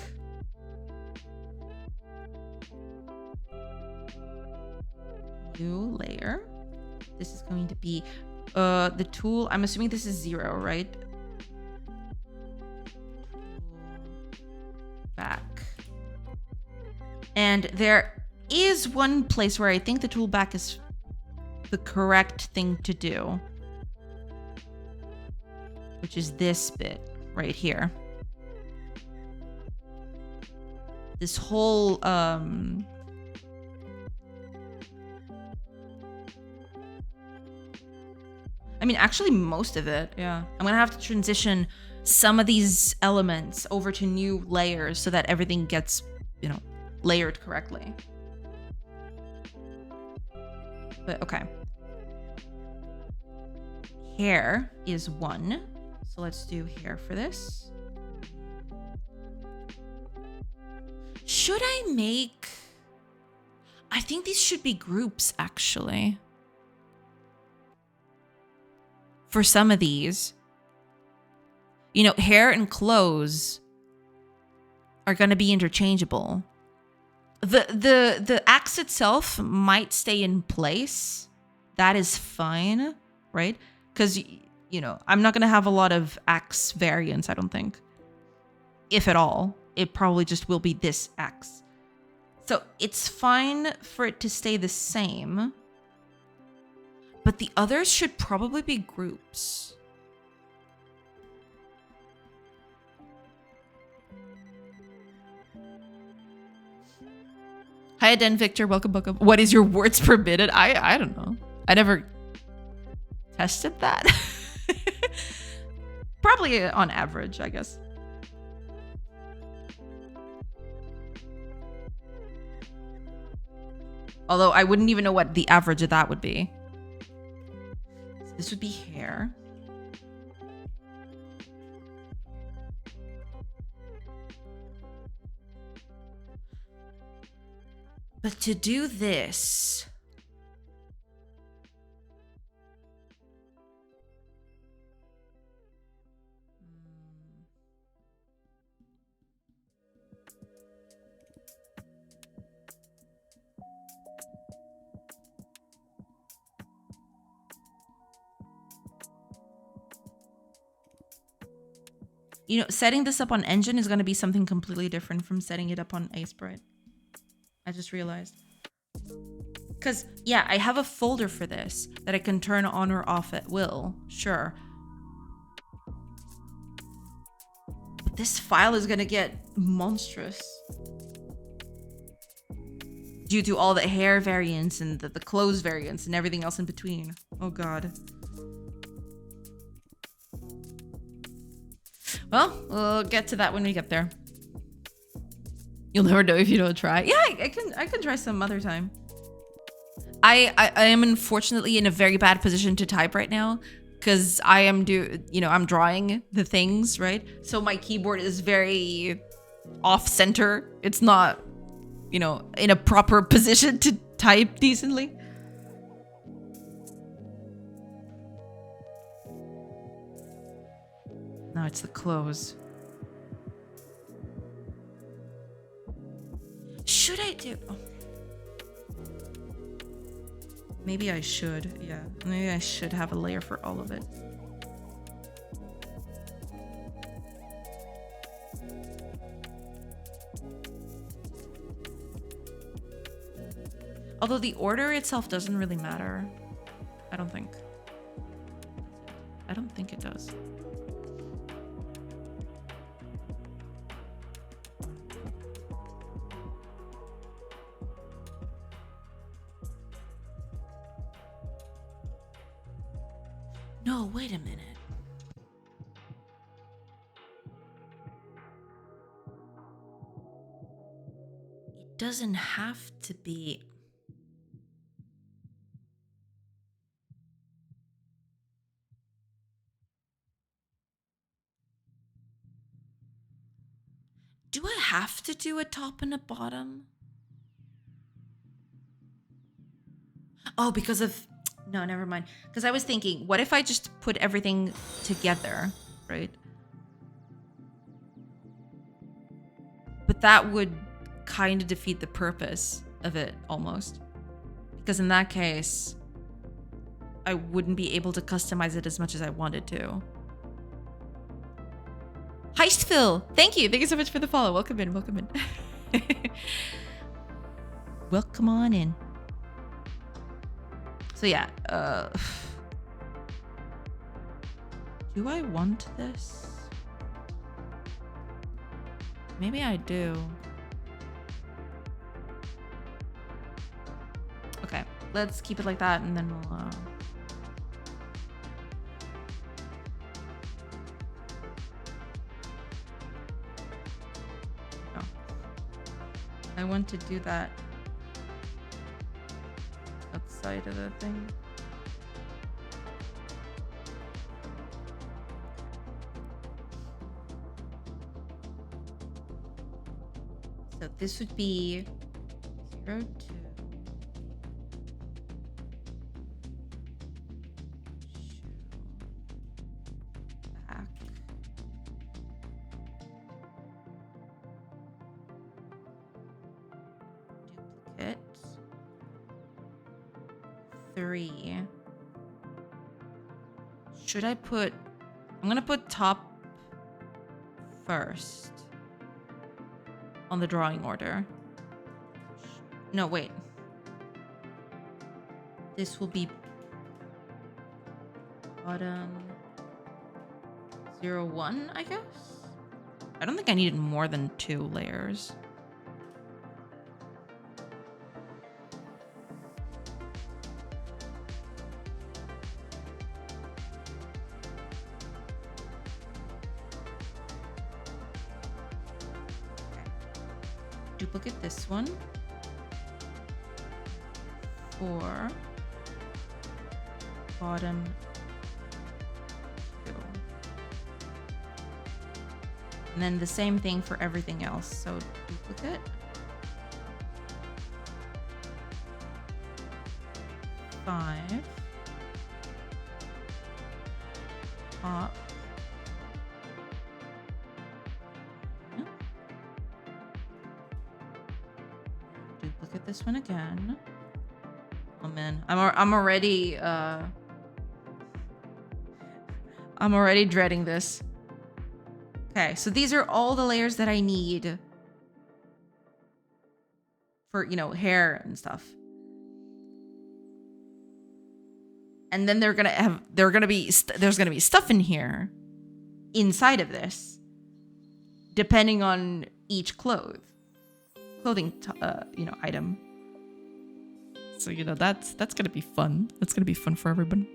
New layer. This is going to be the tool. I'm assuming this is 0, right? Back. And there is one place where I think the tool back is the correct thing to do, which is this bit right here. This whole I mean, actually most of it, yeah. I'm gonna have to transition some of these elements over to new layers so that everything gets, you know, layered correctly. But okay. Hair is 1. So let's do hair for this. Should I make... I think these should be groups, actually. For some of these. You know, hair and clothes are going to be interchangeable. The axe itself might stay in place. That is fine, right? Because, you know, I'm not going to have a lot of axe variants, I don't think. If at all. It probably just will be this axe. So it's fine for it to stay the same. But the others should probably be groups. Hi, Aden Victor. Welcome. What is your words per minute? I don't know. I never tested that. Probably on average, I guess. Although I wouldn't even know what the average of that would be. So this would be hair. But to do this... You know, setting this up on Engine is going to be something completely different from setting it up on Sprite. I just realized. Because, yeah, I have a folder for this that I can turn on or off at will. Sure. But this file is going to get monstrous. Due to all the hair variants and the clothes variants and everything else in between. Oh, God. Well, we'll get to that when we get there. You'll never know if you don't try. Yeah, I can try some other time. I am unfortunately in a very bad position to type right now because I am I'm drawing the things, right? So my keyboard is very off center. It's not, in a proper position to type decently. Now it's the close. Should I do? Oh. Maybe I should. Yeah, maybe I should have a layer for all of it. Although the order itself doesn't really matter. I don't think. I don't think it does. No, wait a minute. It doesn't have to be. Do I have to do a top and a bottom? Oh, because of... No, never mind. Because I was thinking, what if I just put everything together, right? But that would kind of defeat the purpose of it, almost. Because in that case, I wouldn't be able to customize it as much as I wanted to. Heist Phil! Thank you! Thank you so much for the follow. Welcome in, welcome in. Welcome on in. So yeah, do I want this? Maybe I do. Okay, let's keep it like that and then we'll, oh. I want to do that outside of the thing. So this would be 0, 2. Back. Duplicate. 3. Should I put... I'm gonna put top first on the drawing order. No, wait. This will be bottom 0, 1, I guess? I don't think I needed more than 2 layers. Duplicate this one. 4. Bottom 2. And then the same thing for everything else. So duplicate. 5. Top. Duplicate this one again. Oh man, I'm already dreading this. Okay, so these are all the layers that I need for, hair and stuff. And then there's gonna be stuff in here inside of this, depending on each clothing item. So that's gonna be fun. That's gonna be fun for everyone.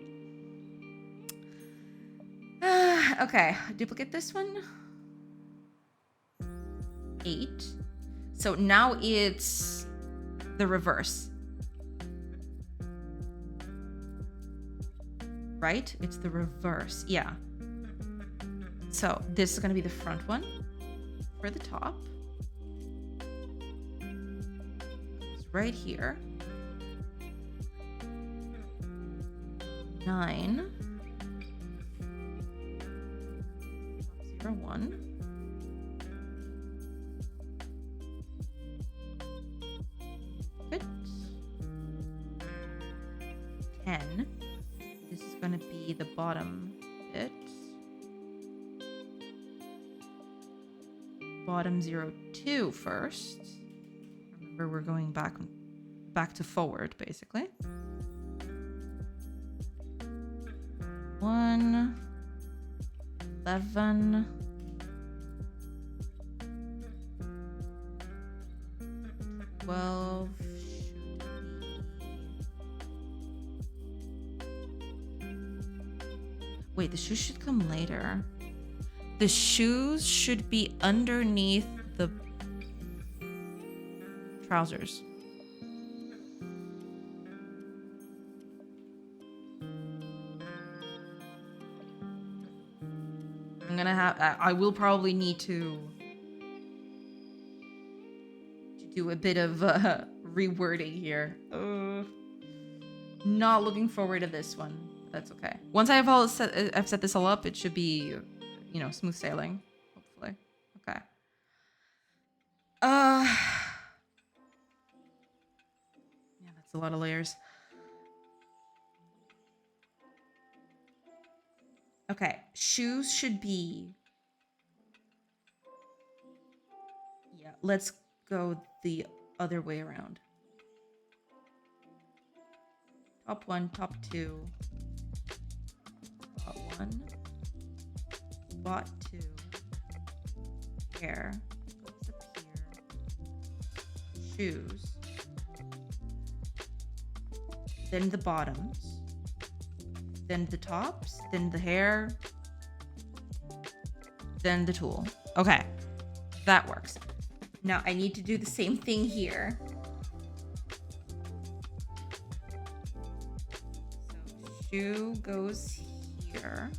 Okay, duplicate this one. 8. So now it's the reverse. right? It's the reverse. Yeah. So this is going to be the front one for the top. It's right here. 9. 0, 1. Good. 10. This is going to be the bottom bit. Bottom 0, 2 first. Remember, we're going back to forward, basically. 1, 11, 12. Wait, the shoes should come later. The shoes should be underneath the trousers. I will probably need to do a bit of rewording here. Not looking forward to this one. That's okay. Once I've set this all up, it should be, you know, smooth sailing. Hopefully. Okay. Yeah, that's a lot of layers. Okay, shoes should be... Yeah, let's go the other way around. Top 1, top 2. Top 1. Bot 2. Hair. Goes up here. Shoes. Then the bottoms. Then the tops, then the hair, then the tool. Okay, that works. Now I need to do the same thing here. So shoe goes here.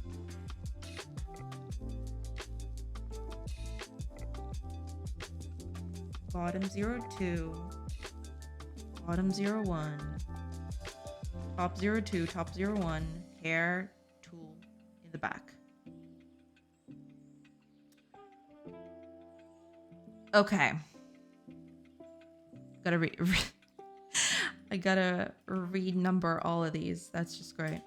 Bottom 0, 2. Bottom 0, 1. Top 0, 2, top 0, 1. Hair, tool in the back. Okay. I gotta renumber all of these. That's just great.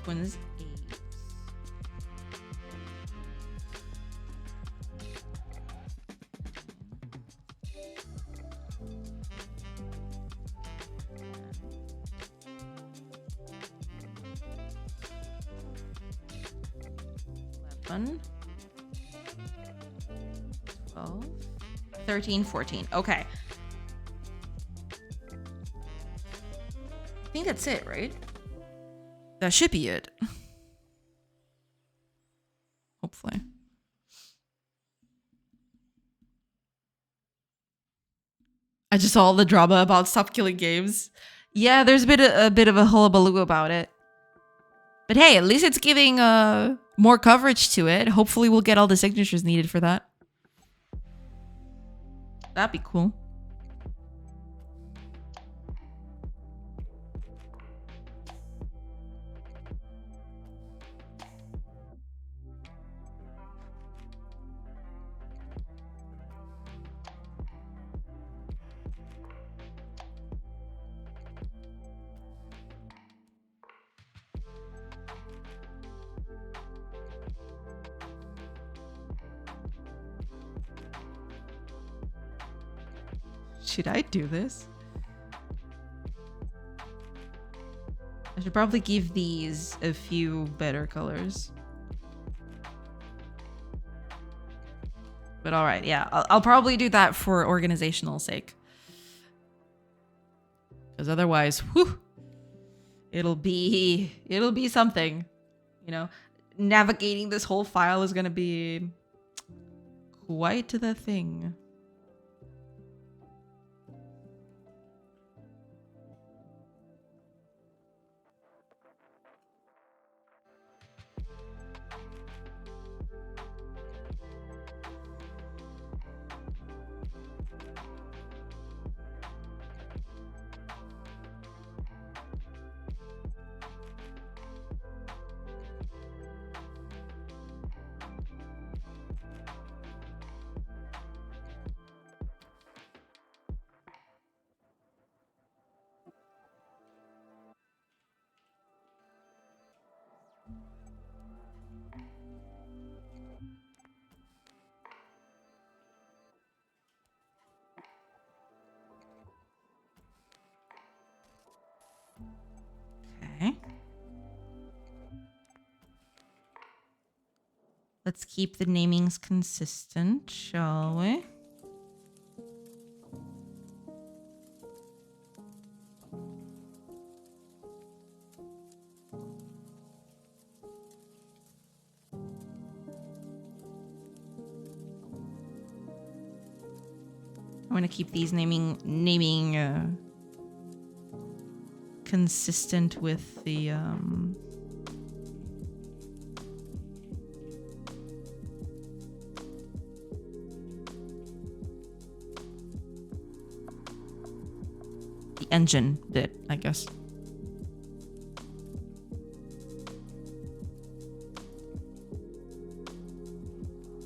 One is 8. One, 12, 13, 14. Okay. I think that's it, right? That should be it. Hopefully. I just saw all the drama about Stop Killing Games. Yeah, there's a bit of a hullabaloo about it. But hey, at least it's giving more coverage to it. Hopefully we'll get all the signatures needed for that. That'd be cool. Should I do this? I should probably give these a few better colors. But all right, yeah, I'll probably do that for organizational sake. Because otherwise, whew, it'll be something, you know. Navigating this whole file is gonna be quite the thing. Okay. Let's keep the namings consistent, shall we? I'm gonna keep these naming consistent with the engine bit, I guess.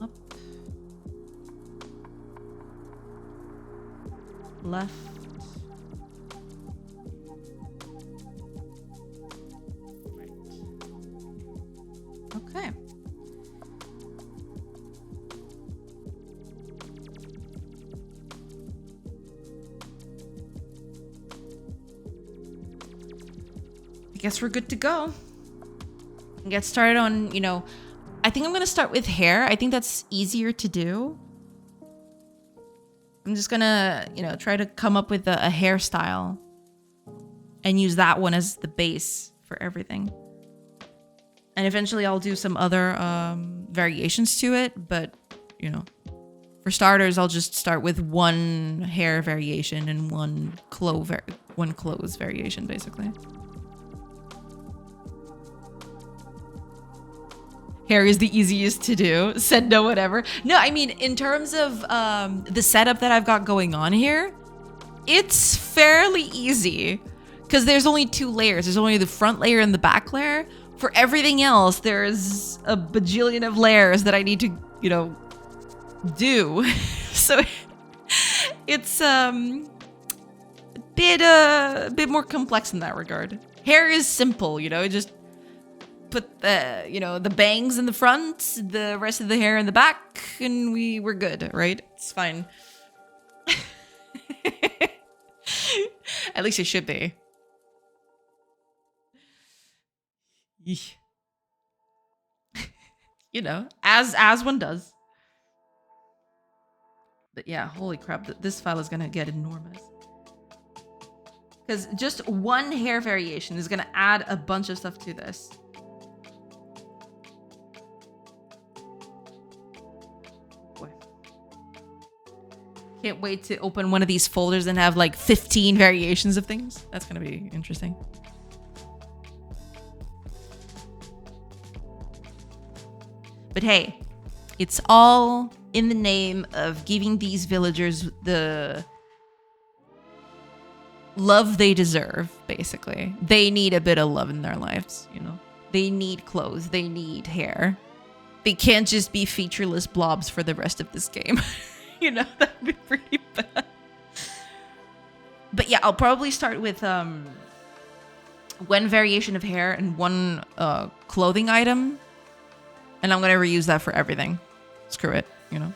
Up. Left. Right. Okay. I guess we're good to go. And get started on, you know, I think I'm gonna start with hair. I think that's easier to do. I'm just gonna, you know, try to come up with a hairstyle and use that one as the base for everything. And eventually I'll do some other variations to it, but, you know, for starters, I'll just start with one hair variation and one clothes variation, basically. Hair is the easiest to do. Said no, whatever. No, I mean, in terms of the setup that I've got going on here, it's fairly easy because there's only two layers. There's only the front layer and the back layer. For everything else, there's a bajillion of layers that I need to, you know, do. So it's a bit more complex in that regard. Hair is simple, you know, just put the, you know, the bangs in the front, the rest of the hair in the back, and we're good, right? It's fine. At least it should be. You know, as one does. But yeah, holy crap, this file is gonna get enormous. Because just one hair variation is gonna add a bunch of stuff to this. Can't wait to open one of these folders and have like 15 variations of things. That's gonna be interesting. But hey, it's all in the name of giving these villagers the love they deserve, basically. They need a bit of love in their lives, you know? They need clothes, they need hair. They can't just be featureless blobs for the rest of this game. You know, that'd be pretty bad. But yeah, I'll probably start with one variation of hair and one clothing item. And I'm gonna reuse that for everything. Screw it, you know.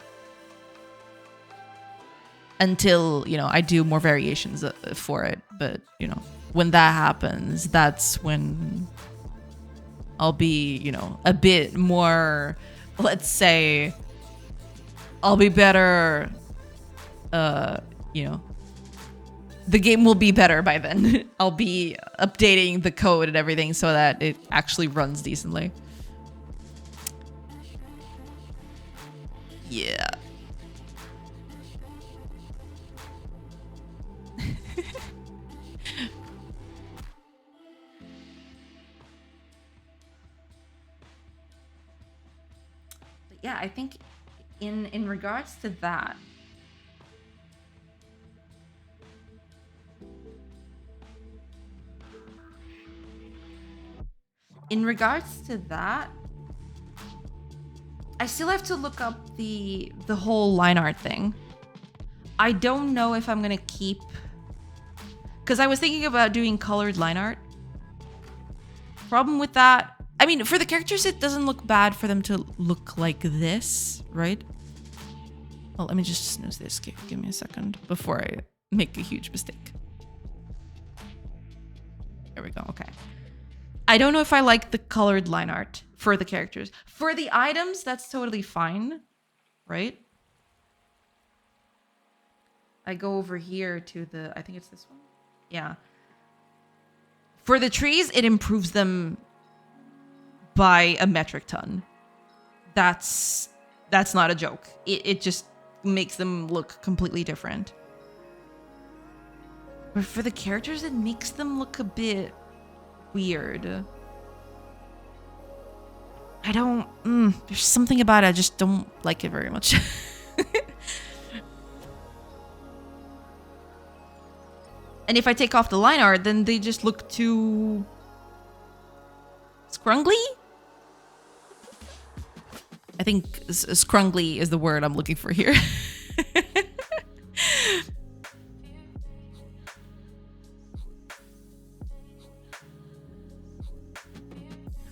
Until, you know, I do more variations for it. But, you know, when that happens, that's when I'll be, you know, a bit more, let's say, I'll be better. You know, the game will be better by then. I'll be updating the code and everything so that it actually runs decently. Yeah. But yeah, I think in regards to that, I still have to look up the whole line art thing. I don't know if I'm gonna keep, because I was thinking about doing colored line art. Problem with that, I mean, for the characters, it doesn't look bad for them to look like this, right? Well, let me just snooze this. Give me a second before I make a huge mistake. There we go. Okay. I don't know if I like the colored line art for the characters. For the items, that's totally fine, right? I go over here to the, I think it's this one. Yeah. For the trees, it improves them by a metric ton. That's not a joke. It just makes them look completely different. But for the characters, it makes them look a bit weird. I don't... there's something about it. I just don't like it very much. And if I take off the line art, then they just look too... scrungly? I think scrungly is the word I'm looking for here.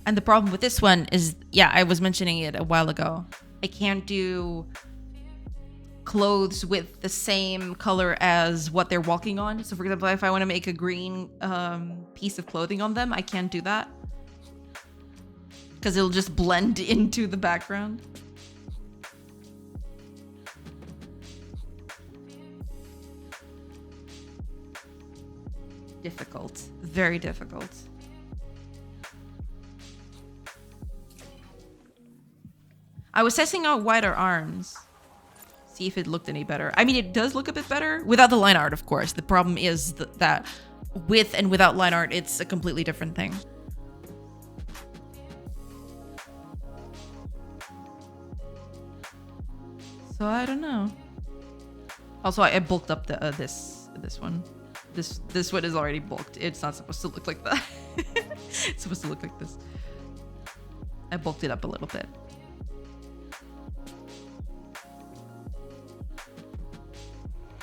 And the problem with this one is, yeah, I was mentioning it a while ago. I can't do clothes with the same color as what they're walking on. So for example, if I want to make a green piece of clothing on them, I can't do that. Because it'll just blend into the background. Difficult. Very difficult. I was testing out wider arms. See if it looked any better. I mean, it does look a bit better. Without the line art, of course. The problem is that with and without line art, it's a completely different thing. So I don't know. Also, I bulked up the this one. This one is already bulked. It's not supposed to look like that. It's supposed to look like this. I bulked it up a little bit.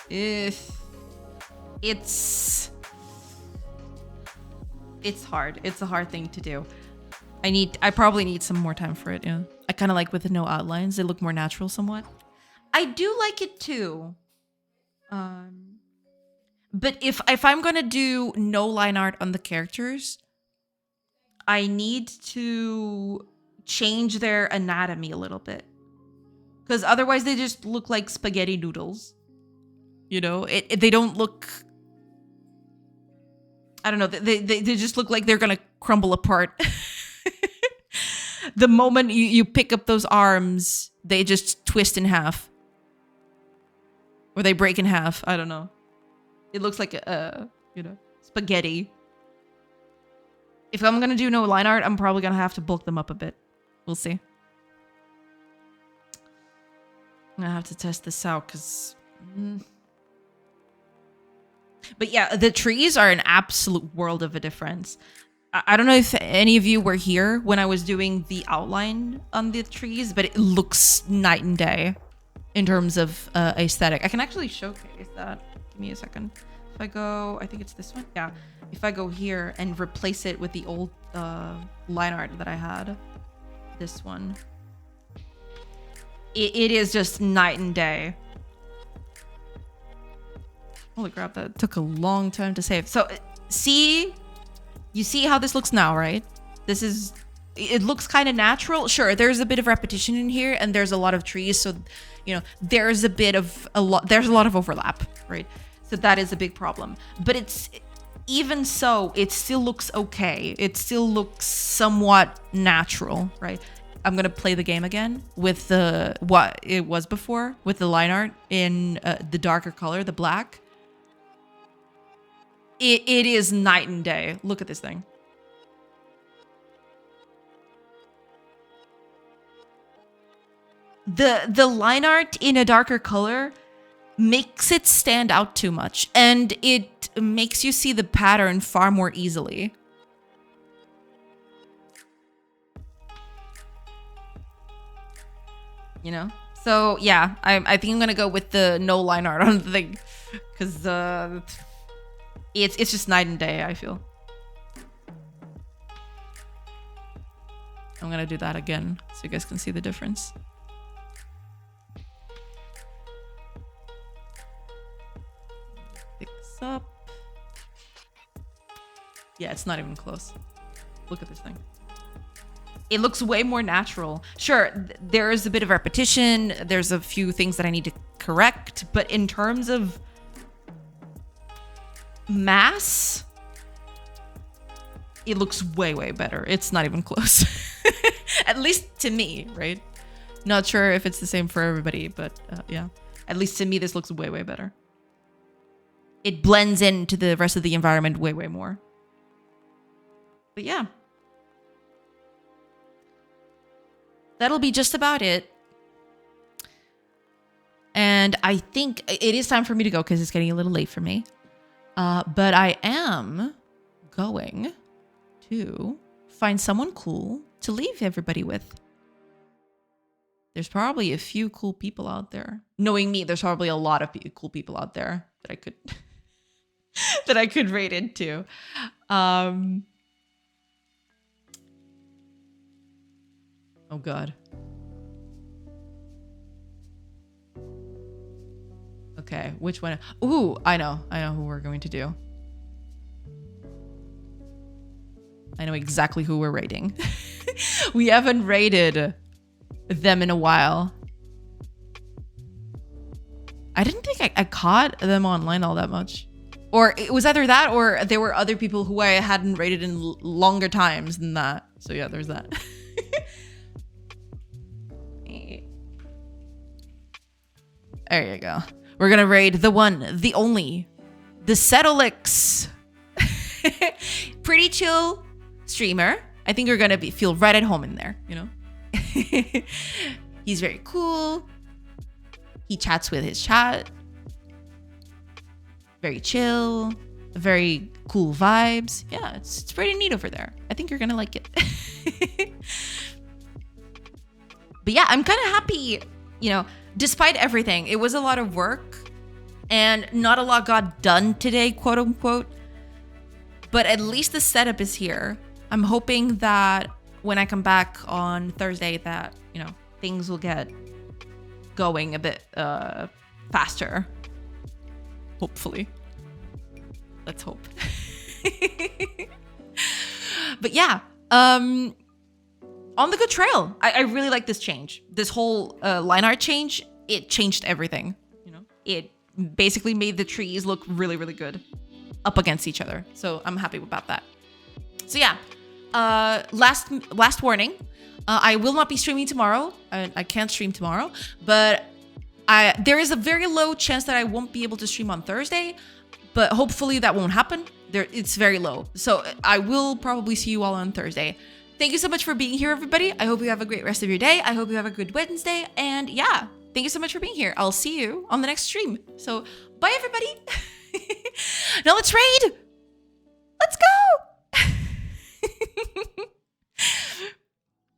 It's hard. It's a hard thing to do. I probably need some more time for it. Yeah, I kind of like with the no outlines. They look more natural somewhat. I do like it too. But if I'm gonna do no line art on the characters, I need to change their anatomy a little bit, because otherwise they just look like spaghetti noodles. You know, they don't look. I don't know. They just look like they're gonna crumble apart. The moment you pick up those arms, they just twist in half. Or they break in half. I don't know. It looks like a, spaghetti. If I'm gonna do no line art, I'm probably gonna have to bulk them up a bit. We'll see. I'm gonna have to test this out, because... But yeah, the trees are an absolute world of a difference. I don't know if any of you were here when I was doing the outline on the trees, but it looks night and day in terms of aesthetic. I can actually showcase that. Give me a second. If I go, I think it's this one. Yeah. If I go here and replace it with the old line art that I had, this one, it is just night and day. Holy crap, that took a long time to save. So, you see how this looks now, right? This is it looks kind of natural. Sure, there's a bit of repetition in here, and there's a lot of trees, so there's a lot of overlap, right? So that is a big problem. But it's even so, it still looks okay. It still looks somewhat natural, right? I'm gonna play the game again with what it was before, with the line art in the darker color, the black. It is night and day. Look at this thing. The line art in a darker color makes it stand out too much, and it makes you see the pattern far more easily. So yeah, I think I'm gonna go with the no line art on the thing, because it's just night and day, I feel. I'm gonna do that again so you guys can see the difference. Pick this up. Yeah, it's not even close. Look at this thing. It looks way more natural. Sure, there is a bit of repetition. There's a few things that I need to correct. But in terms of mass, it looks way, way better. It's not even close. At least to me, right? Not sure if it's the same for everybody, but yeah. At least to me, this looks way, way better. It blends into the rest of the environment way, way more. But yeah. That'll be just about it. And I think it is time for me to go because it's getting a little late for me. But I am going to find someone cool to leave everybody with. There's probably a few cool people out there. Knowing me, there's probably a lot of cool people out there that I could that I could raid into. Oh God. Okay, which one? Ooh, I know who we're going to do. I know exactly who we're raiding. We haven't raided them in a while. I didn't think I caught them online all that much. Or it was either that or there were other people who I hadn't raided in longer times than that. So yeah, there's that. There you go. We're gonna raid the one, the only, the Settlix. Pretty chill streamer. I think you're gonna feel right at home in there, He's very cool. He chats with his chat. Very chill. Very cool vibes. Yeah, it's pretty neat over there. I think you're gonna like it. But yeah, I'm kind of happy, despite everything. It was a lot of work and not a lot got done today, quote unquote. But at least the setup is here. I'm hoping that when I come back on Thursday that, things will get going a bit faster. Hopefully. Let's hope. But yeah, on the good trail. I really like this change. This whole line art change, it changed everything. It basically made the trees look really, really good up against each other. So I'm happy about that. So yeah, last warning. I will not be streaming tomorrow. I can't stream tomorrow, but there is a very low chance that I won't be able to stream on Thursday, but hopefully that won't happen. It's very low. So I will probably see you all on Thursday. Thank you so much for being here, everybody. I hope you have a great rest of your day. I hope you have a good Wednesday. And yeah, thank you so much for being here. I'll see you on the next stream. So bye, everybody. Now let's raid. Let's go.